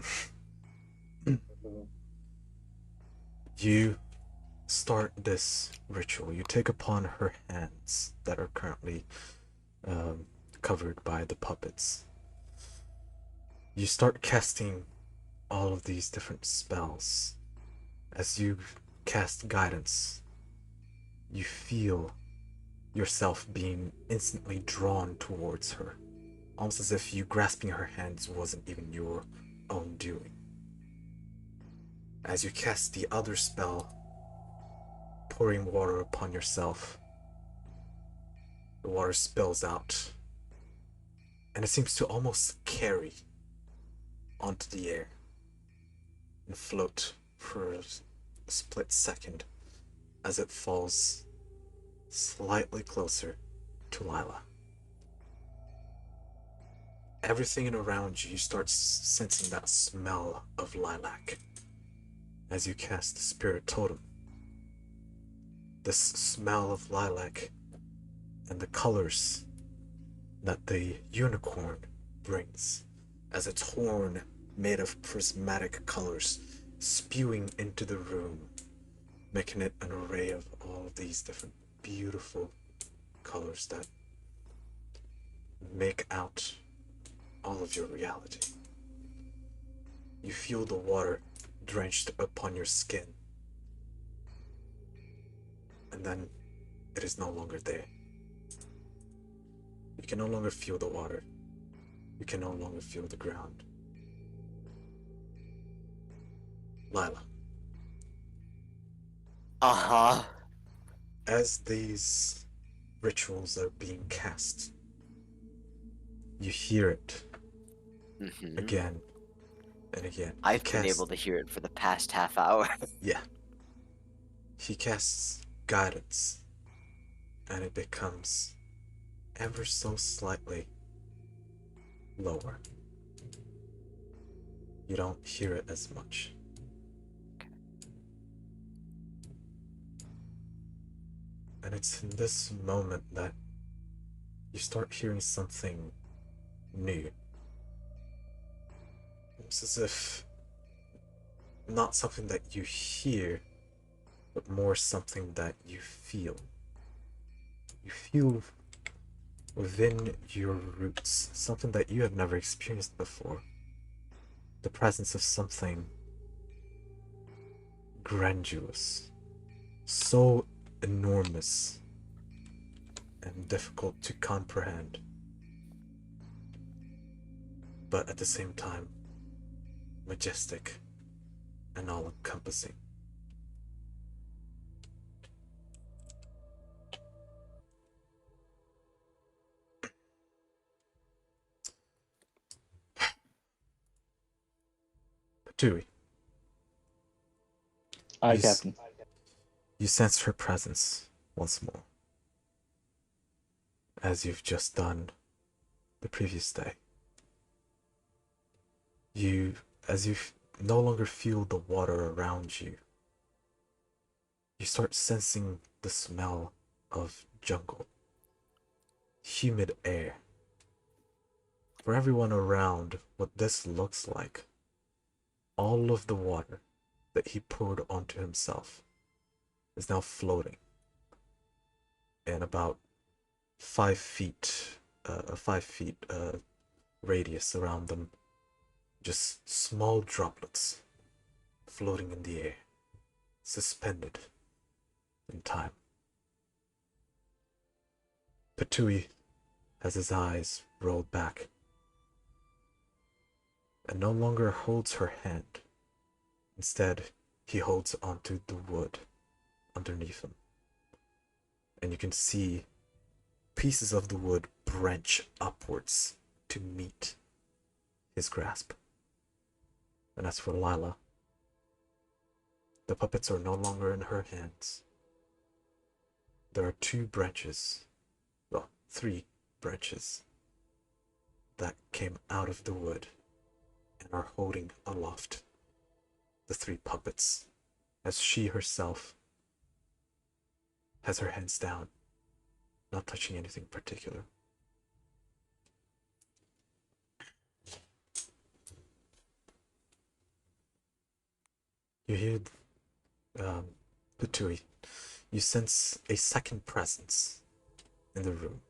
You start this ritual. You take upon her hands that are currently covered by the puppets. You start casting all of these different spells. As you cast guidance, you feel yourself being instantly drawn towards her, almost as if you grasping her hands wasn't even your own doing. As you cast the other spell, pouring water upon yourself, the water spills out, and it seems to almost carry onto the air and float for a split second as it falls slightly closer to Lila. Everything around you, you start sensing that smell of lilac as you cast the spirit totem. This smell of lilac and the colors that the unicorn brings as its horn made of prismatic colors spewing into the room, making it an array of all these different beautiful colors that make out all of your reality. You feel the water drenched upon your skin, and then it is no longer there. You can no longer feel the water. You can no longer feel the ground. Lila. As these rituals are being cast, you hear it again and again. I've been able to hear it for the past half hour. Yeah. He casts guidance, and it becomes ever so slightly lower. You don't hear it as much. And it's in this moment that you start hearing something new. It's as if not something that you hear, but more something that you feel. You feel within your roots something that you have never experienced before. The presence of something grandiose, so enormous and difficult to comprehend, but at the same time, majestic and all encompassing. Patui, Aye, you, Captain. you sense her presence once more, as you've just done the previous day. You, as you no longer feel the water around you, you start sensing the smell of jungle, humid air. For everyone around, what this looks like, all of the water that he poured onto himself is now floating in about 5 feet, a 5 feet radius around them. Just small droplets floating in the air, suspended in time. Patui has his eyes rolled back and no longer holds her hand. Instead, he holds onto the wood underneath him. And you can see pieces of the wood branch upwards to meet his grasp. And as for Lila, the puppets are no longer in her hands. There are 2 branches, well, 3 branches, that came out of the wood and are holding aloft the 3 puppets, as she herself has her hands down, not touching anything particular. You hear Patui. You sense a second presence in the room.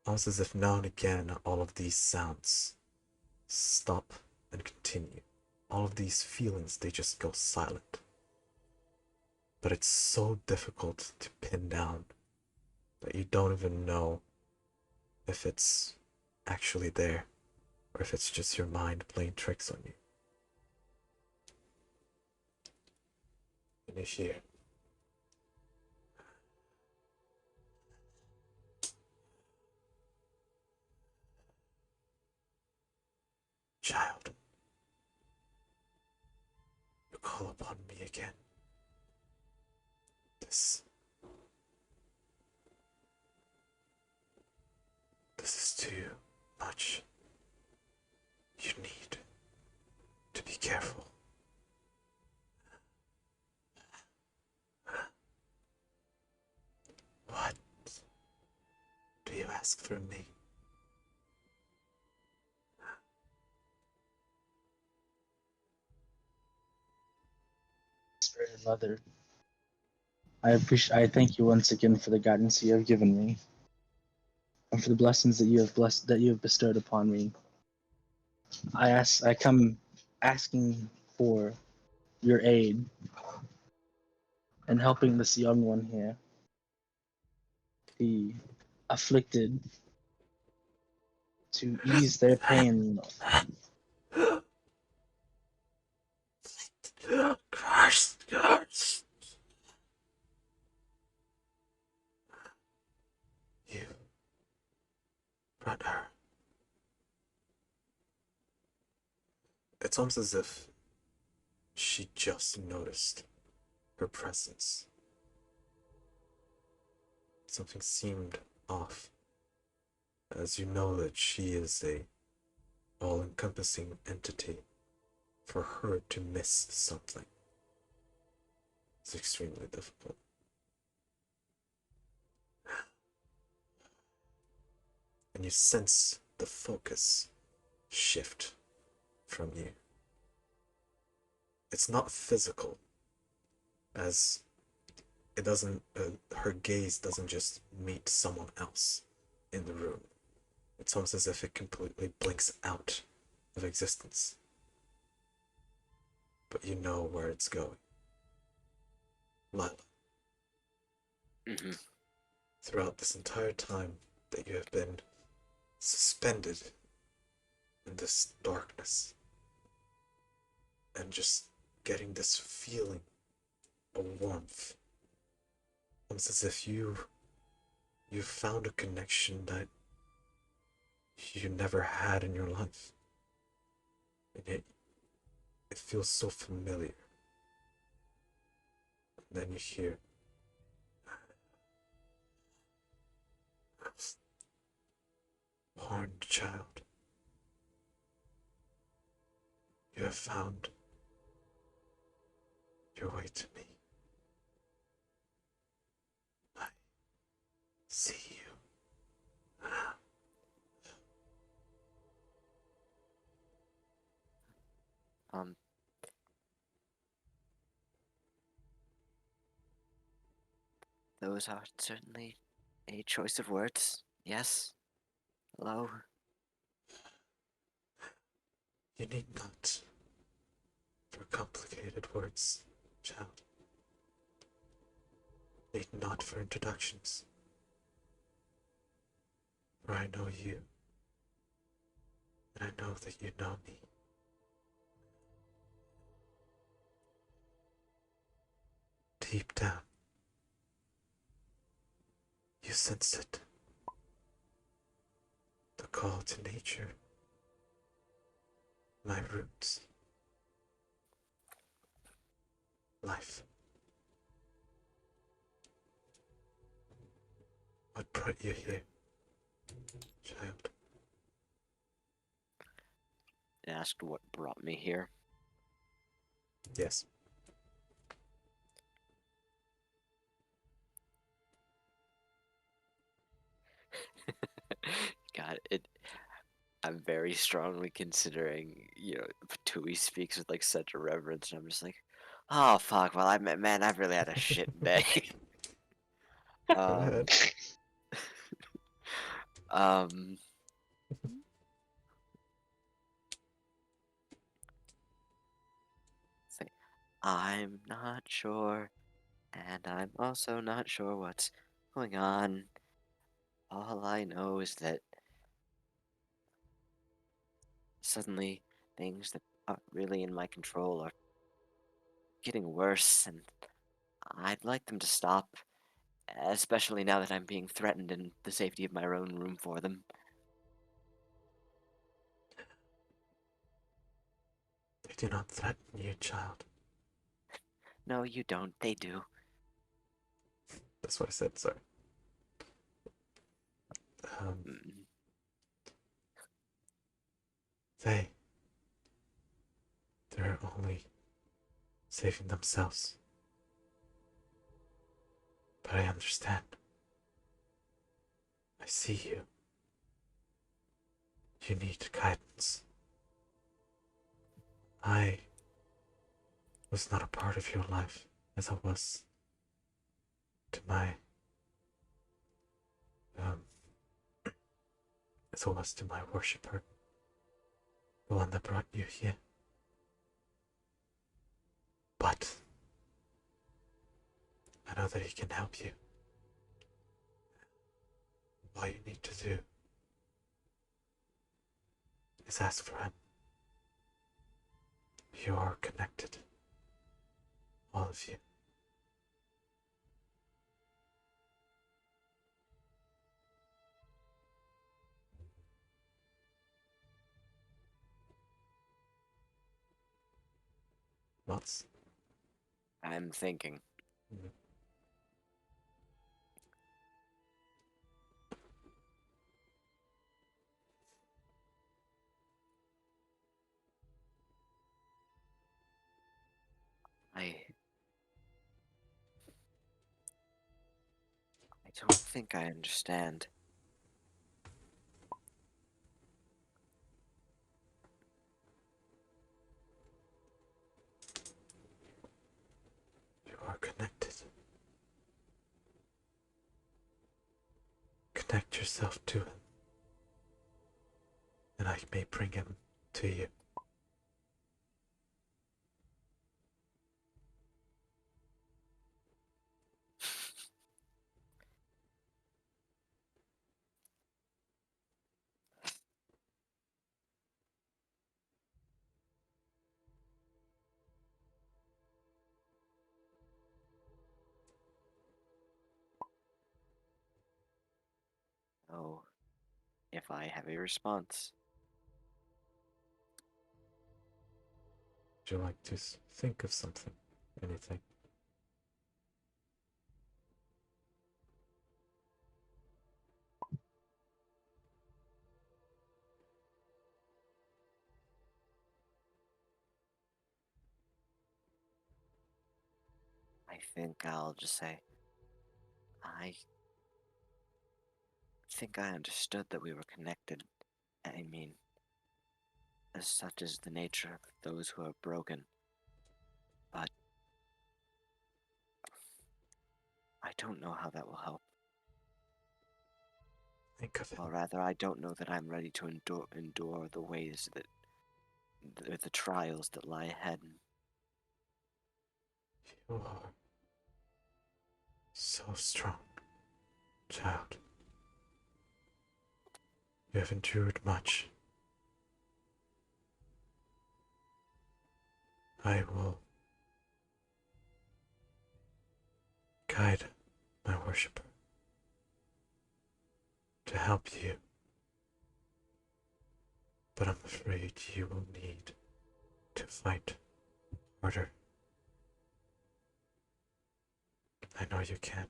Almost as if now and again all of these sounds stop and continue. All of these feelings, they just go silent. But it's so difficult to pin down that you don't even know if it's actually there or if it's just your mind playing tricks on you. And you hear, child, you call upon me again. This is too much. You need to be careful. What do you ask from me? Spirit Mother, I thank you once again for the guidance you have given me, and for the blessings that you have bestowed upon me. I come asking for your aid in helping this young one here, the afflicted, to ease their pain. Curse. You brought her. It's almost as if she just noticed her presence. Something seemed off, as you know that she is a all-encompassing entity. For her to miss something is extremely difficult. and you sense the focus shift from you. It's not physical, as it doesn't, her gaze doesn't just meet someone else in the room. It's almost as if it completely blinks out of existence. But you know where it's going. Lila. Mm-hmm. Throughout this entire time that you have been suspended in this darkness and just getting this feeling of warmth, almost as if you found a connection that you never had in your life, and it feels so familiar. And then you hear, horned child, you have found your way to me. I see you. Those are certainly a choice of words. Yes. Hello. You need not for complicated words, child. Need not for introductions. For I know you, and I know that you know me. Deep down, you sense it. The call to nature. My roots. Life. What brought you here, child? Asked what brought me here. Yes. God, I'm very strongly considering, Patui speaks with like such a reverence, and I'm just like, oh fuck. Well, man, I've really had a shit day. Go ahead. um, say, I'm not sure, and I'm also not sure what's going on. All I know is that suddenly things that aren't really in my control are getting worse, and I'd like them to stop, especially now that I'm being threatened in the safety of my own room for them. They do not threaten you, child. No, you don't. They do. That's what I said, sorry. Mm. They're only saving themselves. But I understand. I see you. You need guidance. I was not a part of your life as I was to my as I was to my worshipper, the one that brought you here. But I know that he can help you. All you need to do is ask for him. You are connected. All of you. Lots. I'm thinking. Mm-hmm. I don't think I understand. connect yourself to him, and I may bring him to you. Oh, if I have a response. Would you like to think of something? Anything? I think I'll just say, I think I understood that we were connected. I mean, as such is the nature of those who are broken. But I don't know how that will help. Think of it. Or rather, I don't know that I'm ready to endure the ways that the trials that lie ahead. You are so strong, child. You have endured much. I will guide my worshipper to help you, but I'm afraid you will need to fight harder. I know you can.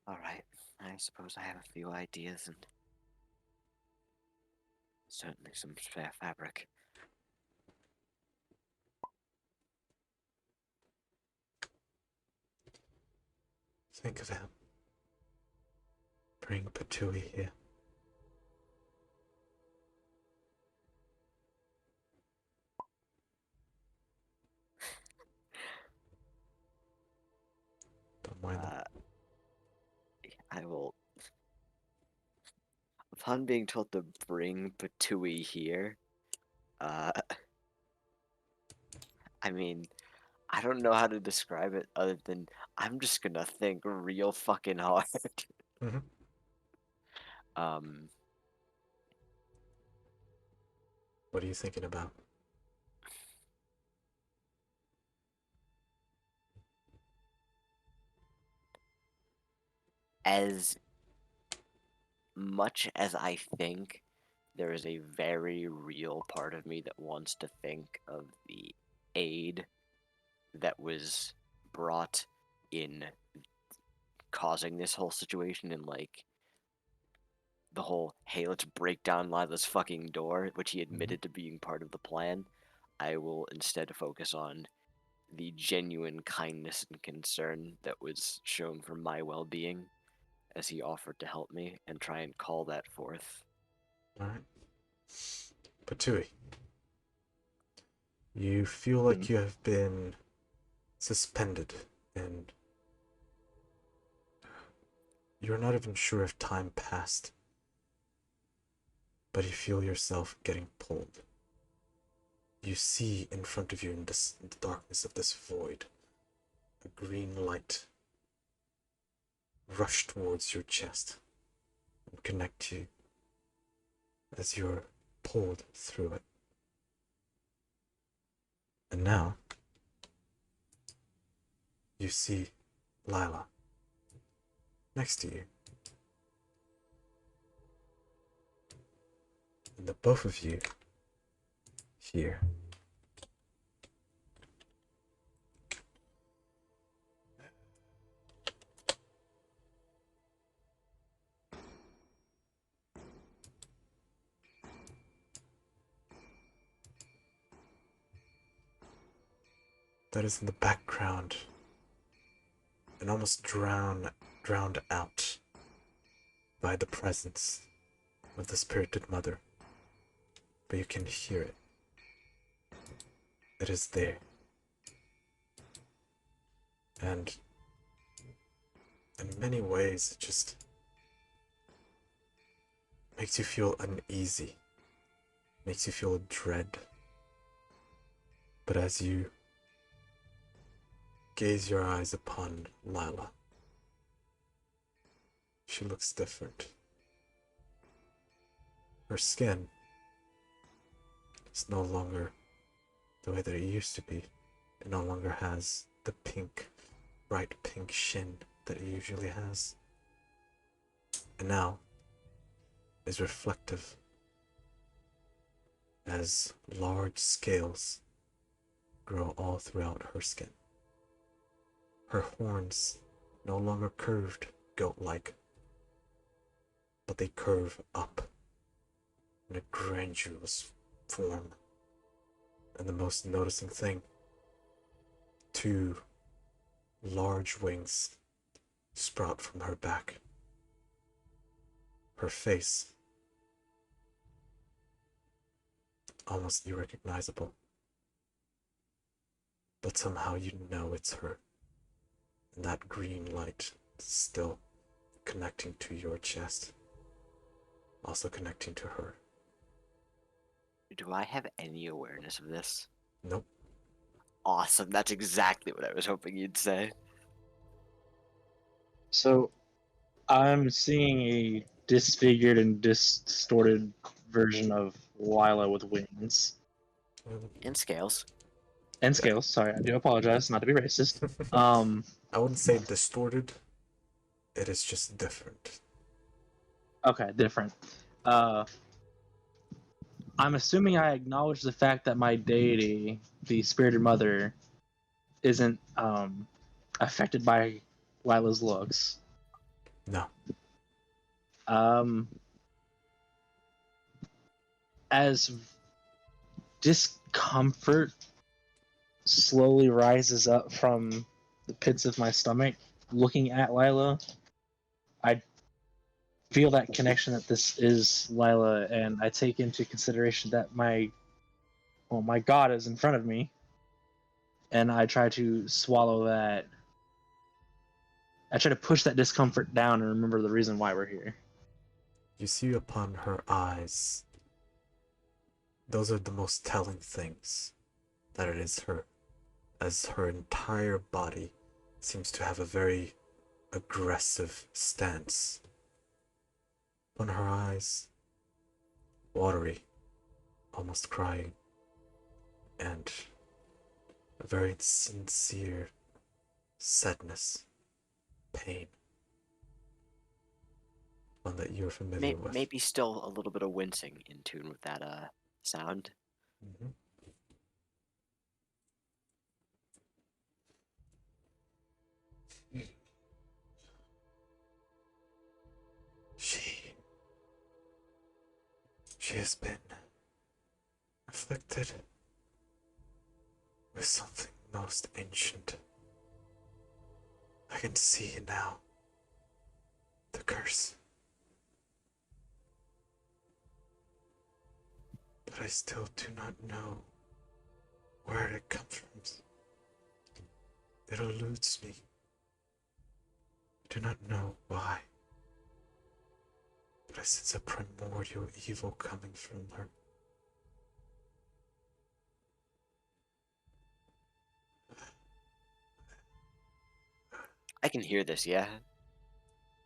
Alright, I suppose I have a few ideas and certainly some spare fabric. Think of him. Bring Patui here. Don't mind them. I will. Upon being told to bring Patui here, I mean, I don't know how to describe it other than I'm just gonna think real fucking hard. Mhm. um, What are you thinking about? as much as I think there is a very real part of me that wants to think of the aid that was brought in causing this whole situation and like the whole hey let's break down Lila's fucking door, which he admitted to being part of the plan. I will instead focus on the genuine kindness and concern that was shown for my well-being as he offered to help me and try and call that forth. Alright. Patui, you feel like you have been suspended and you're not even sure if time passed, but you feel yourself getting pulled. You see in front of you in the darkness of this void a green light rush towards your chest and connect you as you're pulled through it. And now you see Lila next to you. And the both of you here that is in the background and almost drowned out by the presence of the spirited mother, but you can hear it. it is there. And in many ways, it just makes you feel uneasy, makes you feel dread. But as you gaze your eyes upon Lila, she looks different. Her skin is no longer the way that it used to be. It no longer has the pink, bright pink shin that it usually has. And now is reflective as large scales grow all throughout her skin. Her horns no longer curved goat-like, but they curve up in a grandiose form. And the most noticing thing, 2 large wings sprout from her back. Her face, almost irrecognizable, but somehow you know it's her. And that green light is still connecting to your chest, also connecting to her. Do I have any awareness of this? Nope. Awesome. That's exactly what I was hoping you'd say. So I'm seeing a disfigured and distorted version of Lila with wings In scales. and scales. Sorry, I do apologize, not to be racist. I wouldn't say distorted. It is just different. Okay, different. I'm assuming I acknowledge the fact that my deity, the spirited mother, isn't affected by Lila's looks. No. As discomfort slowly rises up from the pits of my stomach, looking at Lila, I feel that connection that this is Lila, and I take into consideration that my god is in front of me, and I try to swallow that. I try to push that discomfort down and remember the reason why we're here. You see upon her eyes, those are the most telling things, that it is her, as her entire body seems to have a very aggressive stance. On her eyes, watery, almost crying, and a very sincere sadness, pain. One that you're familiar with. Maybe still a little bit of wincing in tune with that sound. Mm-hmm. She has been afflicted with something most ancient. I can see now the curse. But I still do not know where it comes from. It eludes me. I do not know why. But I sense a primordial evil coming from her. I can hear this, yeah?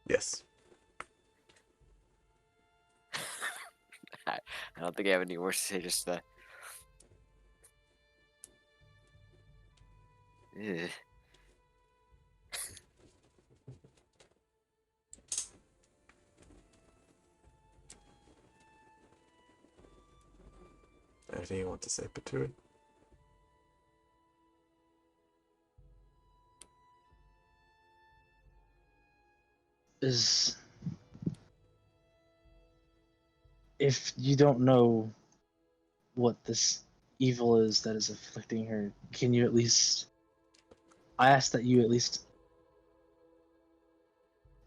Yes. I don't think I have any words to say, just the... Ugh. Anything you want to say, Paturi? Is if you don't know what this evil is that is afflicting her, can you at least? I ask that you at least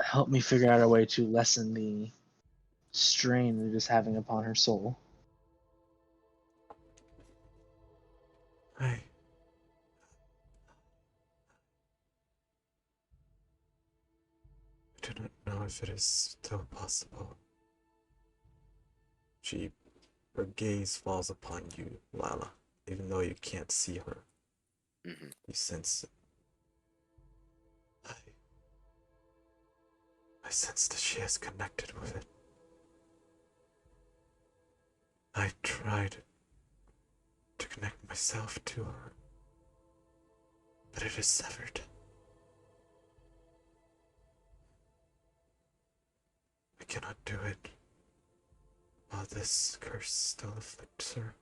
help me figure out a way to lessen the strain it is having upon her soul. I if it is still possible. Her gaze falls upon you, Lala, even though you can't see her. Mhm. You sense it. I sense that she has connected with it. I tried to connect myself to her, but it is severed. I cannot do it while this curse still afflicts her,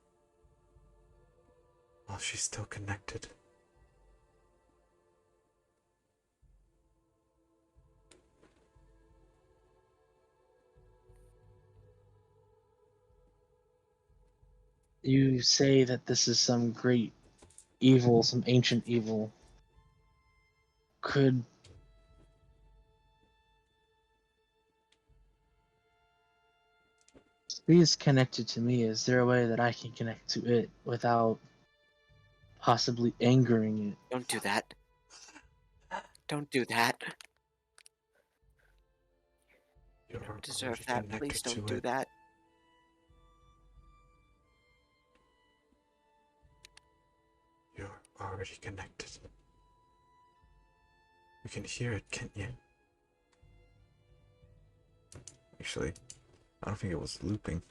while she's still connected. You say that this is some great evil, some ancient evil. Could she is connected to me? Is there a way that I can connect to it without possibly angering it? Don't do that. Don't do that. You You're don't deserve already that. connected Please don't to do it. that. You're already connected. You can hear it, can't you? Actually, I don't think it was looping.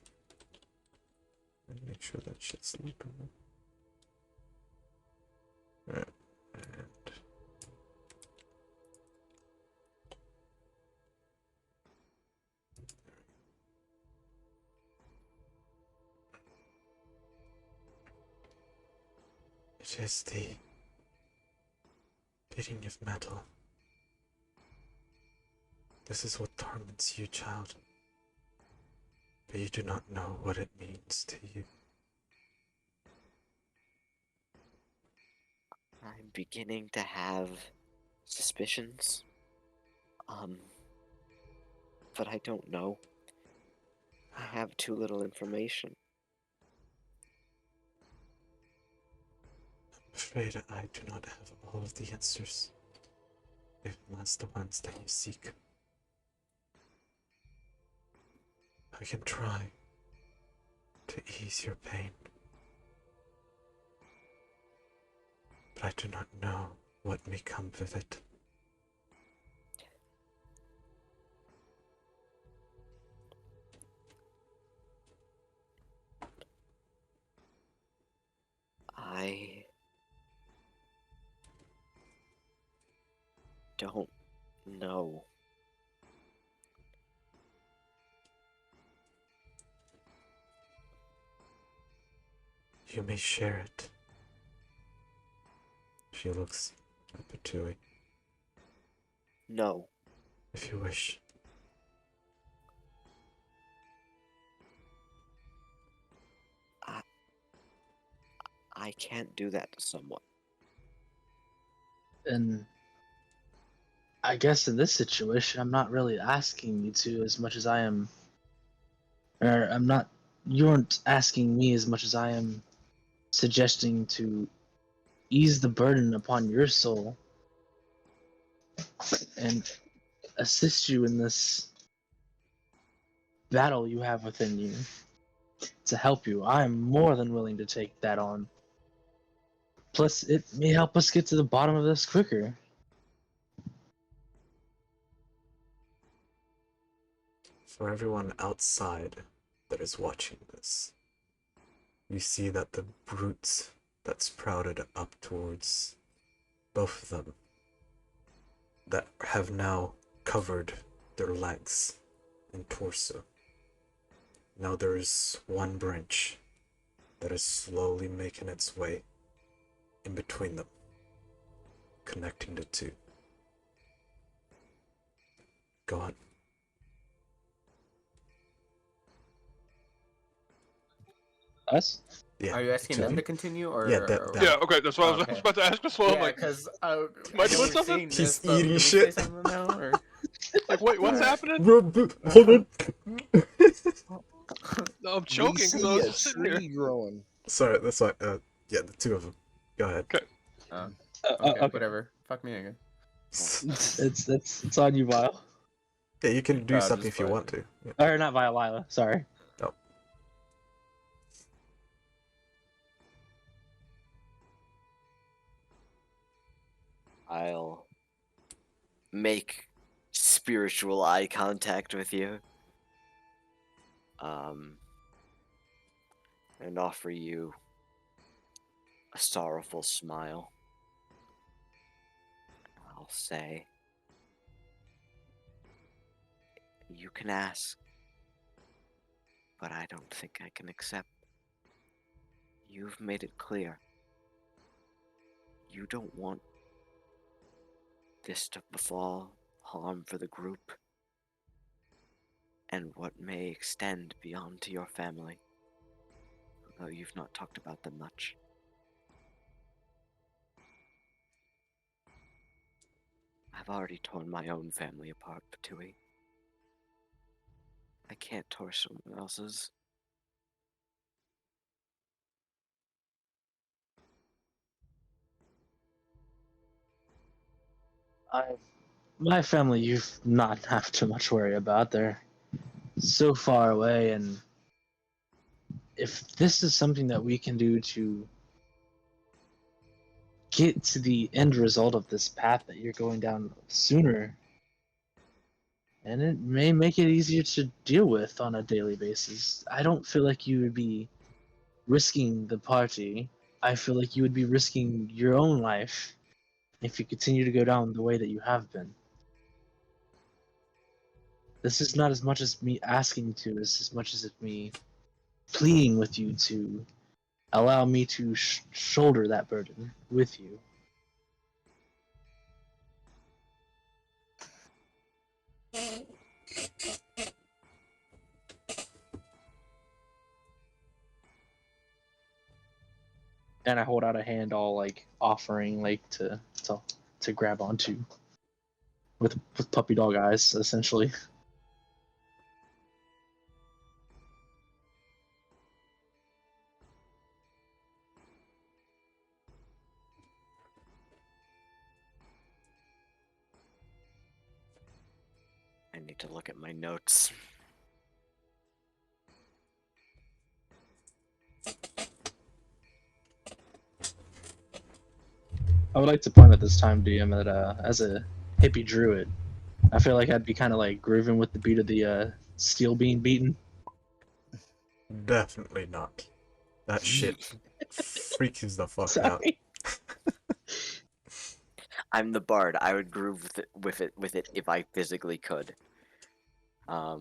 Let me make sure that shit's looping. Alright, and it is the beating of metal. This is what torments you, child. But you do not know what it means to you. I'm beginning to have suspicions. But I don't know. I have too little information. I'm afraid I do not have all of the answers, even less the ones that you seek. I can try to ease your pain, but I do not know what may come with it. I don't know. You may share it. She looks at Patui. No. If you wish. I can't do that to someone. And I guess in this situation, I'm not really asking you to as much as I am. Or I'm not. You aren't asking me as much as I am suggesting to ease the burden upon your soul and assist you in this battle you have within you to help you. I am more than willing to take that on. Plus, it may help us get to the bottom of this quicker. For everyone outside that is watching this, you see that the brutes that sprouted up towards both of them, that have now covered their legs and torso. Now there is one branch that is slowly making its way in between them, connecting the two. Go on. Us? Yeah. Are you asking two of them you. to continue, or Yeah, that- or- that- Yeah, okay, that's what I Okay. was about to ask as well. I'm Yeah, like, because Am I doing something? He's eating can we shit. say something now, or? wait, what's happening? Hold on. No, I'm We choking because I see was a just sitting here. tree growing. Sorry, that's fine. Yeah, the two of them. Go ahead. Okay, Okay. whatever. Fuck me again. It's on you, Vile. Yeah, you can do I'll something just if you play. want to. Yeah. Or not via Lila, sorry. Oh. I'll make spiritual eye contact with you. And offer you a sorrowful smile. I'll say, you can ask, but I don't think I can accept. You've made it clear. You don't want this to befall harm for the group and what may extend beyond to your family, though you've not talked about them much. I've already torn my own family apart, Patui. I can't tear someone else's. My family, you've not have too much worry about. They're so far away, and if this is something that we can do to get to the end result of this path that you're going down sooner, and it may make it easier to deal with on a daily basis. I don't feel like you would be risking the party. I feel like you would be risking your own life if you continue to go down the way that you have been. This is not as much as me asking to, as much as it's me pleading with you to allow me to shoulder that burden with you. And I hold out a hand, all like offering, like to grab onto, with puppy dog eyes, essentially. I need to look at my notes. I would like to point at this time, DM, that as a hippie druid, I feel like I'd be kind of like grooving with the beat of the steel being beaten. Definitely not. That shit freaks the fuck out. Sorry. I'm the bard. I would groove with it if I physically could. I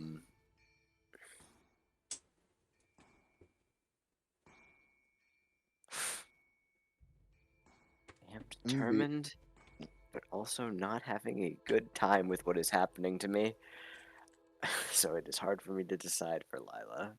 am determined, but also not having a good time with what is happening to me. So it is hard for me to decide for Lila.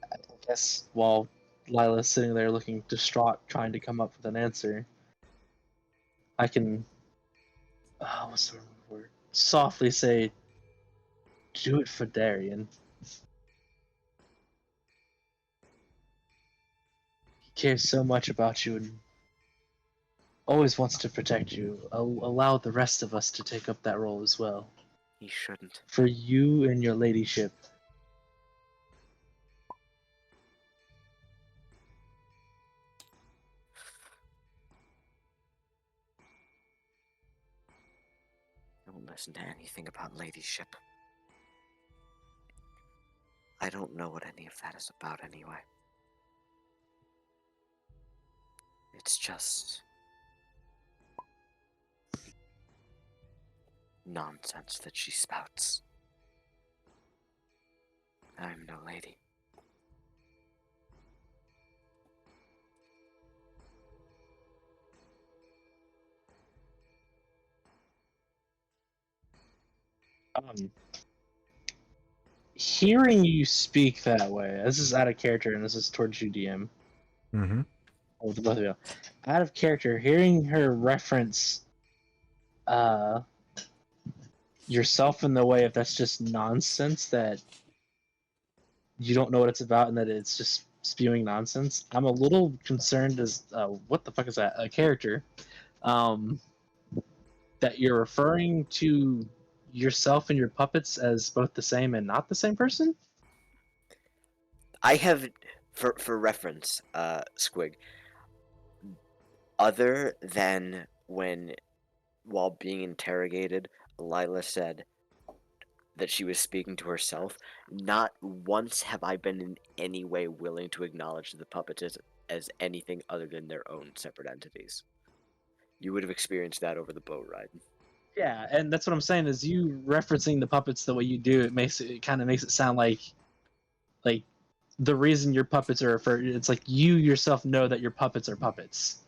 I guess while Lila's sitting there looking distraught, trying to come up with an answer, I can, what's the word? Softly say, "Do it for Darian. He cares so much about you and always wants to protect you. Allow the rest of us to take up that role as well. He shouldn't. For you and your ladyship." Don't listen to anything about ladyship. I don't know what any of that is about anyway. It's just nonsense that she spouts. I'm no lady. Hearing you speak that way, this is out of character, and this is towards you, DM. Mm-hmm. Oh, the both of you. Out of character, hearing her reference yourself in the way if that's just nonsense that you don't know what it's about and that it's just spewing nonsense. I'm a little concerned as what the fuck is that? A character that you're referring to yourself and your puppets as both the same and not the same person. I have, for reference, Squig. Other than while being interrogated, Lila said that she was speaking to herself, not once have I been in any way willing to acknowledge the puppets as anything other than their own separate entities. You would have experienced that over the boat ride. Yeah, and that's what I'm saying is you referencing the puppets the way you do it kind of makes it sound like the reason your puppets are referred, it's like you yourself know that your puppets are puppets.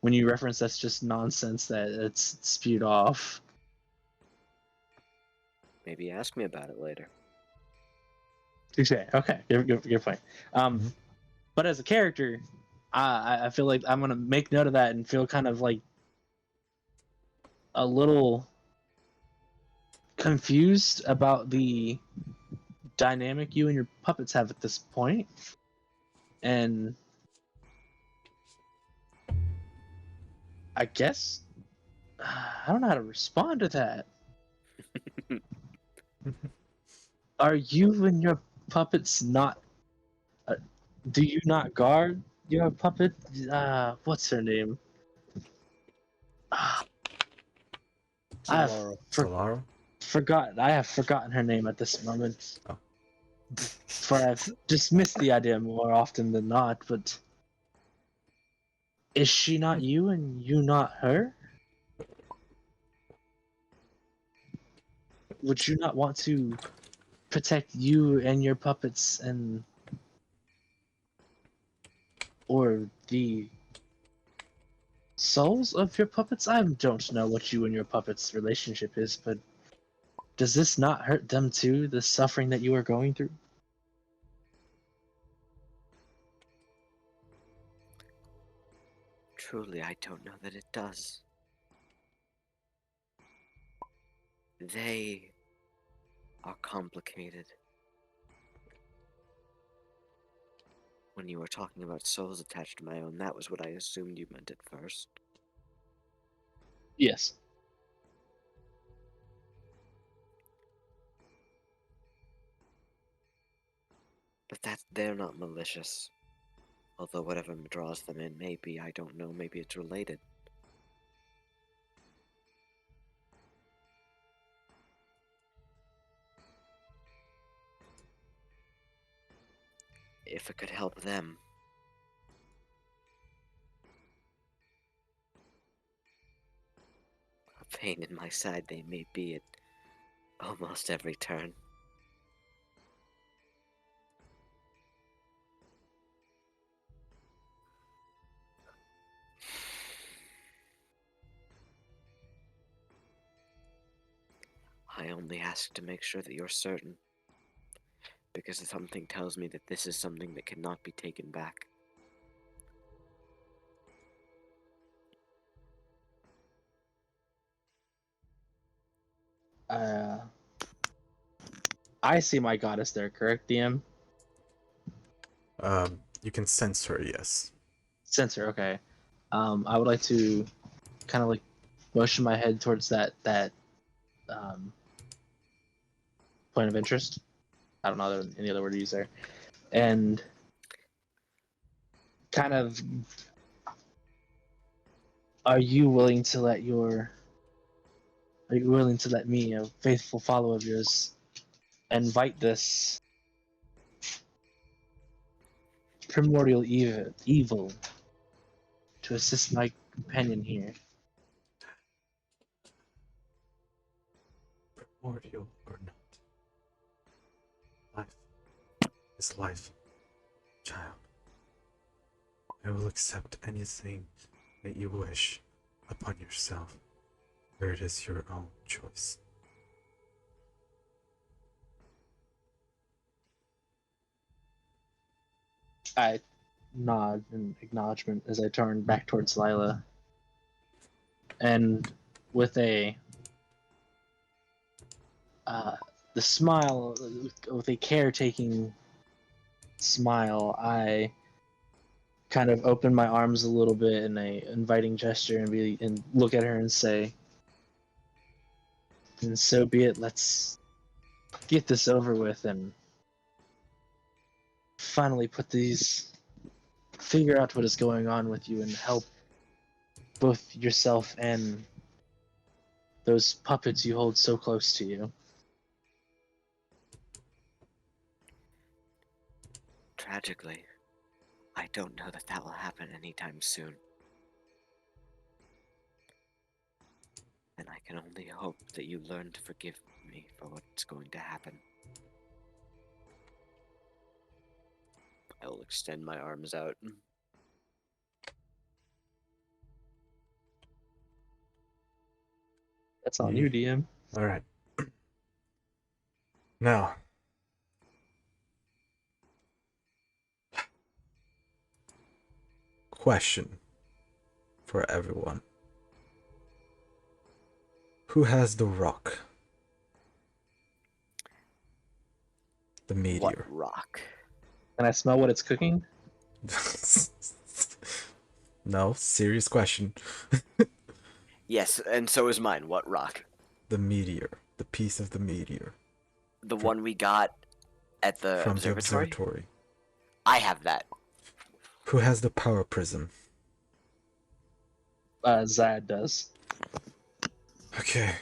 When you reference that's just nonsense that it's spewed off. Maybe ask me about it later. Okay, good point. But as a character, I feel like I'm gonna make note of that and feel kind of like a little confused about the dynamic you and your puppets have at this point, and I guess I don't know how to respond to that. Are you and your puppets not? Do you not guard your puppet? What's her name? I've Solara? forgotten. I have forgotten her name at this moment. Oh. For I've dismissed the idea more often than not. But is she not you and you not her? Would you not want to protect you and your puppets and or the souls of your puppets? I don't know what you and your puppets' relationship is, but does this not hurt them too, the suffering that you are going through? Truly, I don't know that it does. They are complicated. When you were talking about souls attached to my own, that was what I assumed you meant at first. Yes. But they're not malicious. Although whatever draws them in may be, I don't know, maybe it's related. If it could help them. A pain in my side they may be at almost every turn. I only ask to make sure that you're certain, because something tells me that this is something that cannot be taken back. I see my goddess there, correct, DM? You can sense her, yes. Sensor, okay. I would like to kind of like motion my head towards that point of interest. I don't know any other word to use there. And kind of, are you willing to let me, a faithful follower of yours, invite this primordial evil to assist my companion here? Primordial or not. Life is life, child. I will accept anything that you wish upon yourself, where it is your own choice. I nod in acknowledgement as I turn back towards Lila. And with a the smile, with a caretaking smile, I kind of open my arms a little bit in a inviting gesture and look at her and say, "And so be it. Let's get this over with and finally figure out what is going on with you and help both yourself and those puppets you hold so close to you." Tragically, I don't know that that will happen anytime soon. And I can only hope that you learn to forgive me for what's going to happen. I will extend my arms out. That's on you, DM. All right. Now, question for everyone. Who has the rock? The meteor. What rock? Can I smell what it's cooking? No, serious question. Yes, and so is mine. What rock? The meteor. The piece of the meteor. The one we got at the From observatory? the observatory. I have that. Who has the power prism? Zad does. Okay.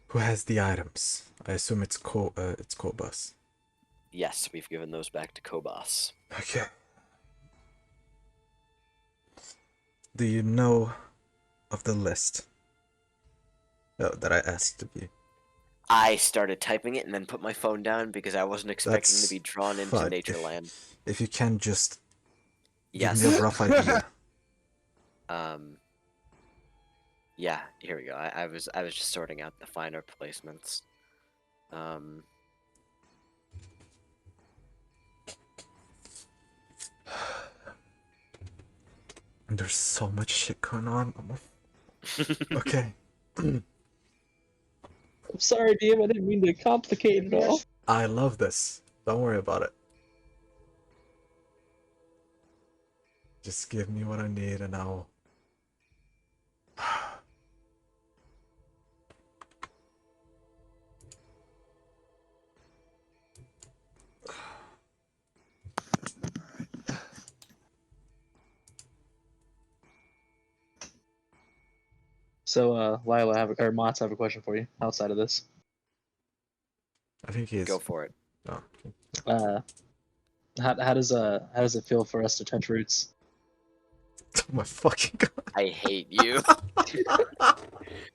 Who has the items? I assume it's Kobus. Yes, we've given those back to Kobas. Okay. Do you know of the list that I asked of you? I started typing it and then put my phone down because I wasn't expecting That's to be drawn into fine. Natureland. If you can just Yes. give me a rough idea. Yeah, here we go. I was just sorting out the finer placements. There's so much shit going on. Okay. I'm sorry, DM. I didn't mean to complicate it all. I love this. Don't worry about it. Just give me what I need and I'll... So, Lila, or Mott's, I have a question for you outside of this. I think he is... Go for it. Oh. How does it feel for us to touch roots? Oh my fucking god. I hate you.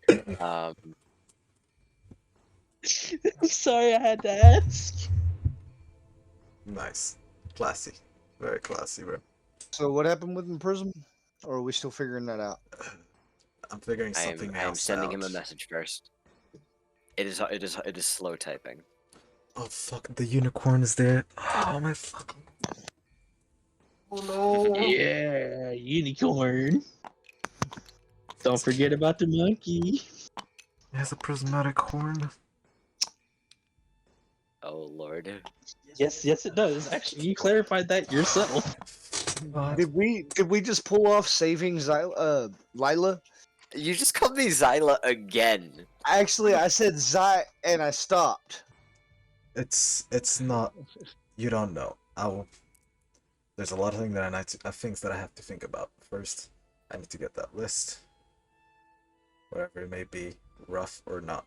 I'm sorry, I had to ask. Nice. Classy. Very classy, bro. So what happened with the prism? Or are we still figuring that out? I'm figuring something I am else sending out. him a message first. It is slow typing. Oh fuck, the unicorn is there. Oh my fucking... Oh no. Yeah, unicorn. Don't forget about the monkey. It has a prismatic horn. Oh lord. Yes, it does. Actually, you clarified that yourself. Did we just pull off saving Lila? You just called me Zyla again. Actually, I said Zy and I stopped. It's not... You don't know. There's a lot of things that I have to think about. First, I need to get that list. Whatever it may be, rough or not.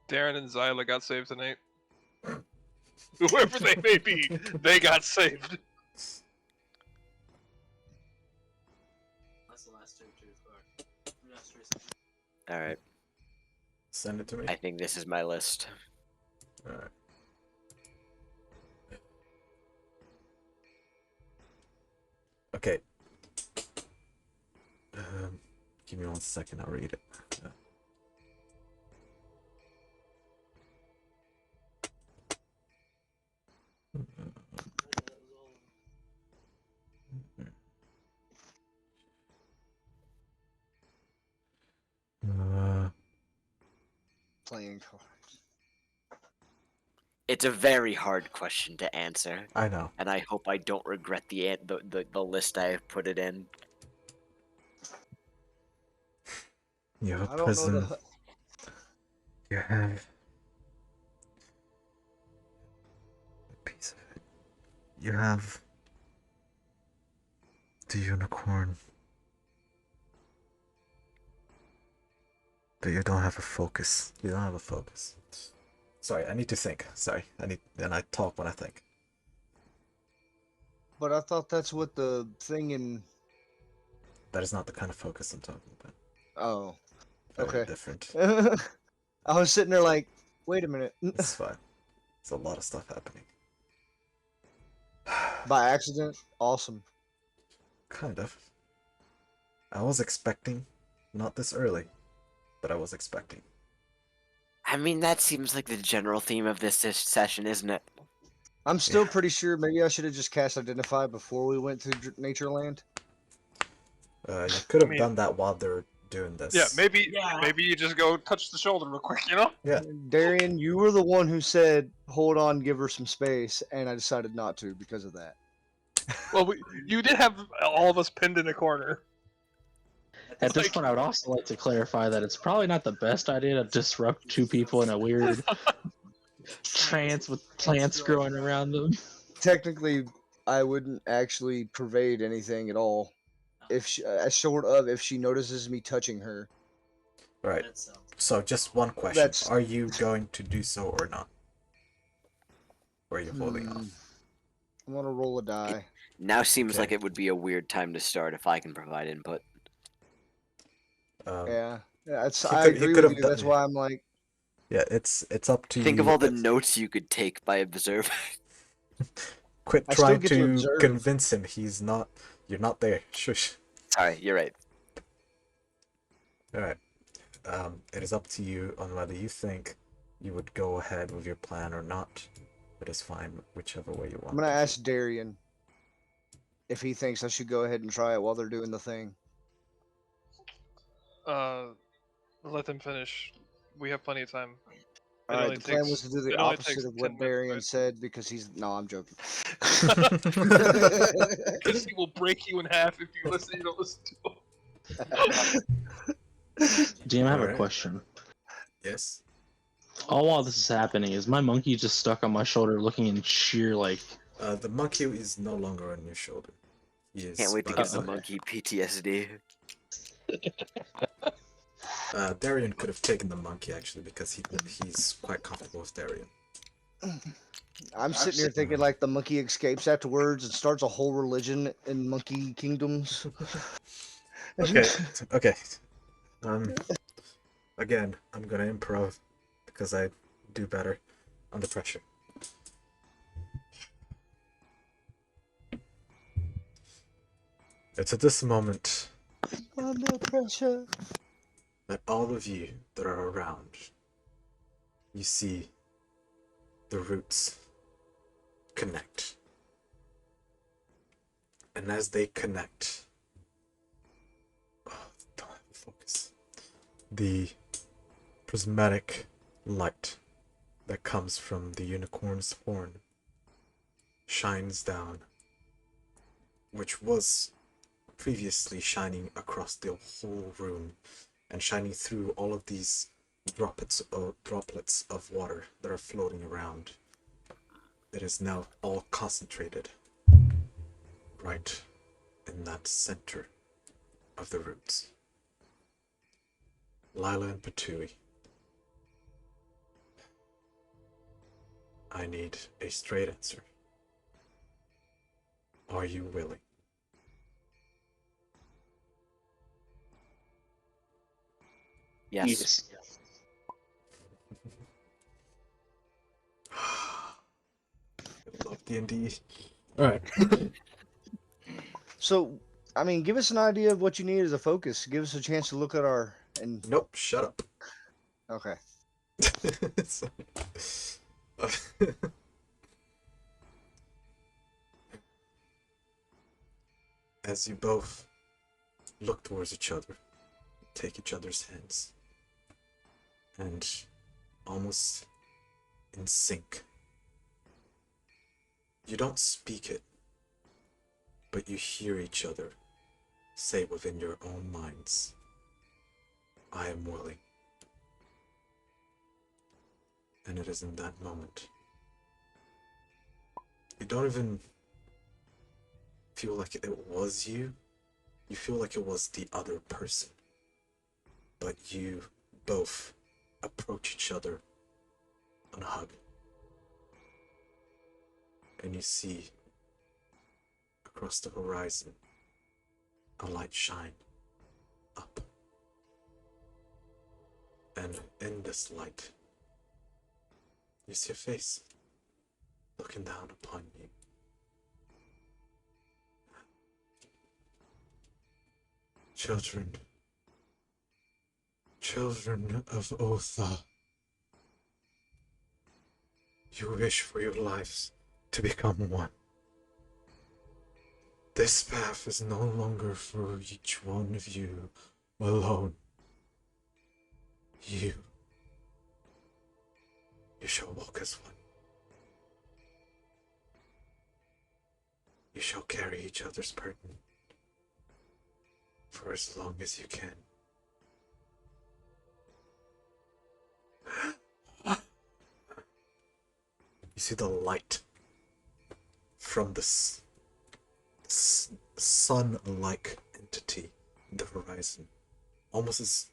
Darren and Zyla got saved tonight. Whoever they may be, they got saved. That's the last turn Alright, Send it to me. I think this is my list. Alright. Okay. Give me 1 second, I'll read it. playing cards. It's a very hard question to answer, I know. and I hope I don't regret the list I have put it in. You have a I don't know prison. the. You have a piece of it. You have the unicorn. But you don't have a focus. You don't have a focus. Sorry, I need to think. Sorry, and I talk when I think. But I thought that's what the thing in. That is not the kind of focus I'm talking about. Oh, Very okay. different. I was sitting there like, wait a minute. It's fine. There's a lot of stuff happening. By accident, awesome. Kind of. I was expecting, not this early, but I was expecting. I mean, that seems like the general theme of this session, isn't it? I'm still pretty sure maybe I should have just cast Identify before we went to Natureland. You could have mean- done that while they're doing this. Yeah, maybe you just go touch the shoulder real quick, you know? Yeah. Darian, you were the one who said, hold on, give her some space, and I decided not to because of that. Well, you did have all of us pinned in a corner. At this Like- point, I would also like to clarify that it's probably not the best idea to disrupt two people in a weird trance with plants growing around them. Technically, I wouldn't actually pervade anything at all. If she, short of if she notices me touching her. Right. So just one question: That's- Are you going to do so or not? Or are you holding off? I'm gonna roll a die. Now seems Okay. like it would be a weird time to start if I can provide input. Yeah, it's, he I could- he agree could with have you. done- That's why I'm like, Yeah, it's up to you. Think of all the It's- notes you could take by observing. Quit I still trying get to to observe. convince him he's not. You're not there. Shush. Sorry, you're right. All right. It is up to you on whether you think you would go ahead with your plan or not. It is fine, whichever way you want. I'm gonna to do ask Darian if he thinks I should go ahead and try it while they're doing the thing. Let them finish. We have plenty of time. It All right, only the plan takes- was to do the it only opposite takes of 10 what minutes, Darian right? said because he's. No, I'm joking. Because he will break you in half if you listen. You don't listen to him. DM, I have a Alright. question. Yes. All while this is happening, is my monkey just stuck on my shoulder looking in sheer, like... The monkey is no longer on your shoulder. He is Can't wait to by give the the side. monkey PTSD. Darian could have taken the monkey actually because he's quite comfortable with Darian. I'm sitting here thinking like the monkey escapes afterwards and starts a whole religion in monkey kingdoms. Okay. Okay. Again, I'm gonna improv because I do better under pressure. It's at this moment Under pressure. that all of you that are around, you see the roots connect. And as they connect, don't have to focus. The prismatic light that comes from the unicorn's horn shines down, which was previously shining across the whole room and shining through all of these droplets of water that are floating around. It is now all concentrated right in that center of the roots. Lila and Patui, I need a straight answer. Are you willing? Yes. I love D&D. Alright. So, I mean, give us an idea of what you need as a focus. Give us a chance to look at our and Nope, shut up. okay. As you both look towards each other, take each other's hands, and almost in sync. You don't speak it, but you hear each other say within your own minds, I am willing. And it is in that moment. You don't even feel like it was you. You feel like it was the other person. But you both approach each other and hug. And you see across the horizon a light shine up. And in this light, you see a face looking down upon you. Children of Otha, you wish for your lives to become one. This path is no longer for each one of you alone. You shall walk as one. You shall carry each other's burden for as long as you can. You see the light from this sun-like entity in the horizon, almost as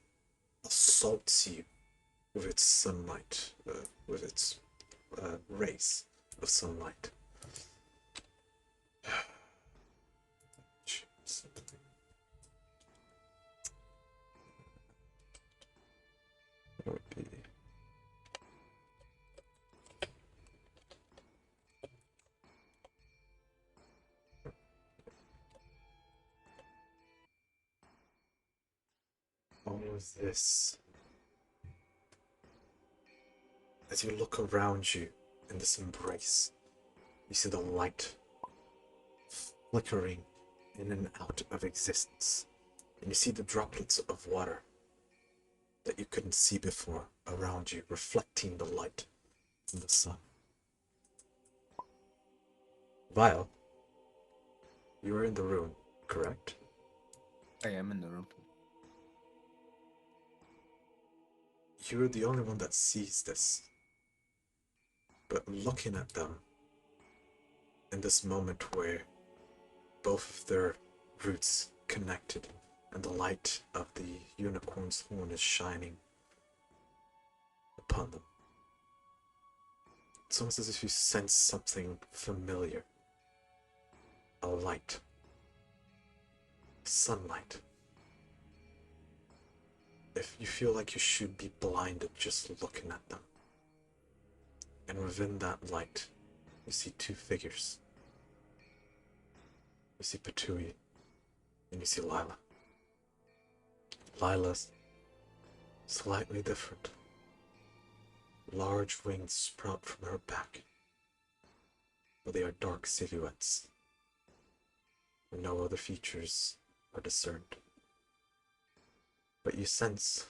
assaults you with its sunlight, with its rays of sunlight. That would be all of this. As you look around you in this embrace, you see the light flickering in and out of existence, and you see the droplets of water that you couldn't see before around you, reflecting the light from the sun. Vile, you are in the room, correct? I am in the room. You're the only one that sees this. But looking at them in this moment where both of their roots connected and the light of the unicorn's horn is shining upon them, it's almost as if you sense something familiar. A light. Sunlight. If you feel like you should be blinded just looking at them. And within that light, you see two figures. You see Petui, and you see Lila. Lila's slightly different. Large wings sprout from her back, but they are dark silhouettes, and no other features are discerned. But you sense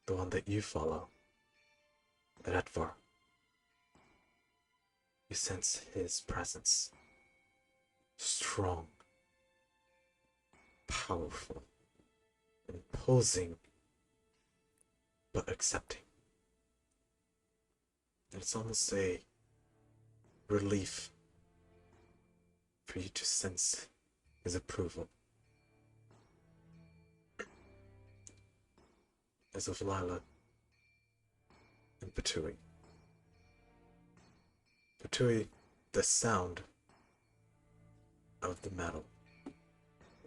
the one that you follow, Redvar. You sense his presence. Strong, powerful, imposing, but accepting. And it's almost a relief for you to sense his approval. As of Lila and Petui. Petui, the sound of the metal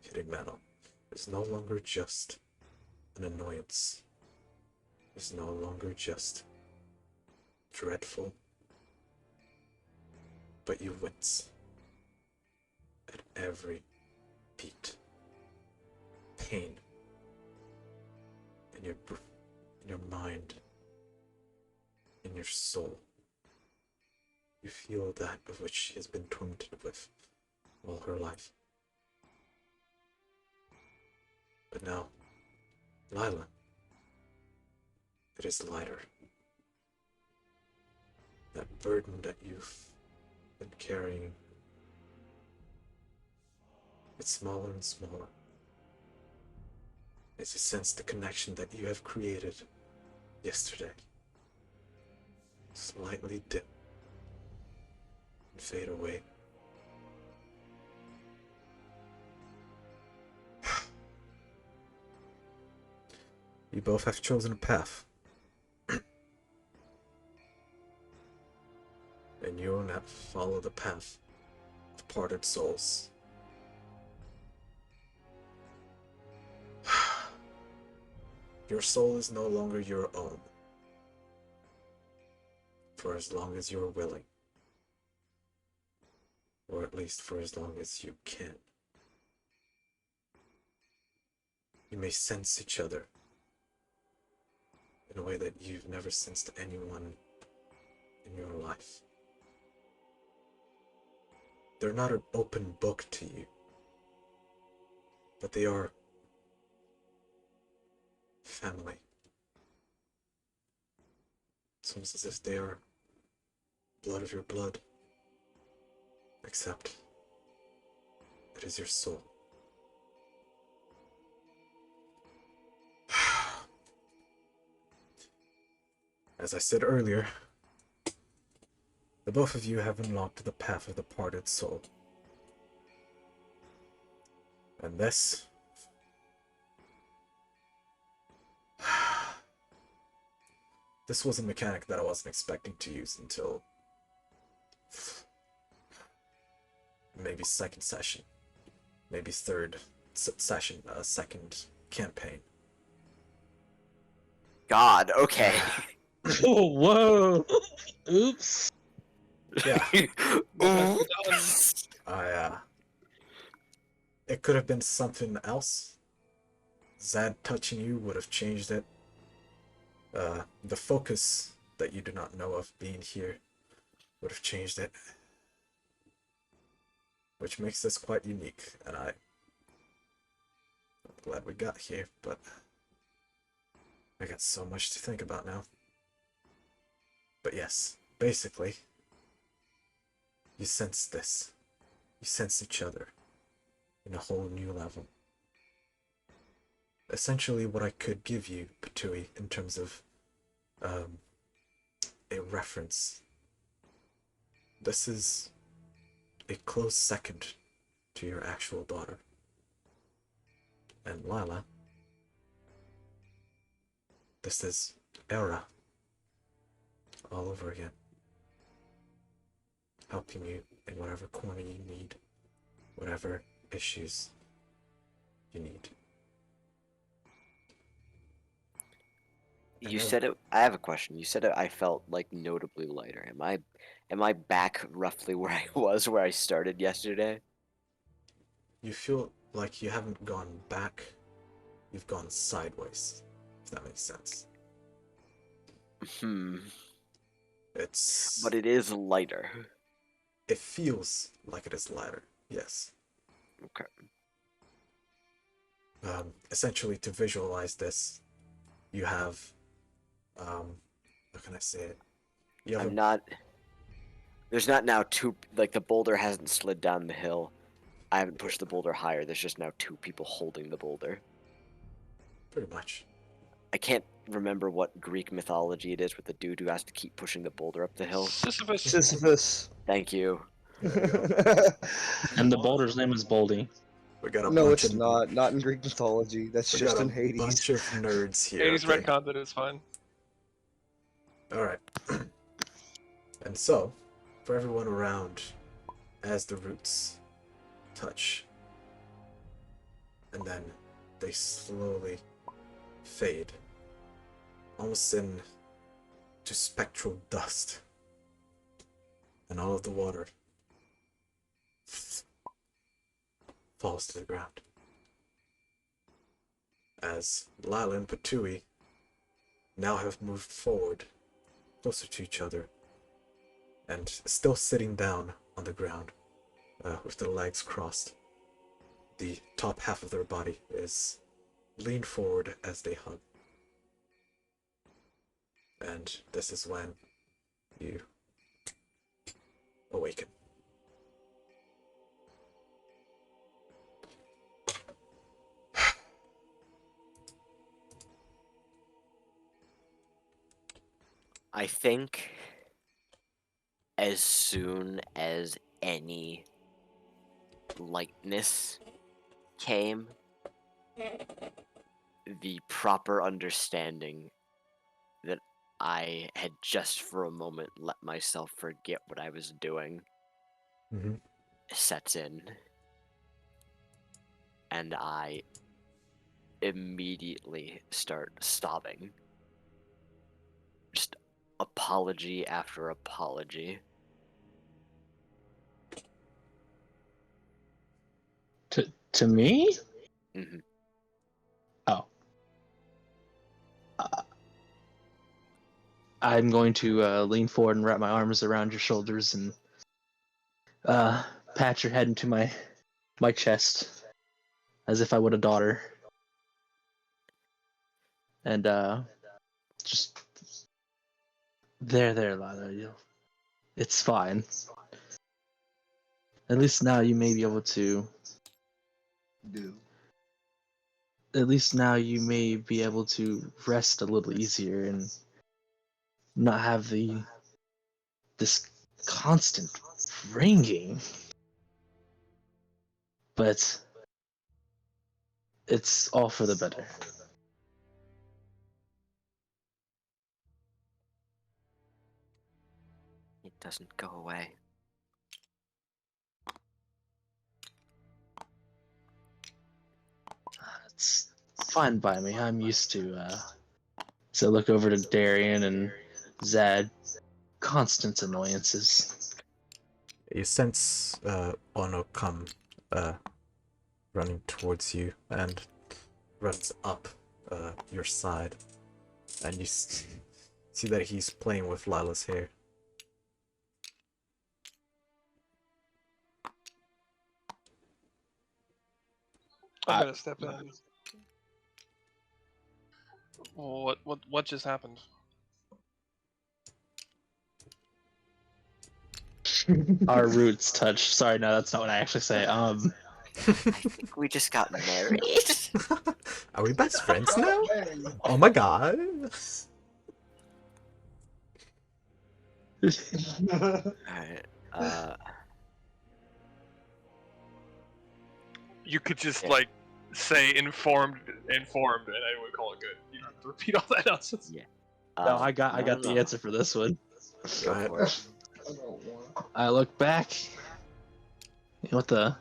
hitting metal is no longer just an annoyance. It's no longer just dreadful, but you wince at every beat. Pain in your mind, in your soul. You feel that of which she has been tormented with all her life. But now, Lila it is lighter. That burden that you've been carrying, it's smaller and smaller as you sense the connection that you have created yesterday slightly dip and fade away. You both have chosen a path. And you will not follow the path of parted souls. Your soul is no longer your own, for as long as you are willing, or at least for as long as you can. You may sense each other in a way that you've never sensed anyone in your life. They're not an open book to you, but they are family. It's almost as if they are blood of your blood, except it is your soul. As I said earlier, the both of you have unlocked the path of the parted soul. And this was a mechanic that I wasn't expecting to use until maybe second session, maybe third session, second campaign. God, okay. Oh, whoa! Oops. Yeah, Oops. it could have been something else. Zad touching you would have changed it. The focus that you do not know of being here would have changed it. Which makes this quite unique, and I'm glad we got here, but I got so much to think about now. But yes, basically, you sense this. You sense each other in a whole new level. Essentially what I could give you, Patui, in terms of a reference. This is a close second to your actual daughter. And Lila, this is Era all over again. Helping you in whatever corner you need, whatever issues you need. You said it. I have a question. You said it. I felt like notably lighter. Am I back roughly where I was where I started yesterday? You feel like you haven't gone back, you've gone sideways, if that makes sense. But it is lighter. It feels like it is lighter, yes. Okay. Essentially, to visualize this, you have, how can I say it? You have There's not now two, like the boulder hasn't slid down the hill. I haven't pushed the boulder higher. There's just now two people holding the boulder. Pretty much. I can't remember what Greek mythology it is with the dude who has to keep pushing the boulder up the hill. Sisyphus. Sisyphus. Thank you. And the boulder's name is Boldy. We got a No, bunch it's of, not. Not in Greek mythology. That's we just got in a Hades. bunch of nerds here. Hades Okay? retconned it, it's fine. Alright. And so, for everyone around, as the roots touch, and then they slowly fade, almost into spectral dust, and all of the water falls to the ground. As Lila and Patui now have moved forward, closer to each other, and still sitting down on the ground, with their legs crossed. The top half of their body is leaned forward as they hug. And this is when you awaken. I think as soon as any lightness came, the proper understanding that I had just for a moment let myself forget what I was doing Mm-hmm. sets in. And I immediately start sobbing. Just apology after apology. To me? Mhm. Oh. I'm going to lean forward and wrap my arms around your shoulders and pat your head into my chest as if I would a daughter. And just there, Lila. It's fine. At least now you may be able to. At least now you may be able to rest a little easier and not have this constant ringing. But it's all for the better. It doesn't go away. It's fine by me. I'm used to. So I look over to Darian and Zad. Constant annoyances. You sense Ono come running towards you and runs up your side, and you see that he's playing with Lila's hair. I'm gonna step in. What just happened? Our roots touch. Sorry, no, that's not what I actually say. I think we just got married. Are we best friends now? Oh my god. Alright, You could just Yeah. like say informed, and I would call it good. You don't have to repeat all that nonsense. Yeah. No, I got no, the no. answer for this one. Go Go ahead. for it. I look back with a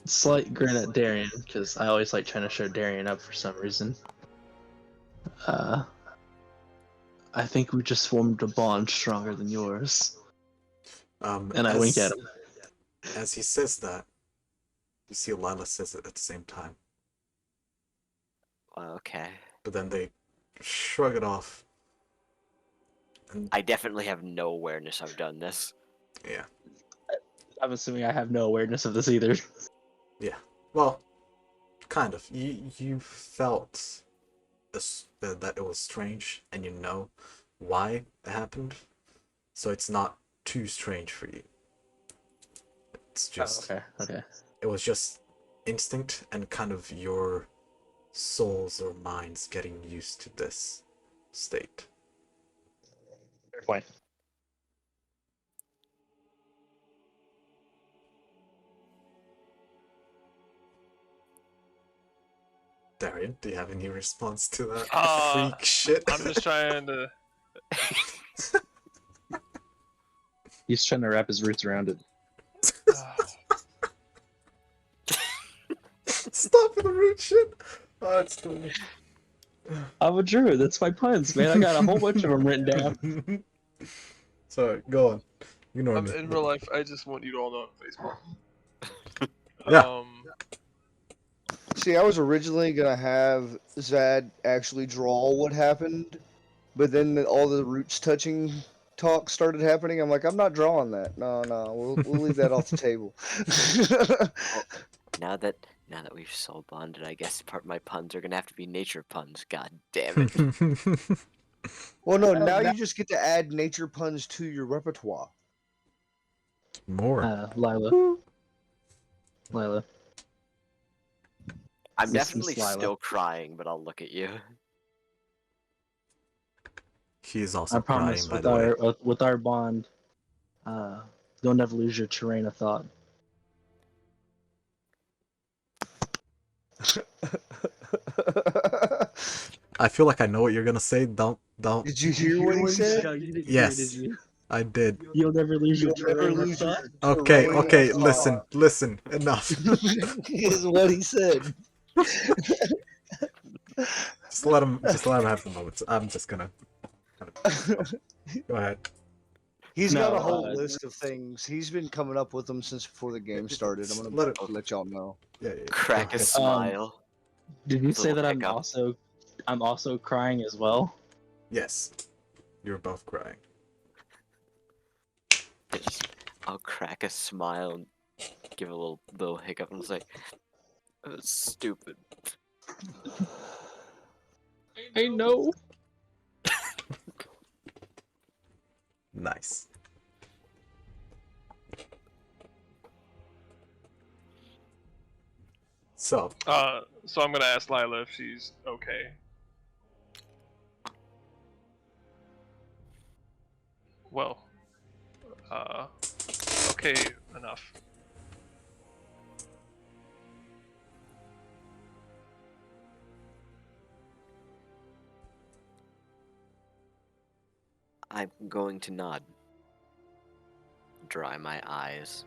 slight grin at Darian because I always like trying to show Darian up for some reason. I think we just formed a bond stronger than yours. And I wink at him. As he says that, you see Lila says it at the same time. Well, okay. But then they shrug it off. And I definitely have no awareness I've done this. yeah. I'm assuming I have no awareness of this either. Yeah. Well, kind of. You felt this, that it was strange, and you know why it happened. So it's not too strange for you. It's just Okay. it was just instinct and kind of your souls or minds getting used to this state. Fair point. Darian, do you have any response to that freak Uh, shit? I'm just trying to. He's trying to wrap his roots around it. Stop with the root shit. Oh, that's cool. I'm a druid. That's my puns, man. I got a whole bunch of them written down. Sorry, go on. Ignore me. In real life, I just want you to all know I'm Facebook. Yeah. See, I was originally gonna have Zad actually draw what happened, but then all the roots touching talk started happening. I'm like, I'm not drawing that. No, we'll leave that off the table. Now that we've soul bonded, I guess part of my puns are gonna have to be nature puns. God damn it. Well, no, now you just get to add nature puns to your repertoire. More. Lila. I'm Miss definitely Lila. still crying, but I'll look at you. He is also I promise crying, by the way. with our bond, you'll never lose your train of thought. I feel like I know what you're gonna say. Don't. Did you hear what he said? No, you didn't Yes. hear, did you? I did. You'll never lose your You'll never train of lose your thought. Okay, train okay, of listen, listen, enough. is what he said. Just let him have the moments. I'm just gonna go ahead. He's No, got a whole uh, list of things. He's been coming up with them since before the game started. I'm Let gonna it- let y'all know. Yeah. Crack a Okay. smile. Did you With a say little that hiccup. I'm also crying as well? Yes. You're both crying. I'll crack a smile and give a little hiccup and say, "That was stupid." I know. Nice. So, So I'm gonna ask Lila if she's okay. Well, okay enough. I'm going to nod. Dry my eyes.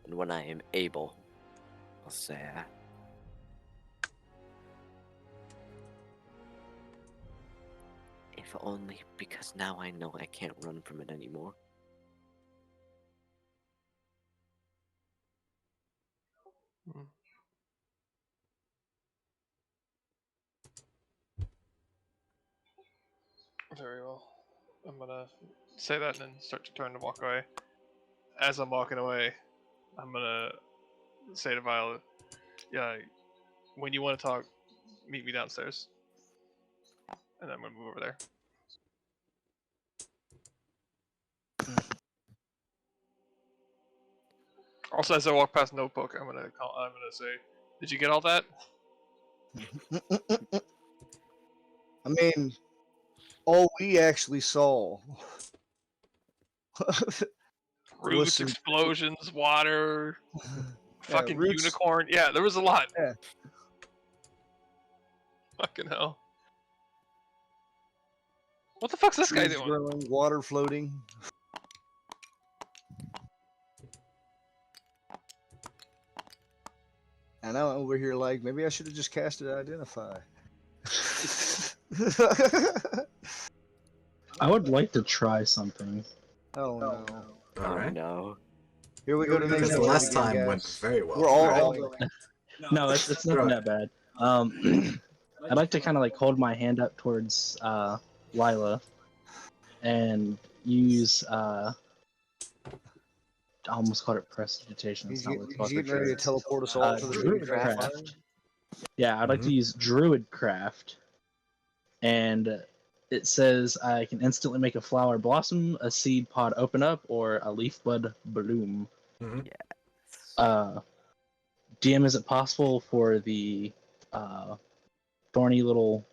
And when I am able, I'll say, if only because now I know I can't run from it anymore. Hmm. Very well. I'm gonna say that and then start to turn to walk away. As I'm walking away, I'm gonna say to Violet, "Yeah, when you want to talk, meet me downstairs." And then I'm gonna move over there. Also, as I walk past Notebook, I'm gonna say, "Did you get all that?" I mean, all we actually saw Roots, some explosions, water, fucking roots. unicorn. Yeah, there was a lot. Yeah. Fucking hell. What the fuck's this guy trees doing? growing, water floating. And I'm over here like, maybe I should have just casted Identify. I would like to try something. Oh no. alright. No. Here we go to Because next the last again, time went guys. very well. We're all going. No, it's nothing that bad. I'd like to kind of like hold my hand up towards Lila and use I almost called it prestidigitation. He's That's not what it's called. getting ready to teleport us all to the Druid campfire. craft. Yeah, I'd like to use Druid craft, and it says I can instantly make a flower blossom, a seed pod open up, or a leaf bud bloom. Mhm. DM, is it possible for the thorny little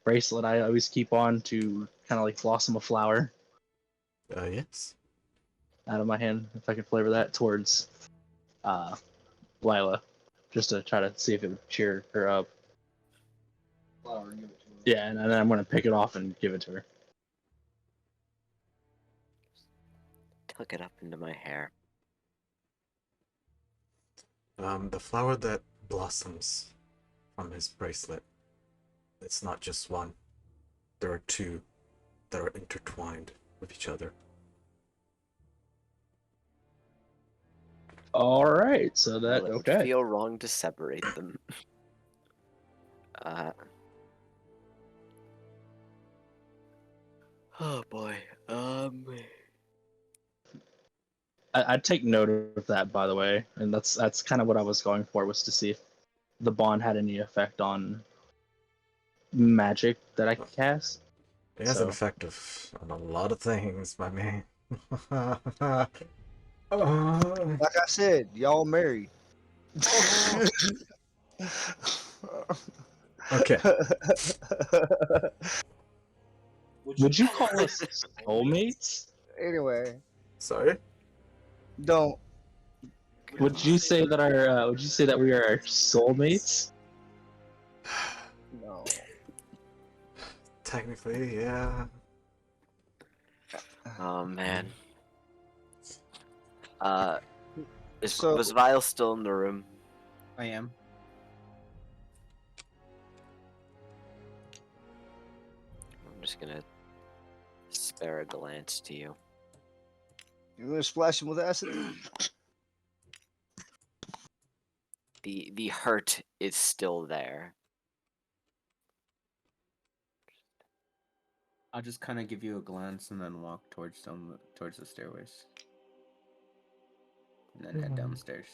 bracelet I always keep on to kind of like blossom a flower Yes. out of my hand? If I could flavor that towards Lila, just to try to see if it would cheer her up. Flower, give it to her. Yeah, and then I'm gonna pick it off and give it to her. Tuck it up into my hair. The flower that blossoms from his bracelet, it's not just one. There are two that are intertwined with each other. All right, so that Well, it would okay. feel wrong to separate them. Oh boy. I'd take note of that, by the way, and that's kind of what I was going for, was to see if the bond had any effect on magic that I could cast. It has an So effect on a lot of things, my man. Oh. Like I said, y'all married. Okay. would you call us soulmates? Anyway, Sorry? don't. Would you say that would you say that we are soulmates? No. Technically, yeah. Oh man. So- Was Vile still in the room? I am. I'm just gonna spare a glance to you. You gonna splash him with acid? The hurt is still there. I'll just kind of give you a glance and then walk towards the stairways, and then head downstairs.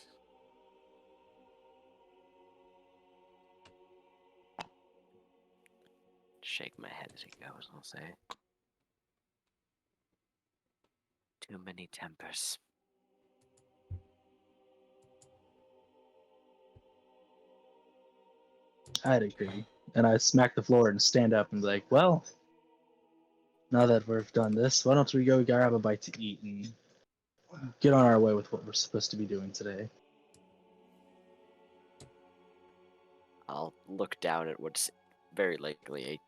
Shake my head as he goes, I'll say. Too many tempers. I'd agree. And I smack the floor and stand up and be like, well, now that we've done this, why don't we go grab a bite to eat and get on our way with what we're supposed to be doing today? I'll look down at what's very likely a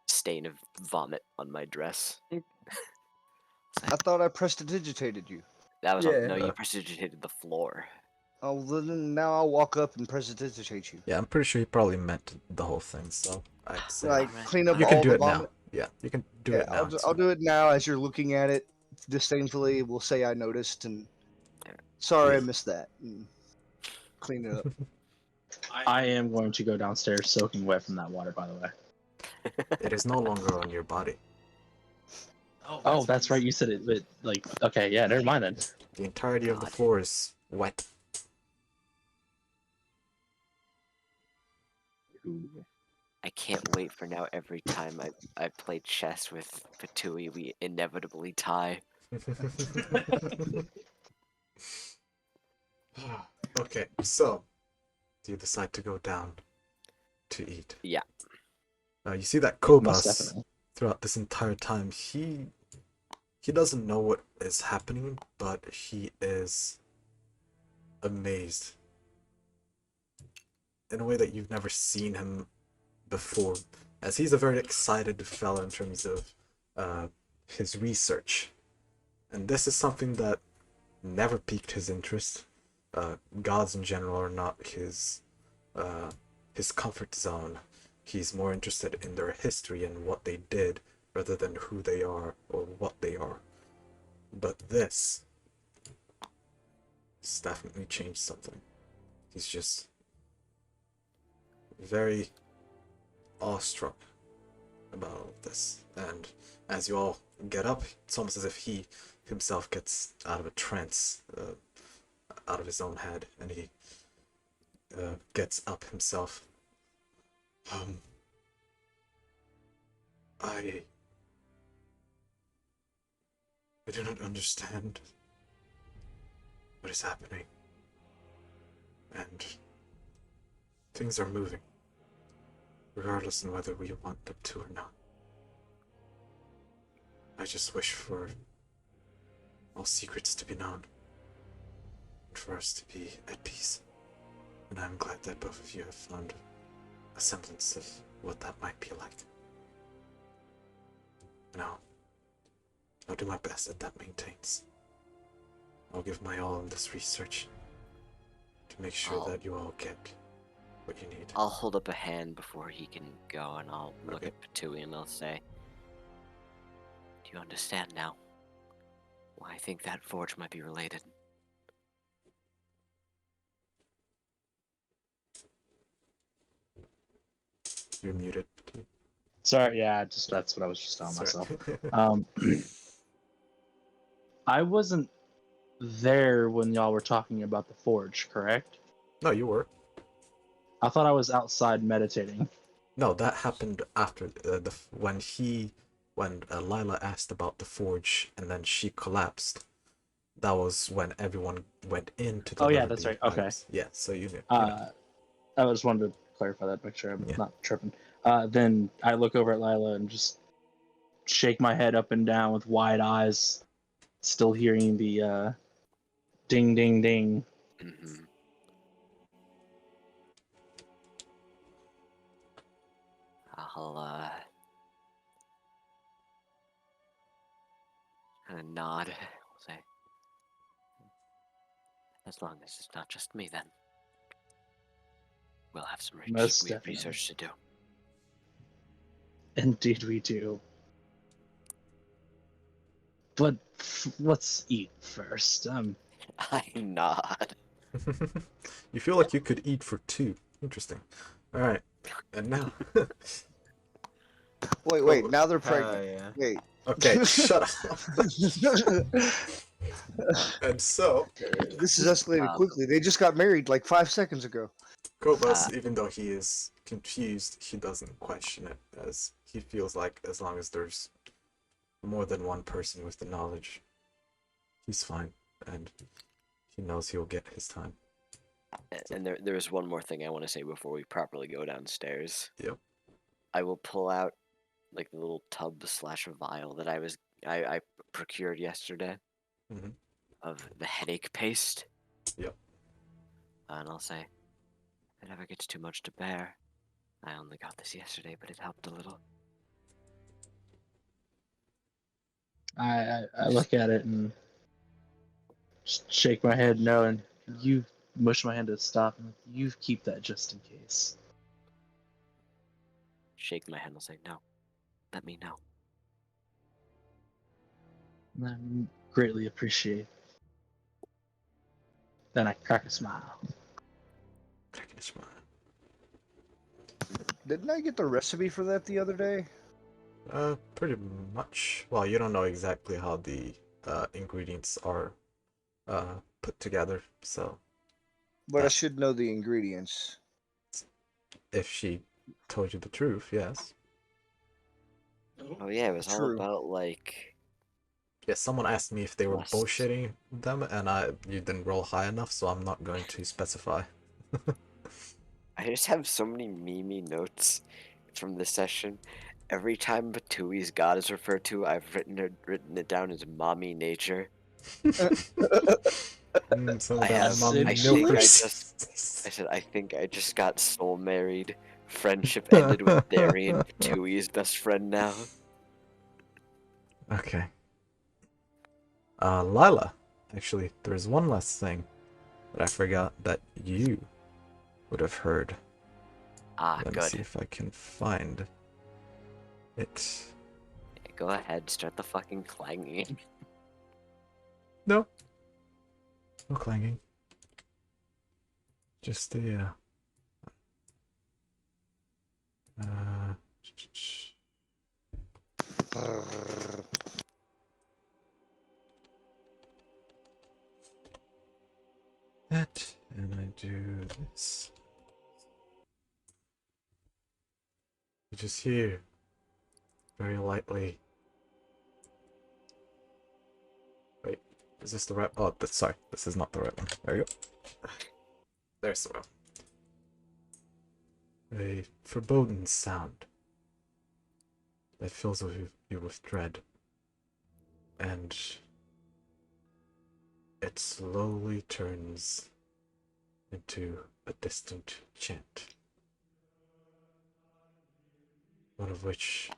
stain of vomit on my dress. I thought I prestidigitated you. That was no, you Yeah. prestidigitated the floor. Oh, well, then now I'll walk up and prestidigitate you. Yeah, I'm pretty sure he probably meant the whole thing, so I'd say Like Alright. clean up you all can do the it vomit. now. Yeah, you can do Yeah, it now. I'll do it now as you're looking at it disdainfully. We'll say I noticed and sorry I Yeah. missed that. And clean it up. I am going to go downstairs soaking wet from that water, by the way. It is no longer on your body. Oh, that's right. You said it, but like, okay, yeah, never mind then. The entirety of the God. floor is wet. I can't wait for now every time I play chess with Patui, we inevitably tie. Okay, so do you decide to go down to eat? Yeah. You see that Most Kobas definitely. throughout this entire time, he doesn't know what is happening, but he is amazed in a way that you've never seen him before, as he's a very excited fellow in terms of his research, and this is something that never piqued his interest. Gods in general are not his comfort zone. He's more interested in their history and what they did rather than who they are or what they are. But this has definitely changed something. He's just very awestruck about all of this. And as you all get up, it's almost as if he himself gets out of a trance, out of his own head, and he gets up himself. I do not understand what is happening, and things are moving, regardless of whether we want them to or not. I just wish for all secrets to be known, and for us to be at peace. And I'm glad that both of you have found a semblance of what that might be like. Now, I'll do my best that that maintains. I'll give my all in this research to make sure that you all get what you need. I'll hold up a hand before he can go, and I'll look Okay. at Patui and I'll say, "Do you understand now why I think that forge might be related?" You're muted. Sorry, yeah, just that's what I was just telling Sorry. myself. I wasn't there when y'all were talking about the forge, correct? No, you were. I thought I was outside meditating. No, that happened after when he when Lila asked about the forge and then she collapsed, that was when everyone went in to deliver Oh yeah, that's the right. Okay. items. Yeah, so you knew. You know. I just wanted to clarify that, make sure I'm Yeah. not tripping. Then I look over at Lila and just shake my head up and down with wide eyes, still hearing the ding, ding, ding. Mm-hmm. I'll nod. I'll say, as long as it's not just me, then we'll have some Most definitely. research to do. Indeed, we do. But let's eat first. I nod. You feel like you could eat for 2. Interesting. All right, and now. Wait. Now they're Hell pregnant. yeah. Wait. Okay, shut up. And so, This is escalated quickly. They just got married like 5 seconds ago. Kobus, even though he is confused, he doesn't question it, as he feels like as long as there's more than one person with the knowledge, he's fine, and he knows he'll get his time. And there is one more thing I want to say before we properly go downstairs. Yep. I will pull out like the little tub slash vial that I procured yesterday Mhm. of the headache paste. Yep. And I'll say, if it ever gets too much to bear, I only got this yesterday, but it helped a little. I look at it and just shake my head no, and you mush my hand to stop. And you keep that just in case. Shake my head and I'll say, no, let me know. I greatly appreciate. Then I crack a smile. Cracking a smile. Didn't I get the recipe for that the other day? Pretty much. Well, you don't know exactly how the ingredients are put together, so But I should know the ingredients. if she told you the truth, yes. Oh yeah, it was all True. about like. Yeah, someone asked me if they were Lusts. bullshitting them, and you didn't roll high enough, so I'm not going to specify. I just have so many memey notes from this session. Every time Batui's god is referred to, I've written it down as mommy nature. Some I of that have. mommy I think I milkers. said I think I just got soul married. Friendship ended with Darian, Batui's best friend now. Okay. Lila, actually, there's one last thing that I forgot that you would have heard. Ah, Let me good. see if I can find it. Go ahead, start the fucking clanging. No. No clanging. Just the, that, and I do this. You just hear very lightly. Wait, is this the right? Oh, sorry, this is not the right one. There you go. There's the one. A foreboding sound that fills you with dread, and it slowly turns into a distant chant, one of which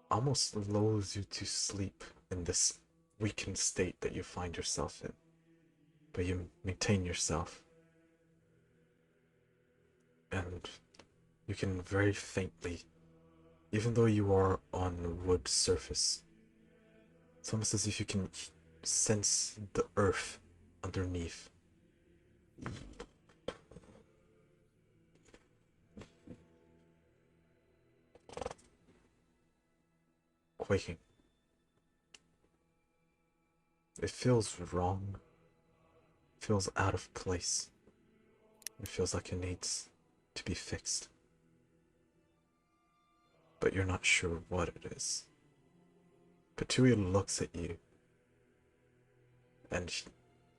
almost lulls you to sleep in this weakened state that you find yourself in, but you maintain yourself, and you can very faintly, even though you are on wood surface, it's almost as if you can sense the earth underneath. Quaking. It feels wrong. It feels out of place. It feels like it needs to be fixed. but you're not sure what it is. Petui looks at you, and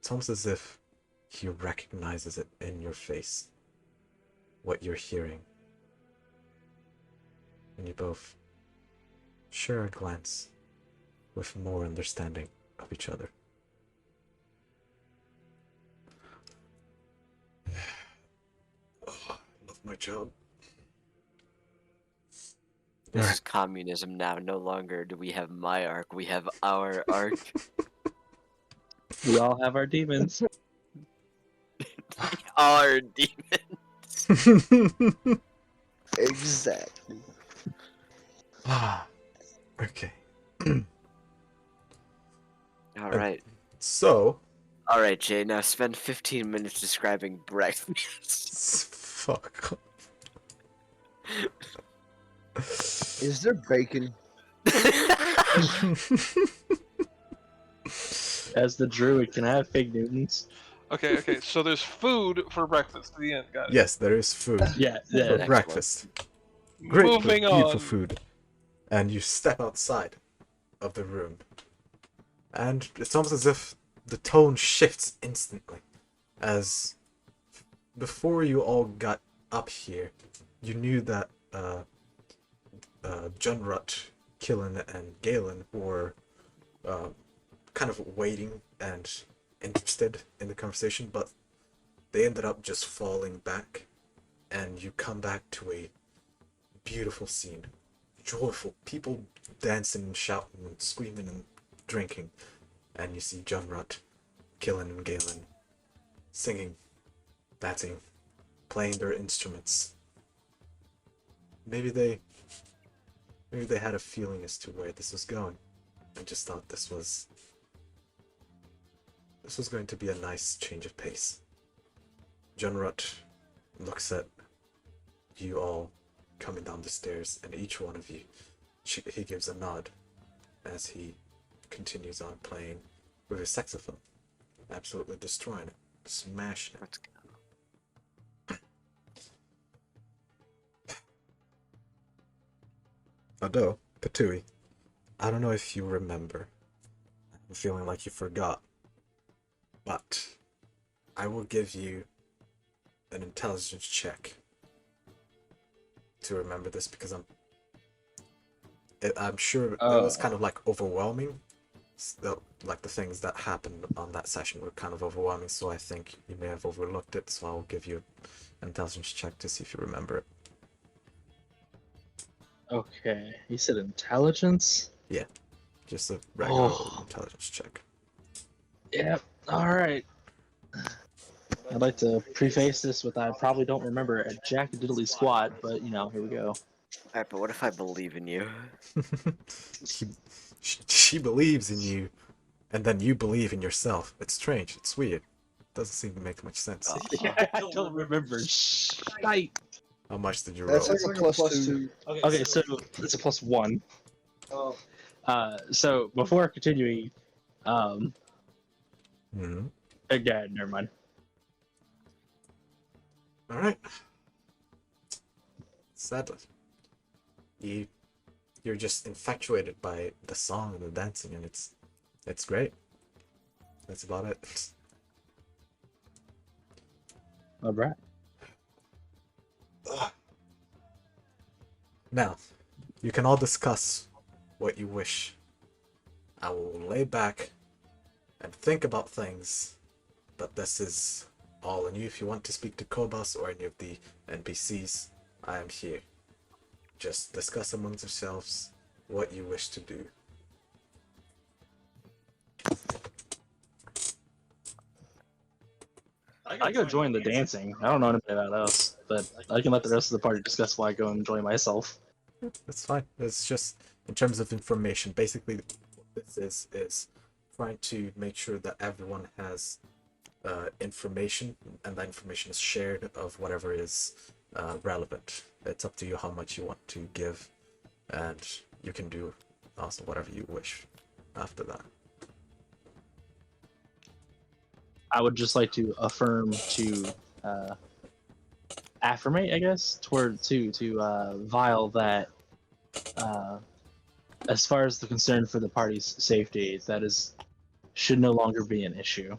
it's almost as if he recognizes it in your face, what you're hearing. And you both share a glance with more understanding of each other. Oh, I love my job. This Alright. is communism now. No longer do we have my arc, we have our arc. We all have our demons. Our demon. Exactly. Okay. Alright. So, Alright, Jay, now spend 15 minutes describing breakfast. fuck. Is there bacon? As the druid, can I have fig Newtons? Okay. So there's food for breakfast at the end. Got it. Yes, there is food Yeah, for yeah. Excellent. breakfast. Great, Moving beautiful on. food. And you step outside of the room. And it's almost as if the tone shifts instantly. As before you all got up here, you knew that Junrut, Killen, and Galen were kind of waiting and interested in the conversation, but they ended up just falling back, and you come back to a beautiful scene. Joyful people dancing and shouting and screaming and drinking, and you see Junrut, Killen, and Galen singing, dancing, playing their instruments. Maybe they had a feeling as to where this was going, and just thought this was going to be a nice change of pace. Junrut looks at you all coming down the stairs, and each one of you, he gives a nod as he continues on playing with his saxophone, absolutely destroying it, smashing it. Let's go. Although, Petui, I don't know if you remember. I'm feeling like you forgot. But I will give you an intelligence check to remember this, because I'm sure it was kind of like overwhelming. Like the things that happened on that session were kind of overwhelming, so I think you may have overlooked it, so I'll give you an intelligence check to see if you remember it. Okay, you said intelligence? Just a regular Oh. intelligence check. Yep, alright. I'd like to preface this with I probably don't remember a jack diddly squat, but you know, here we go. Alright, but what if I believe in you? She believes in you, and then you believe in yourself. It's strange. It's weird. Doesn't seem to make much sense. I don't remember. Shite. How much did you roll? That's like a +2. Okay, so it's a +1. So before continuing, Mhm. again, never mind. All right. Sadly, you're just infatuated by the song and the dancing, and it's great. That's about it. All right. Now, you can all discuss what you wish. I will lay back and think about things, but this is all on you. If you want to speak to Kobas or any of the NPCs, I am here. Just discuss amongst yourselves what you wish to do. I go join the dancing. I don't know anything about else, but I can let the rest of the party discuss why I go and enjoy myself. That's fine. It's just in terms of information. Basically, what this is trying to make sure that everyone has information, and that information is shared of whatever is relevant. It's up to you how much you want to give, and you can do also whatever you wish after that. I would just like to affirmate, I guess, to Vile that as far as the concern for the party's safety, should no longer be an issue.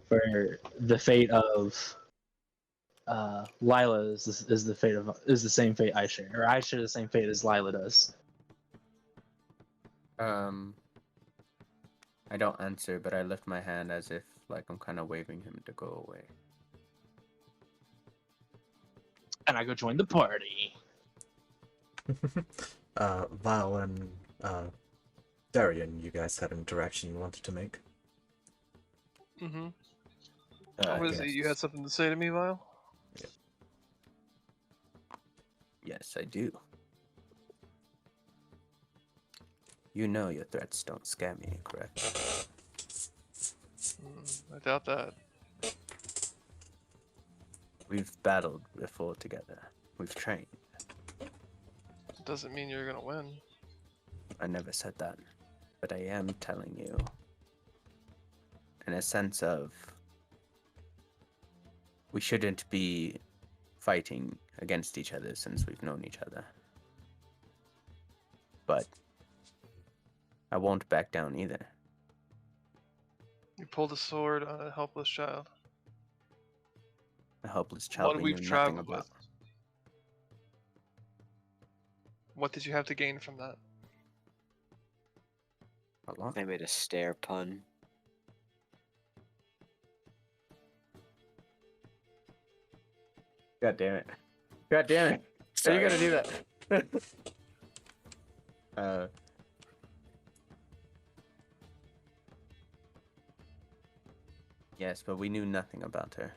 For the fate of Lila is the same fate I share, or I share the same fate as Lila does. I don't answer, but I lift my hand as if like I'm kind of waving him to go away. And I go join the party. Val and Darian, you guys had an interaction you wanted to make. Mm-hmm. Uh, What is it? You had something to say to me, Vile? Yes, I do. You know your threats don't scare me, correct? I doubt that. We've battled before together. We've trained. Doesn't mean you're gonna win. I never said that. But I am telling you, in a sense of, we shouldn't be fighting against each other since we've known each other. But I won't back down either. You pulled a sword on a helpless child. A helpless child One we we've knew nothing traveled about. with. What did you have to gain from that? A lot. I made a stare pun. God damn it. God damn it. Are you gonna do that? Yes, but we knew nothing about her.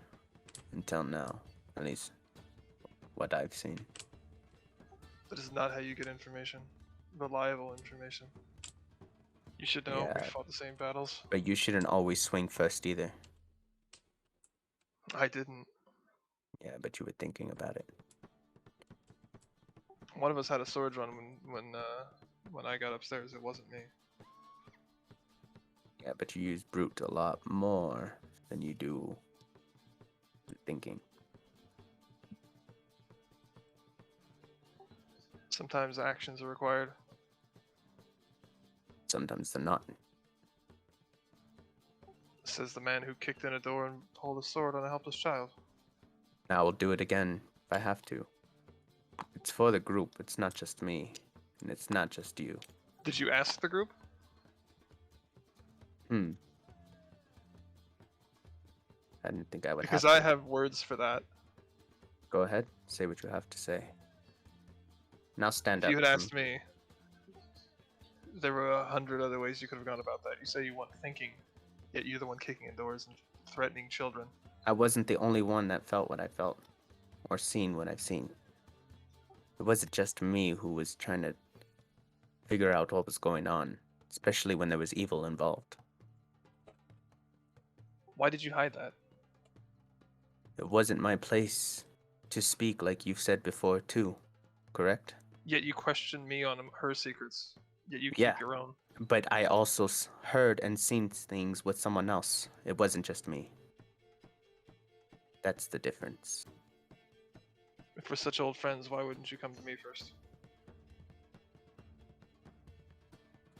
Until now. At least, what I've seen. That is not how you get information. Reliable information. You should know we Yeah. fought the same battles. But you shouldn't always swing first either. I didn't. Yeah, but you were thinking about it. One of us had a sword run when I got upstairs. It wasn't me. Yeah, but you use brute a lot more than you do thinking. Sometimes actions are required. Sometimes they're not. Says the man who kicked in a door and pulled a sword on a helpless child. I will do it again if I have to. It's for the group, it's not just me. And it's not just you. Did you ask the group? I didn't think I would Because have to. I have words for that. Go ahead, say what you have to say. Now stand If up. you had asked me, there were 100 other ways you could have gone about that. You say you weren't thinking, yet you're the one kicking in doors and threatening children. I wasn't the only one that felt what I felt, or seen what I've seen. It wasn't just me who was trying to figure out what was going on, especially when there was evil involved. Why did you hide that? It wasn't my place to speak like you've said before too, correct? Yet you questioned me on her secrets. Yet you keep Yeah. your own. But I also heard and seen things with someone else. It wasn't just me. That's the difference. If we're such old friends, why wouldn't you come to me first?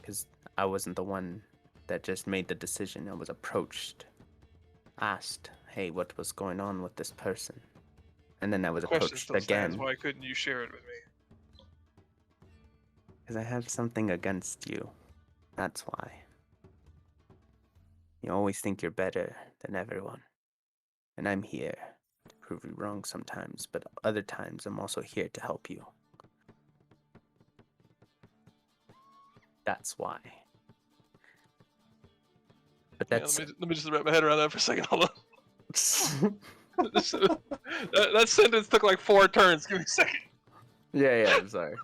Because I wasn't the one that just made the decision. I was approached, asked, hey, what was going on with this person? And then I was The question approached still stands, again. why couldn't you share it with me? Because I have something against you. That's why. You always think you're better than everyone. And I'm here to prove you wrong sometimes, but other times I'm also here to help you. That's why. But Yeah, that's... let me just wrap my head around that for a second. Hold on. that sentence took like 4 turns. Give me a second. Yeah, I'm sorry.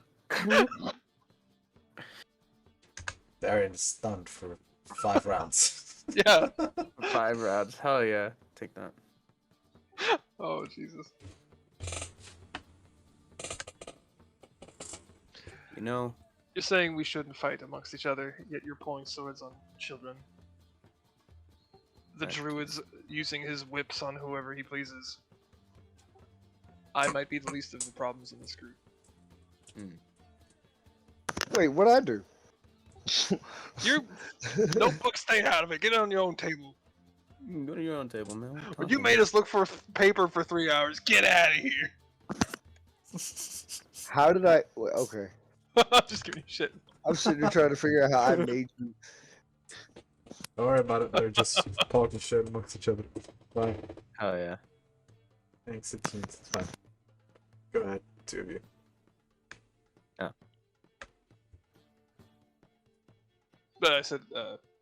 Darian is stunned for 5 rounds. Yeah. 5 rounds. Hell yeah. Take that. Oh, Jesus. You know, You're saying we shouldn't fight amongst each other, yet you're pulling swords on children. The Right. druid's using his whips on whoever he pleases. I might be the least of the problems in this group. Wait, what'd I do? Your notebook, stay out of it. Get it on your own table. Go to your own table, man. What are you When you talking made about? us look for paper for 3 hours, get out of here. How did I? Okay, I'm just giving you shit. I'm sitting here trying to figure out how I made you. Don't worry about it. They're just talking shit amongst each other. Fine. Oh yeah. Thanks, it seems it's fine. Go ahead, two of you. But I said,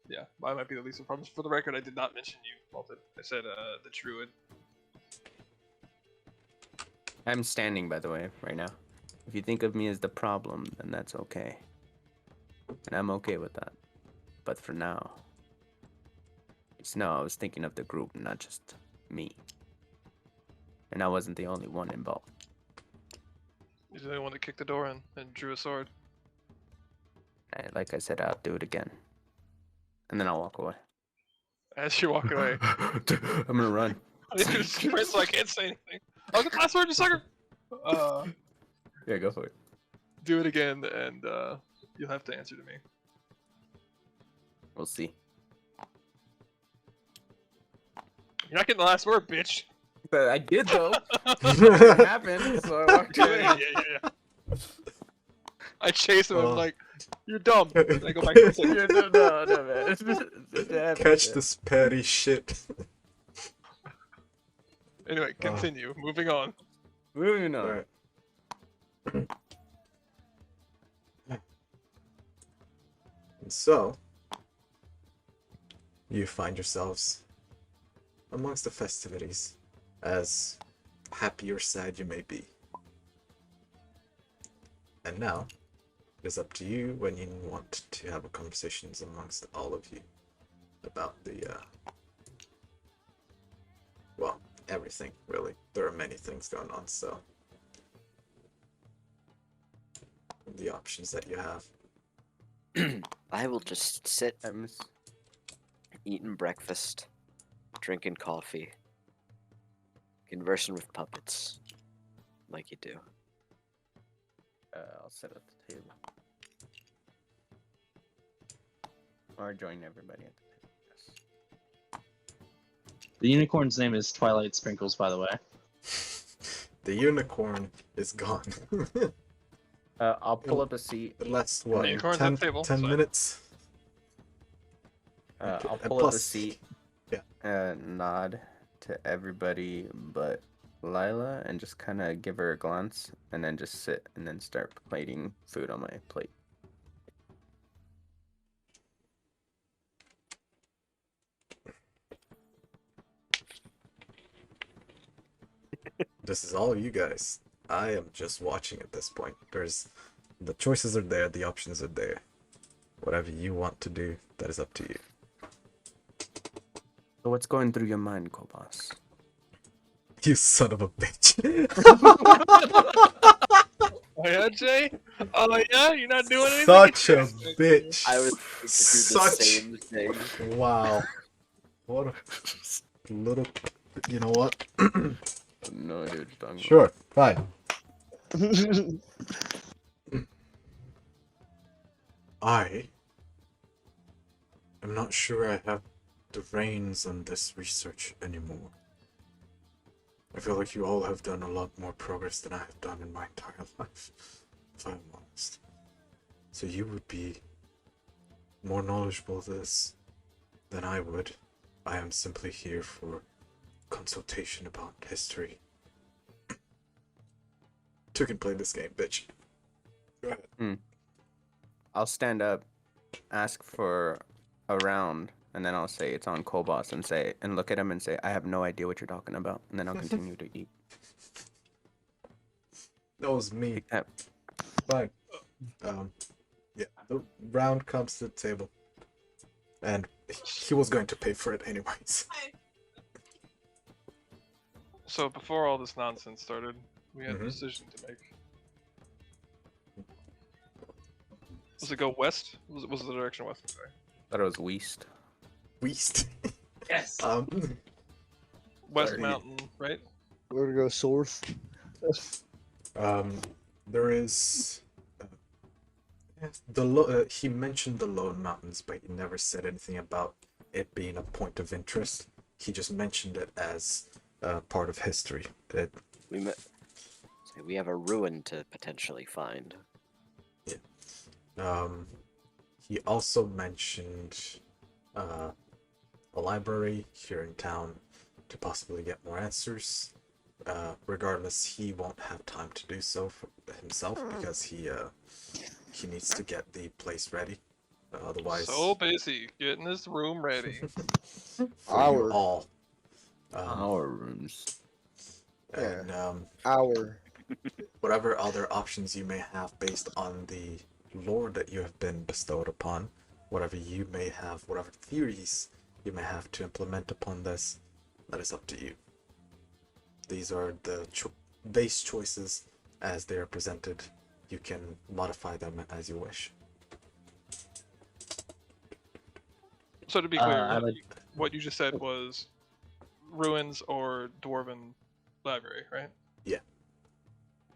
yeah, I might be the least of problems. For the record, I did not mention you, Malton. I said the druid. I'm standing, by the way, right now. If you think of me as the problem, then that's okay. And I'm okay with that. But for now, I was thinking of the group, not just me. And I wasn't the only one involved. You're the only one that kicked the door in and drew a sword. And like I said, I'll do it again. And then I'll walk away. As you walk away, I'm gonna run. I need to sprint so I can't say anything. I'll get the last word in a second. Yeah, go for it. Do it again, and you'll have to answer to me. We'll see. You're not getting the last word, bitch. But I did though. It happened, so I walked away. Yeah. I chase him. I'm like, "You're dumb." And I go back to the No, man. Catch this petty shit. Anyway, continue. Moving on. Moving on. Alright. And so, you find yourselves amongst the festivities, as happy or sad you may be. And now, it is up to you when you want to have a conversations amongst all of you about the, well, everything, really. There are many things going on, so the options that you have. I will just sit, I'm eating breakfast, drinking coffee, conversing with puppets, like you do. I'll sit at the table. Or join everybody at the table. Yes. The unicorn's name is Twilight Sprinkles, by the way. The unicorn is gone. I'll pull up a seat. The last, what, The unicorn's 10, at the table, 10 so- minutes? I'll And pull up a plus- seat. yeah. Nod to everybody but Lila and just kind of give her a glance and then just sit and then start plating food on my plate. This is all you guys. I am just watching at this point. The choices are there, the options are there. Whatever you want to do, that is up to you. So what's going through your mind, Kobas? You son of a bitch. Oh yeah, Jay? Oh yeah? You're not doing anything? Such a bitch. I was Such. the same thing. Wow. What a little. You know what? No, dude. Don't Sure, fine. I am not sure I have the reins on this research anymore. I feel like you all have done a lot more progress than I have done in my entire life, if I'm honest. So you would be more knowledgeable of this than I would. I am simply here for consultation about history. Two can play this game, bitch. Go ahead. I'll stand up, ask for a round, and then I'll say it's on Kobas and look at him and say, I have no idea what you're talking about, and then I'll continue to eat. That was me. Take that. Fine. Yeah, the round comes to the table. And he was going to pay for it anyways. So before all this nonsense started, we had Mhm. a decision to make. Was it go west? Was the direction west? Sorry. Thought it was Weast. Weast. Yes. West Sorry. Mountain, right? We're gonna go south. There is He mentioned the Lone Mountains, but he never said anything about it being a point of interest. He just mentioned it as part of history. We have a ruin to potentially find. He also mentioned a library here in town to possibly get more answers. Regardless, he won't have time to do so for himself because he needs to get the place ready. Otherwise, So busy getting this room ready. for you all. Our rooms. And whatever other options you may have based on the lore that you have been bestowed upon, whatever you may have, whatever theories you may have to implement upon this, that is up to you. These are the base choices as they are presented. You can modify them as you wish. So to be clear, what you just said was ruins or dwarven library, right? Yeah.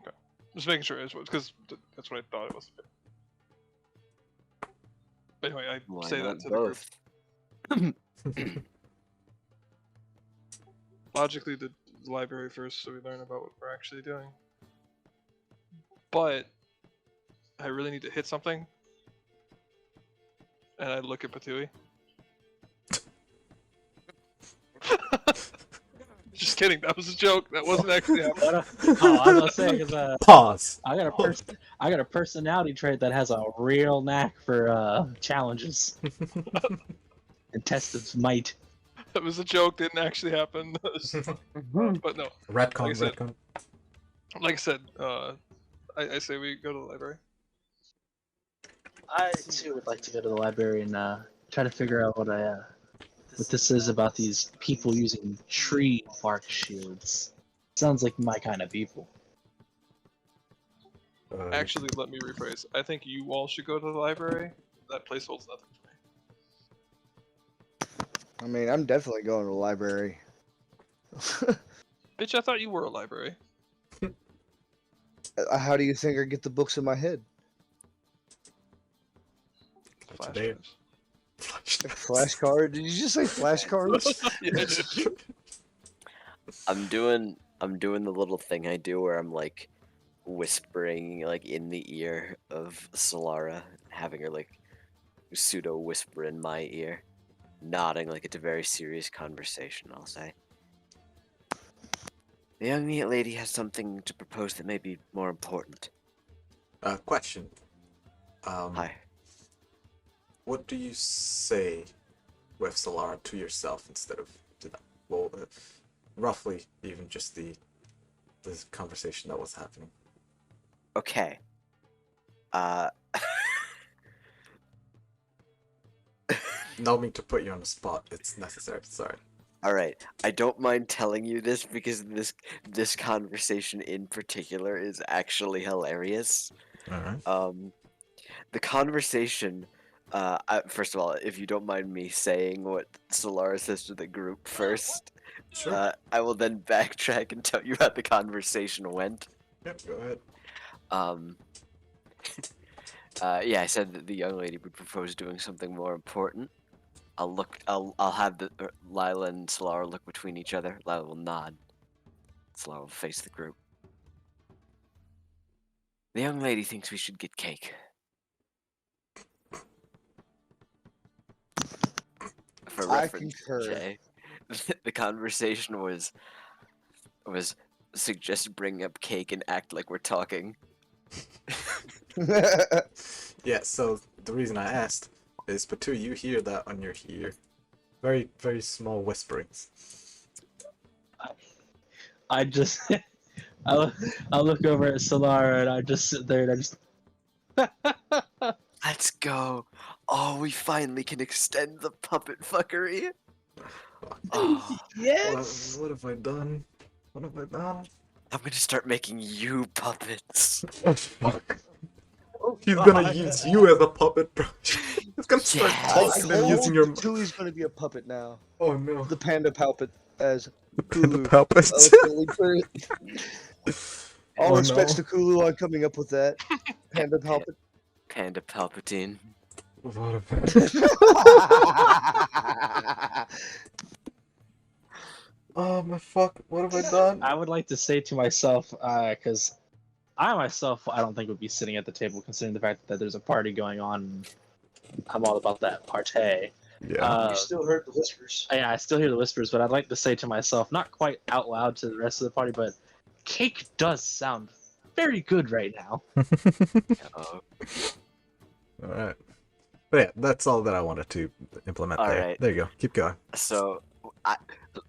Okay. Just making sure, because that's what I thought it was. But anyway, I Why say not that to both? the group. Logically, the library first, so we learn about what we're actually doing. But I really need to hit something, and I look at Patui. Just kidding. That was a joke. That wasn't actually happening. I was gonna say because Pause. I got a personality trait that has a real knack for challenges and tests its might. That was a joke. Didn't actually happen. But no. Retcon. Like I said, I say we go to the library. I too would like to go to the library and try to figure out what this is about these people using tree bark shields. Sounds like my kind of people. Actually, let me rephrase. I think you all should go to the library. That place holds nothing for me. I mean, I'm definitely going to the library. Bitch, I thought you were a library. How do you think I get the books in my head? Flash Today- drives. Flashcard? Did you just say flashcards? Yeah, I did. I'm doing the little thing I do where I'm like whispering like in the ear of Solara, having her like pseudo whisper in my ear, nodding like it's a very serious conversation. I'll say, the young lady has something to propose that may be more important. Question. Hi. What do you say with Solara to yourself instead of to them? Well, roughly, even just the conversation that was happening. Okay. No mean to put you on the spot. It's necessary. Sorry. All right. I don't mind telling you this because this conversation in particular is actually hilarious. All right. The conversation. First of all, if you don't mind me saying what Solara says to the group first, Sure. I will then backtrack and tell you how the conversation went. Yep. Go ahead. Yeah, I said that the young lady would propose doing something more important. I'll have Lila and Solara look between each other. Lila will nod. Solara will face the group. The young lady thinks we should get cake. For I reference, concur. Jay, the conversation was suggest bring up cake and act like we're talking. Yeah. So the reason I asked is, Patu, you hear that on your ear? Very, very small whisperings. I just I look over at Solara and I just sit there and I just Let's go. Oh, we finally can extend the puppet fuckery. Oh, yes. What have I done? What have I done? I'm gonna start making you puppets. Oh, fuck. He's gonna use you as a puppet, bro. He's gonna start Yes. talking and using your. Tui's gonna be a puppet now. Oh no. The panda puppet as The panda Kulu puppet. eloquently put it. All Oh, respects no. to Kulu on coming up with that. Panda puppet. Panda Palpatine. What a Oh my fuck! What have I done? I would like to say to myself, because I myself, I don't think would be sitting at the table, considering the fact that there's a party going on. I'm all about that partay. Yeah. You still heard the whispers. Yeah, I still hear the whispers, but I'd like to say to myself, not quite out loud to the rest of the party, but cake does sound very good right now. Oh, All right. But yeah, that's all that I wanted to implement All there. right. There you go. Keep going. so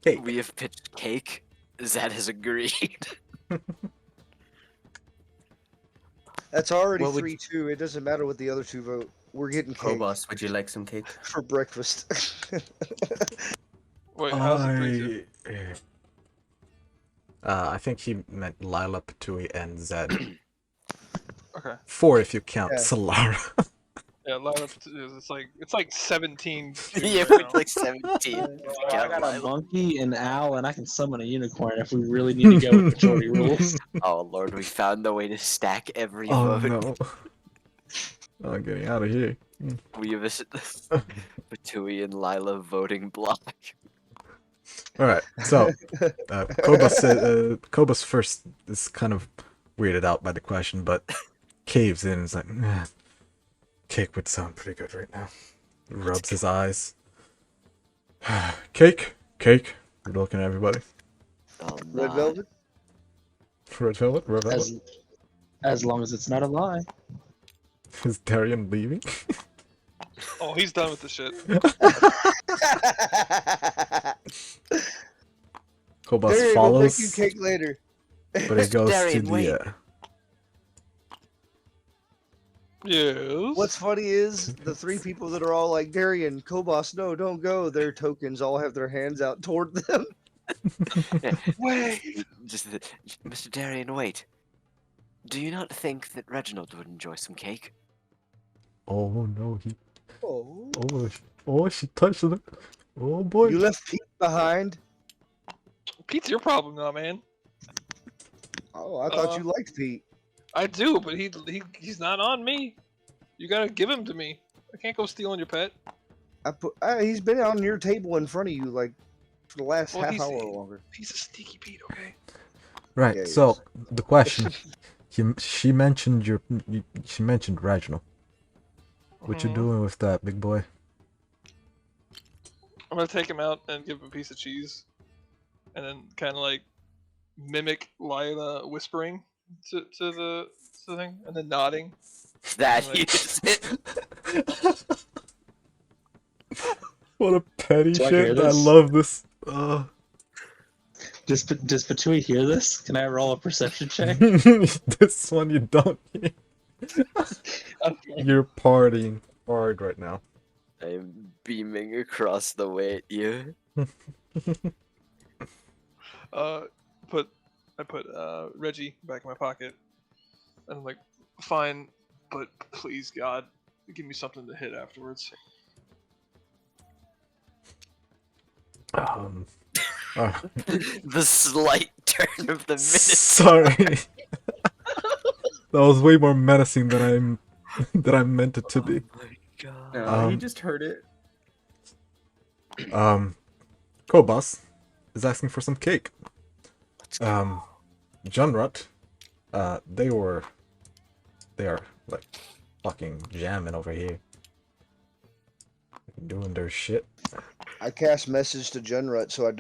Cake. we have pitched cake. Zed has agreed. That's already What would 3-2. It doesn't matter what the other two vote. We're getting cake Boss, would you like some cake? for breakfast. Wait, how's it 3-2? I think he meant Lila, Patui, and Zed. Okay. 4 if you count Yeah. Solara. Yeah, lineup it's like 17. Yeah, right we're now. like 17. I Got got a Lila. monkey, an owl, and I can summon a unicorn if we really need to go with majority rules. Oh lord, we found the way to stack every Oh vote. no. I'm getting out of here. We have a Batui and Lila voting block. Alright, so Kobus first is kind of weirded out by the question, but caves in and is like, cake would sound pretty good right now. Rubs his eyes. Cake. We're looking at everybody. Oh, Red nah. velvet? Red velvet. As long as it's not a lie. Is Darian leaving? Oh, he's done with the shit. Kobus Darian, we'll make follows, you cake later. but he goes Darian, to wait. the Yes. What's funny is the 3 people that are all like, Darian, Kobos, no, don't go. Their tokens all have their hands out toward them. Wait. Mr. Darian, wait. Do you not think that Reginald would enjoy some cake? Oh no, Oh. She touched it. Oh boy. You left Pete behind. Pete's your problem now, man. Oh, I thought you liked Pete. I do, but he's not on me. You gotta give him to me. I can't go stealing your pet. He's been on your table in front of you like for the last Well, half he's- hour or longer. He's a sneaky Pete, okay? Right. Yeah, So the question, she mentioned she mentioned Reginald. What you Mhm. doing with that, big boy? I'm gonna take him out and give him a piece of cheese, and then kind of like mimic Lila whispering to the thing, and then nodding. That Like- is it. What a petty Do I hear shit! I this? love this. Does Patui hear this? Can I roll a perception check? This one you don't hear. Okay. You're partying hard right now. I'm beaming across the way at you. I put Reggie back in my pocket, and I'm like, fine, but please God, give me something to hit afterwards. The slight turn of the minute. Sorry. That was way more menacing than I meant it to be. Oh my God. No, he Um, just heard it. Kobus is asking for some cake. Let's go. Junrut, they are like fucking jamming over here, doing their shit. I cast message to Junrut so I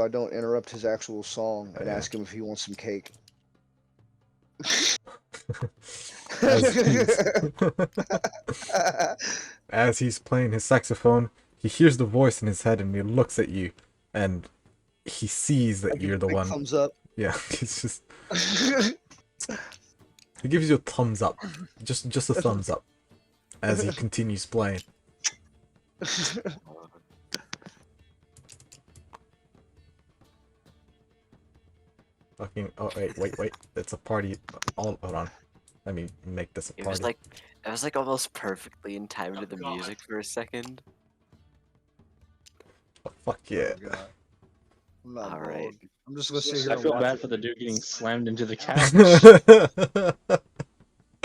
don't interrupt his actual song and Yeah. ask him if he wants some cake. As he's playing his saxophone, he hears the voice in his head and he looks at you, and he sees that I give you're a the big one. Thumbs up. Yeah, it's just he gives you a thumbs up, just a thumbs up, as he continues playing. Fucking wait, it's a party. Hold on, let me make this a It party. was like almost perfectly in time to the music for a second. Oh, fuck yeah. Oh, God. I'm not All right. bored. I'm just gonna sit here I and feel watch bad it. for the dude getting slammed into the couch.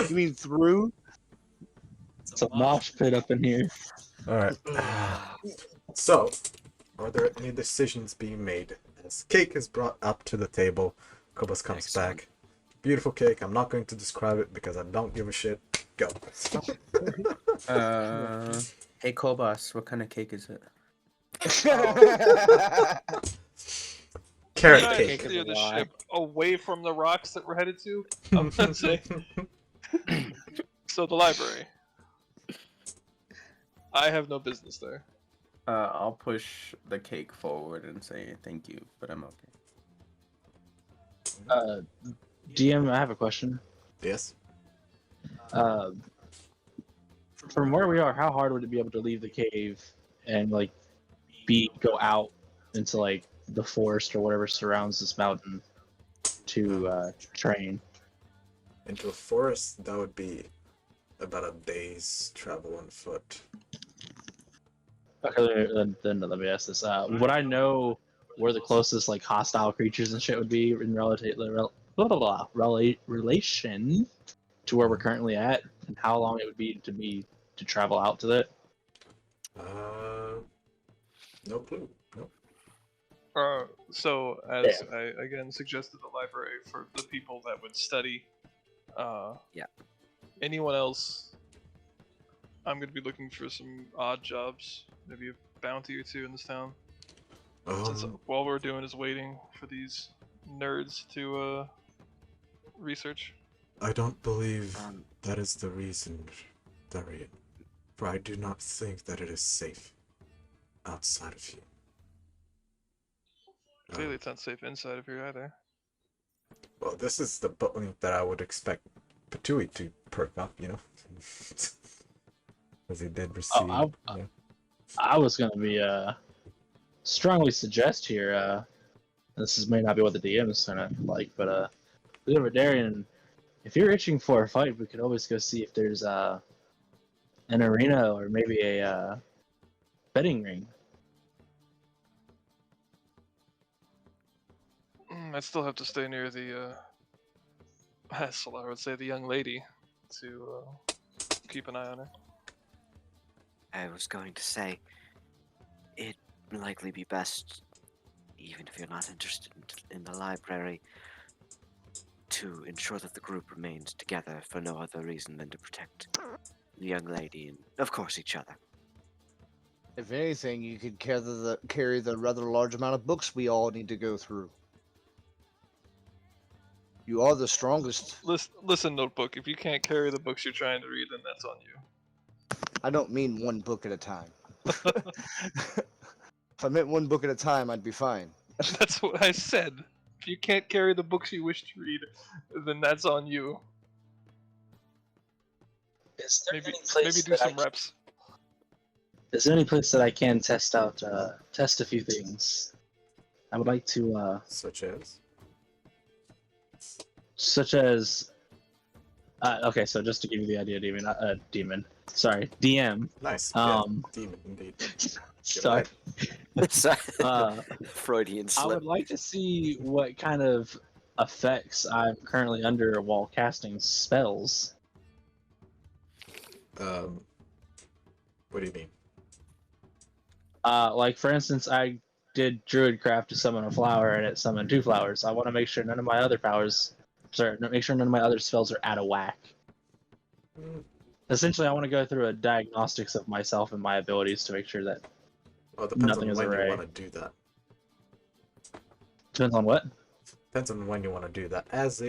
You mean through? It's a mosh pit up in here. All right. So, are there any decisions being made? As cake is brought up to the table, Kobus comes Excellent. back. Beautiful cake. I'm not going to describe it because I don't give a shit. Go. Hey Kobas, what kind of cake is it? Carrot Trying cake. to steer the ship away from the rocks that we're headed to. I'm gonna say. So the library. I have no business there. I'll push the cake forward and say thank you, but I'm okay. DM, I have a question. Yes. From where we are, how hard would it be able to leave the cave and like go out into like the forest or whatever surrounds this mountain to train? Into a forest, that would be about a day's travel on foot. Okay, then let me ask this: would I know where the closest like hostile creatures and shit would be in relation to where we're currently at, and how long it would be to travel out to that? No clue. No. So as I again suggested the library for the people that would study. Yeah. Anyone else? I'm gonna be looking for some odd jobs, maybe a bounty or two in this town. Since all we're doing is waiting for these nerds to research. I don't believe that is the reason, Darian. For I do not think that it is safe outside of you. Clearly, it's not safe inside of here either. Well, this is the button that I would expect Patui to perk up, you know? As he did receive. I was gonna be strongly suggest here. May not be what the DM is gonna like, but Darian, if you're itching for a fight, we could always go see if there's an arena or maybe a betting ring. I'd still have to stay near the, Solar would say the young lady, to keep an eye on her. I was going to say, it'd likely be best, even if you're not interested in the library, to ensure that the group remains together for no other reason than to protect the young lady and, of course, each other. If anything, you could carry the rather large amount of books we all need to go through. You are the strongest. Listen, Notebook, if you can't carry the books you're trying to read, then that's on you. I don't mean one book at a time. If I meant one book at a time, I'd be fine. That's what I said. If you can't carry the books you wish to read, then that's on you. Is there Maybe any place do some reps. Is there any place that I can test a few things? I would like to such as okay, so just to give you the idea, DM. Nice. Demon, indeed. Sorry. Freudian slip. I would like to see what kind of effects I'm currently under while casting spells. What do you mean? Like for instance, I did Druidcraft to summon a flower, and it summoned 2 flowers. I want to make sure none of my other spells are out of whack. Essentially, I want to go through a diagnostics of myself and my abilities to make sure that nothing is array. You want to do that. Depends on what? Depends on when you want to do that. As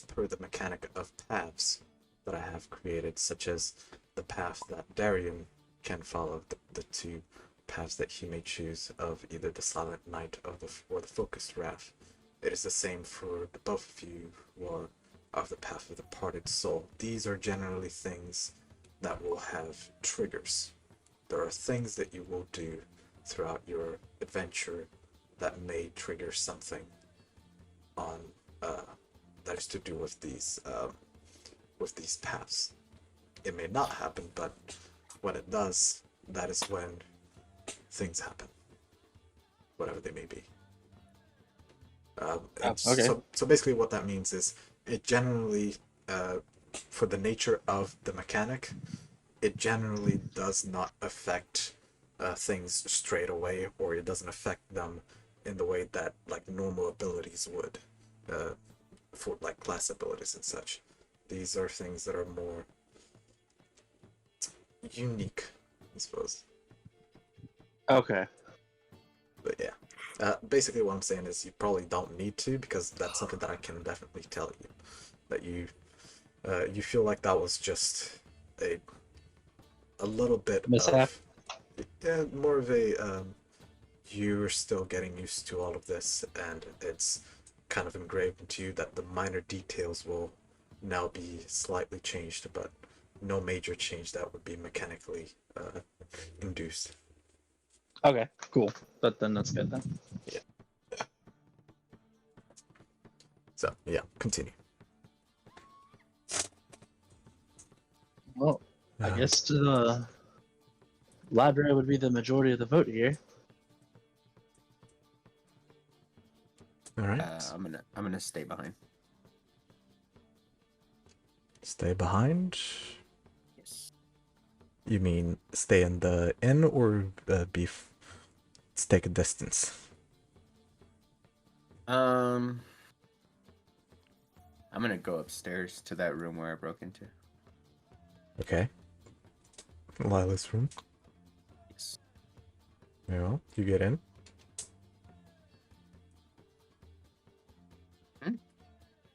per the mechanic of paths that I have created, such as the path that Darian can follow, the 2 paths that he may choose of either the Silent Night or the Focused Wrath. It is the same for the both of you who are of the Path of the Parted Soul. These are generally things that will have triggers. There are things that you will do throughout your adventure that may trigger something on that is to do with these paths. It may not happen, but when it does, that is when things happen, whatever they may be. Okay. So basically what that means is it generally for the nature of the mechanic, it generally does not affect things straight away, or it doesn't affect them in the way that like normal abilities would, for like class abilities and such. These are things that are more unique, I suppose. Okay. But yeah, basically what I'm saying is you probably don't need to, because that's something that I can definitely tell you, that you feel like that was just a little bit Mishap? of more of a you're still getting used to all of this, and it's kind of engraved into you that the minor details will now be slightly changed, but no major change that would be mechanically induced. Okay, cool. But then that's good then. So yeah, continue. Well, I guess the library would be the majority of the vote here. All right. I'm gonna stay behind. Stay behind. Yes. You mean stay in the inn, or take a distance? I'm gonna go upstairs to that room where I broke into. Okay. Lila's room. Yes. Yeah, you get in.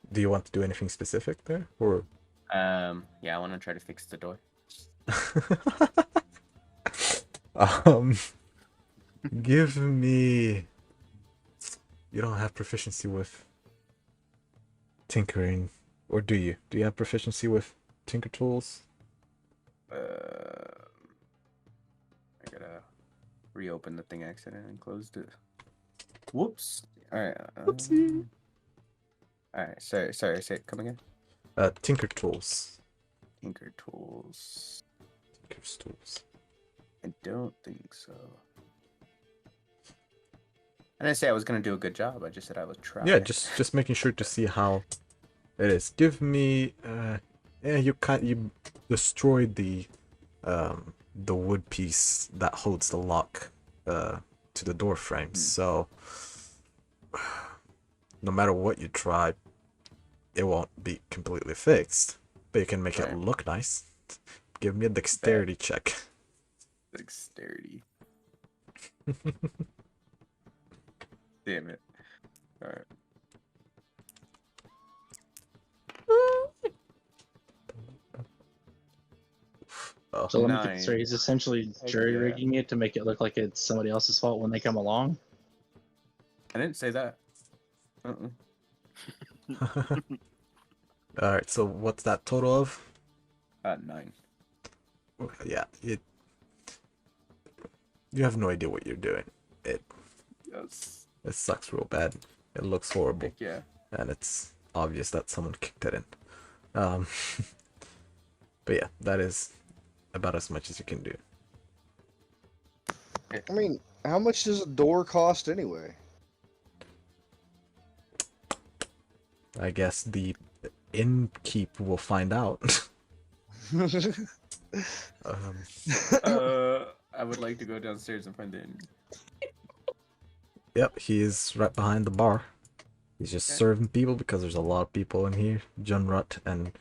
Do you want to do anything specific there, or? Yeah, I want to try to fix the door. Give me. You don't have proficiency with tinkering, or do you? Do you have proficiency with tinker tools? I gotta reopen the thing I accidentally closed it. Whoops. All right. Whoopsie. All right. Sorry. Say it. Come again. Tinker tools. Tinker tools. Tinker's tools. I don't think so. I didn't say I was gonna do a good job. I just said I would try. Yeah, just making sure to see how it is. Give me. Yeah, you destroyed the wood piece that holds the lock to the door frame. So no matter what you try, it won't be completely fixed. But you can make it look nice. Give me a dexterity check. Dexterity. Damn it. All right. Oh, So let me Nine. get straight. He's essentially jury rigging it to make it look like it's somebody else's fault when they come along. I didn't say that. all right. So what's that total of? 9. Yeah, you have no idea what you're doing. Yes. It sucks real bad. It looks horrible. Heck yeah. And it's obvious that someone kicked it in. But yeah, that is about as much as you can do. I mean, how much does a door cost anyway? I guess the innkeep will find out. I would like to go downstairs and find the inn. Yep, he is right behind the bar. He's just serving people because there's a lot of people in here. John Rutt and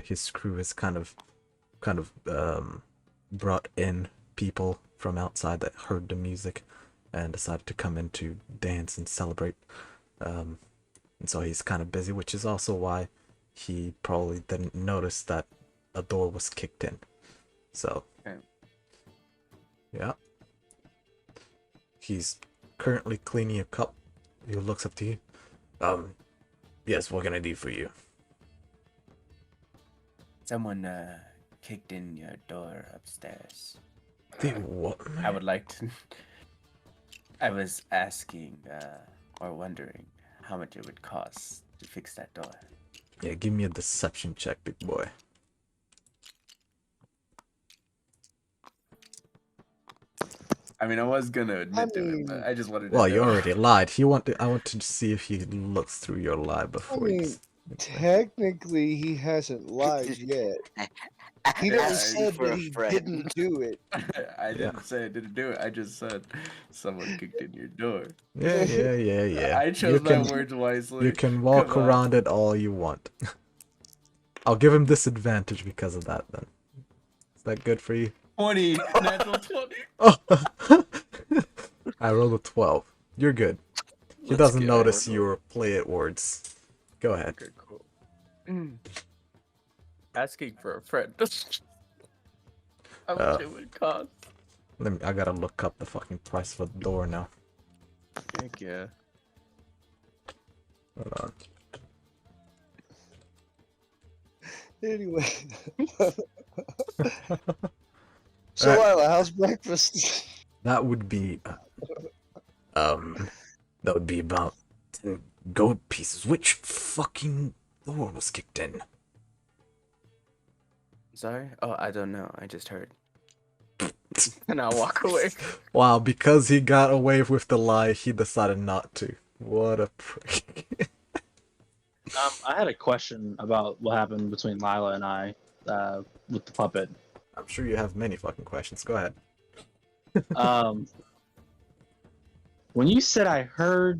his crew has kind of brought in people from outside that heard the music and decided to come in to dance and celebrate. And so he's kind of busy, which is also why he probably didn't notice that a door was kicked in. So, yeah. He's currently cleaning a cup. He looks up to you. Yes, what can I do for you? Someone kicked in your door upstairs. What? I would like to. I was asking or wondering how much it would cost to fix that door. Yeah, give me a deception check, big boy. I mean, I was gonna admit to it, but I just wanted to. Well, know. you already lied. I want to see if he looks through your lie before I mean, he's... Technically, he hasn't lied yet. He never Ask you said for that a he friend. didn't do it. I didn't say I didn't do it. I just said someone kicked in your door. Yeah. I chose my words wisely. You can walk Come on. around it all you want. I'll give him disadvantage because of that then. Is that good for you? 20, natural 20. Oh! I rolled a 12. You're good. He doesn't notice your play it words. Go ahead. Okay, cool. Asking for a friend. How much it would cost? I gotta look up the fucking price for the door now. Heck yeah. Hold on. Anyway. So, Lila, how's breakfast? That would be that would be about 10 gold pieces. Which fucking door was kicked in? Sorry? Oh, I don't know. I just heard. And I'll walk away. Wow, because he got away with the lie, he decided not to. What a prick. I had a question about what happened between Lila and I with the puppet. I'm sure you have many fucking questions. Go ahead. When you said I heard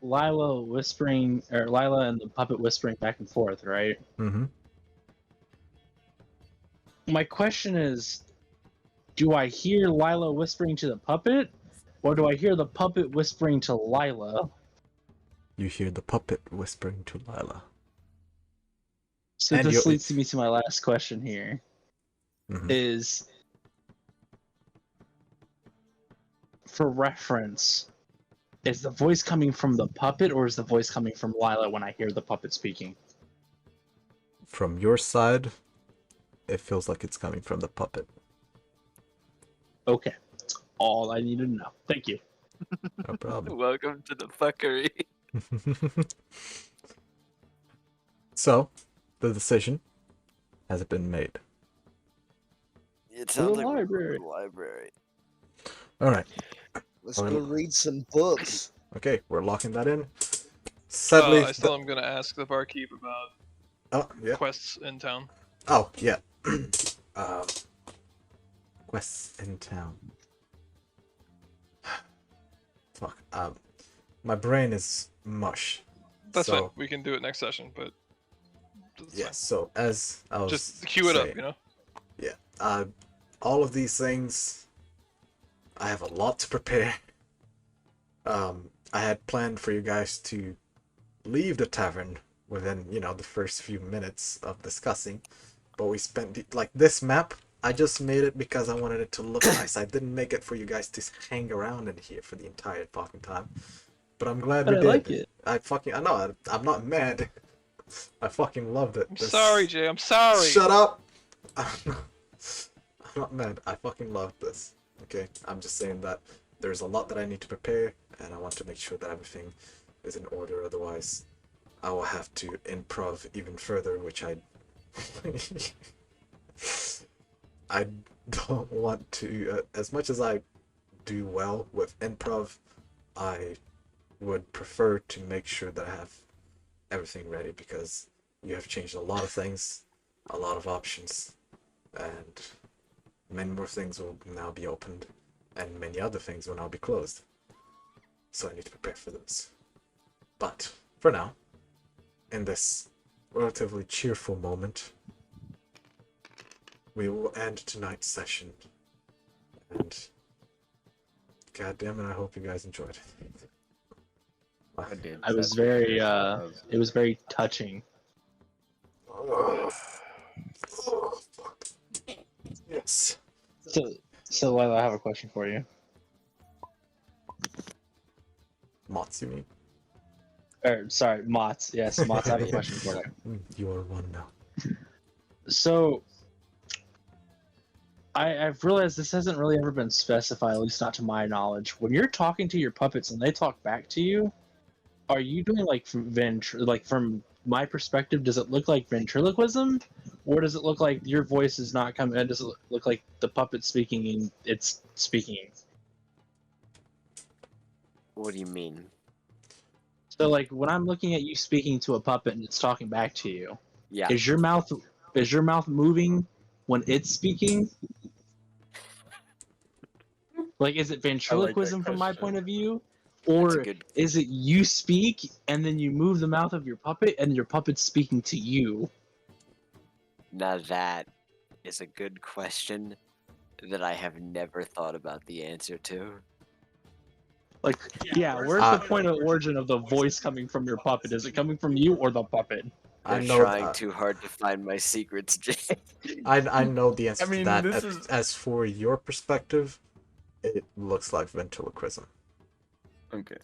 Lila whispering, or Lila and the puppet whispering back and forth, right? Mm-hmm. My question is, do I hear Lila whispering to the puppet, or do I hear the puppet whispering to Lila? You hear the puppet whispering to Lila. So And this leads me to my last question here. Mhm. Is, for reference, is the voice coming from the puppet, or is the voice coming from Lila when I hear the puppet speaking? From your side, it feels like it's coming from the puppet. Okay, that's all I needed to know. Thank you. No problem. Welcome to the fuckery. So, the decision has it been made? It sounds the like we're going to library. the library. All right. Let's go read some books. Okay, we're locking that in. Sadly, I still am gonna ask the barkeep about quests in town. Oh yeah. Quests in town. Fuck. My brain is much. That's so, fine. We can do it next session, but yeah. So as I was just cue it up, you know. Yeah. All of these things, I have a lot to prepare. I had planned for you guys to leave the tavern within, the first few minutes of discussing, but we spent like this map. I just made it because I wanted it to look nice. I didn't make it for you guys to hang around in here for the entire fucking time. But I'm glad we did. Like it. I know. I'm not mad. I fucking loved it. I'm sorry, Jay. I'm sorry. Shut up. I'm not mad. I fucking loved this. Okay, I'm just saying that there's a lot that I need to prepare, and I want to make sure that everything is in order. Otherwise, I will have to improv even further, which I don't want to. As much as I do well with improv, I would prefer to make sure that I have everything ready, because you have changed a lot of things, a lot of options, and many more things will now be opened, and many other things will now be closed. So I need to prepare for this. But for now, in this relatively cheerful moment, we will end tonight's session. And goddamn it, I hope you guys enjoyed it. I was very, it was very touching. Yes. So Lila, I have a question for you. Mots, you mean? Sorry, Mots. Yes, Mots, I have a question for you. You are one now. So, I've realized this hasn't really ever been specified, at least not to my knowledge. When you're talking to your puppets and they talk back to you, are you doing like from my perspective, does it look like ventriloquism, or does it look like your voice is not coming? Does it look like the puppet speaking and it's speaking? What do you mean? So like when I'm looking at you speaking to a puppet and it's talking back to you, Yeah. is your mouth moving when it's speaking? Like is it ventriloquism from my point of view? That's a Or good. is it you speak and then you move the mouth of your puppet and your puppet's speaking to you? Now that is a good question that I have never thought about the answer to. Like, yeah, where's the point of origin of the voice coming from your puppet? Is it coming from you or the puppet? I They're know trying too hard to find my secrets, Jay. I know the answer I mean, to that. this is- As for your perspective, it looks like ventriloquism. Okay.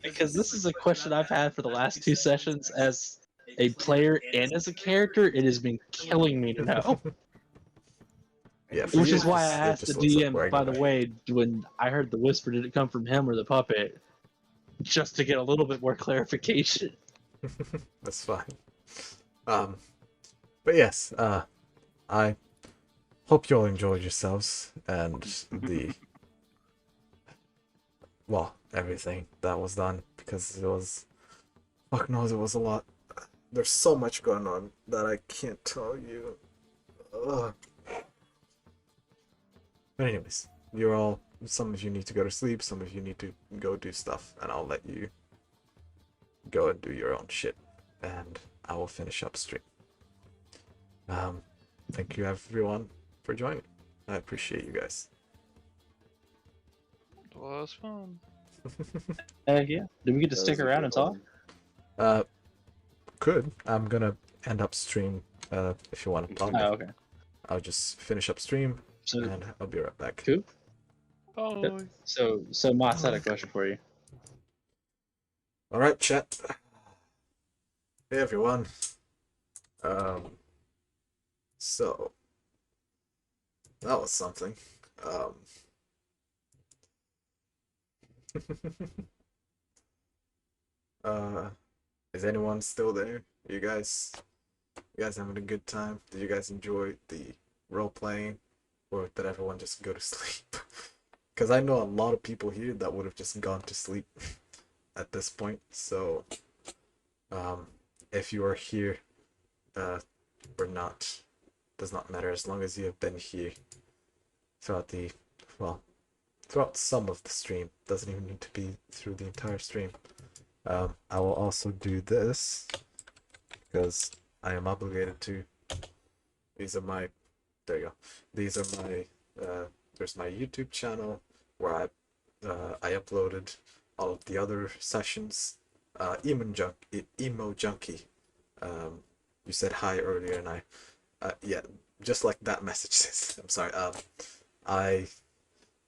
Because this is a question I've had for the last 2 sessions as a player and as a character. It has been killing me to know. Yeah, for Which you, is why I it asked the just looks like DM, by the regular. way, when I heard the whisper, did it come from him or the puppet? Just to get a little bit more clarification. That's fine. But yes, I hope you all enjoyed yourselves and everything that was done, because it was, fuck knows, it was a lot. There's so much going on that I can't tell you. Ugh. But anyways, some of you need to go to sleep, some of you need to go do stuff, and I'll let you go and do your own shit, and I will finish up stream. Thank you everyone for joining. I appreciate you guys. It was fun. Yeah. Did we get to stick around and talk? I'm gonna end up stream if you want to talk. Oh, okay. I'll just finish up stream So, and I'll be right back. cool. Bye. So Mott's had a question for you. Alright, chat. Hey everyone. So that was something. Is anyone still there? You guys having a good time? Did you guys enjoy the role playing, or did everyone just go to sleep? Because I know a lot of people here that would have just gone to sleep at this point. So, if you are here, or not, does not matter, as long as you have been here throughout throughout some of the stream. Doesn't even need to be through the entire stream. I will also do this because I am obligated to. These are my, there you go. These are my, there's my YouTube channel where I uploaded all of the other sessions. Emo Junkie. You said hi earlier, and yeah, just like that message says. I'm sorry.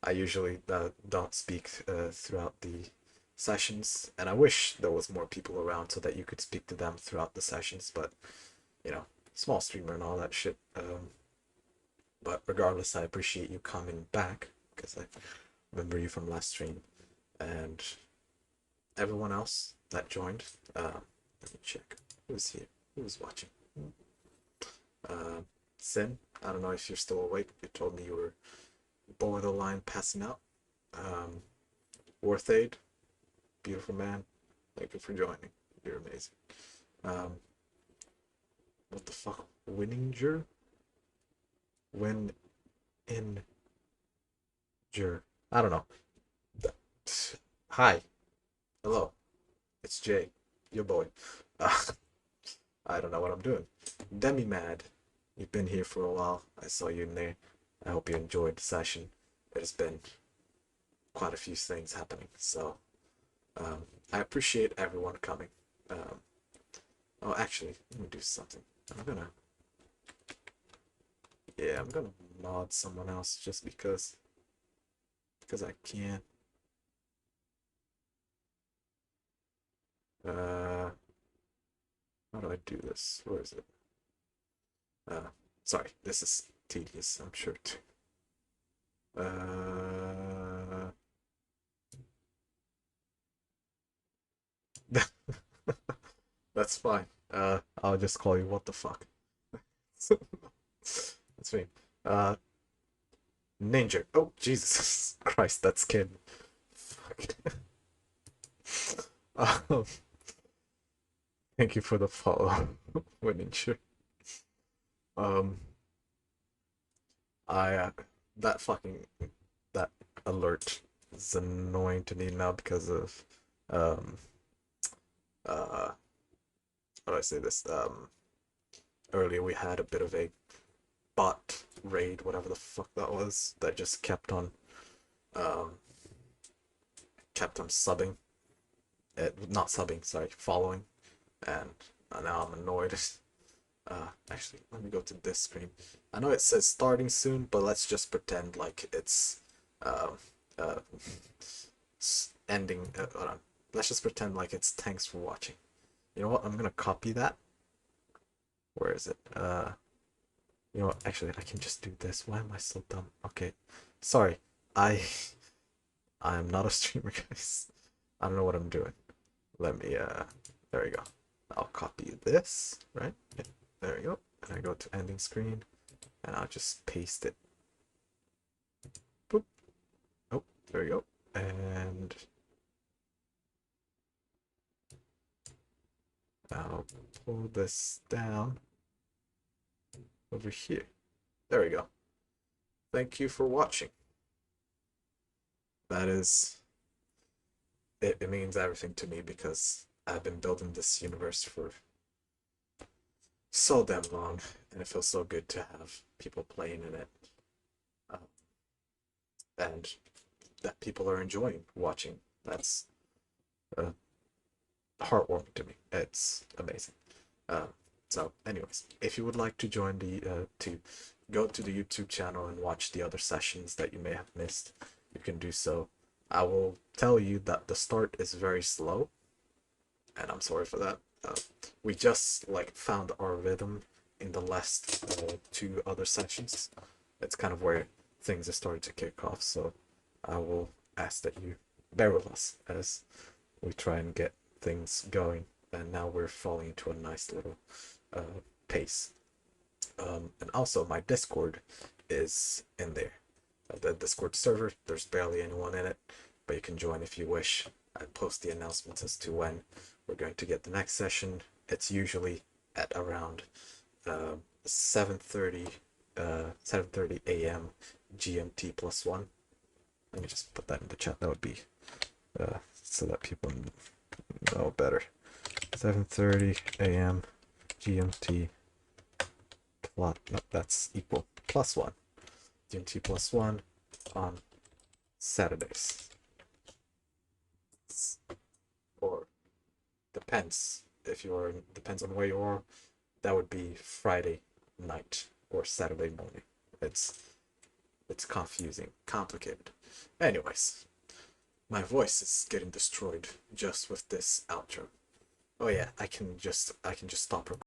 I usually don't speak throughout the sessions, and I wish there was more people around so that you could speak to them throughout the sessions, but you know, small streamer and all that shit. But regardless, I appreciate you coming back because I remember you from last stream, and everyone else that joined. Let me check who's here, who's watching. Sin, I don't know if you're still awake. You told me you were borderline passing out. Worthaid, beautiful man, thank you for joining. You're amazing. What the fuck? Winninger? When in Jur. I don't know. Hi. Hello. It's Jay, your boy. I don't know what I'm doing. Demi Mad, you've been here for a while. I saw you in there. I hope you enjoyed the session. There's been quite a few things happening, so I appreciate everyone coming. Oh, actually, let me do something. I'm gonna mod someone else just because I can. How do I do this? Where is it? Sorry, this is tedious, I'm sure too. That's fine. I'll just call you what the fuck. That's me. Ninja. Oh, Jesus Christ, that scared me. Fuck. Um, thank you for the follow, Winnincher. I that fucking that alert is annoying to me now because of how do I say this? Earlier we had a bit of a bot raid, whatever the fuck that was, that just um kept on subbing. Not subbing, sorry, following, and now I'm annoyed. Actually, let me go to this screen. I know it says starting soon, but let's just pretend like it's uh, uh, ending. Hold on. Let's just pretend like it's thanks for watching. You know what? I'm gonna copy that. Where is it? You know what? Actually, I can just do this. Why am I so dumb? Okay, sorry. I I'm not a streamer, guys. I don't know what I'm doing. Let me. There we go. I'll copy this. Right. Yeah, there we go. And I go to ending screen, and I'll just paste it. Boop. Oh, there we go. And I'll pull this down over here. There we go. Thank you for watching. That is, it means everything to me because I've been building this universe for so damn long, and it feels so good to have people playing in it, and that people are enjoying watching. That's heartwarming to me. It's amazing. So, anyways, if you would like to join to go to the YouTube channel and watch the other sessions that you may have missed, you can do so. I will tell you that the start is very slow, and I'm sorry for that. We just like found our rhythm in the last two other sessions. It's kind of where things are starting to kick off, so I will ask that you bear with us as we try and get things going, and now we're falling into a nice little pace. And also my Discord is in there. The Discord server, there's barely anyone in it, but you can join if you wish. I post the announcements as to when we're going to get the next session. It's usually at around 7:30 a.m. GMT +1. Let me just put that in the chat. That would be so that people know better. 7:30 a.m. GMT plot. No, that's equal +1. GMT +1 on Saturdays. Or depends if you're depends on where you are. That would be Friday night or Saturday morning. It's confusing, complicated. Anyways, my voice is getting destroyed just with this outro. Oh yeah, I can just stop recording.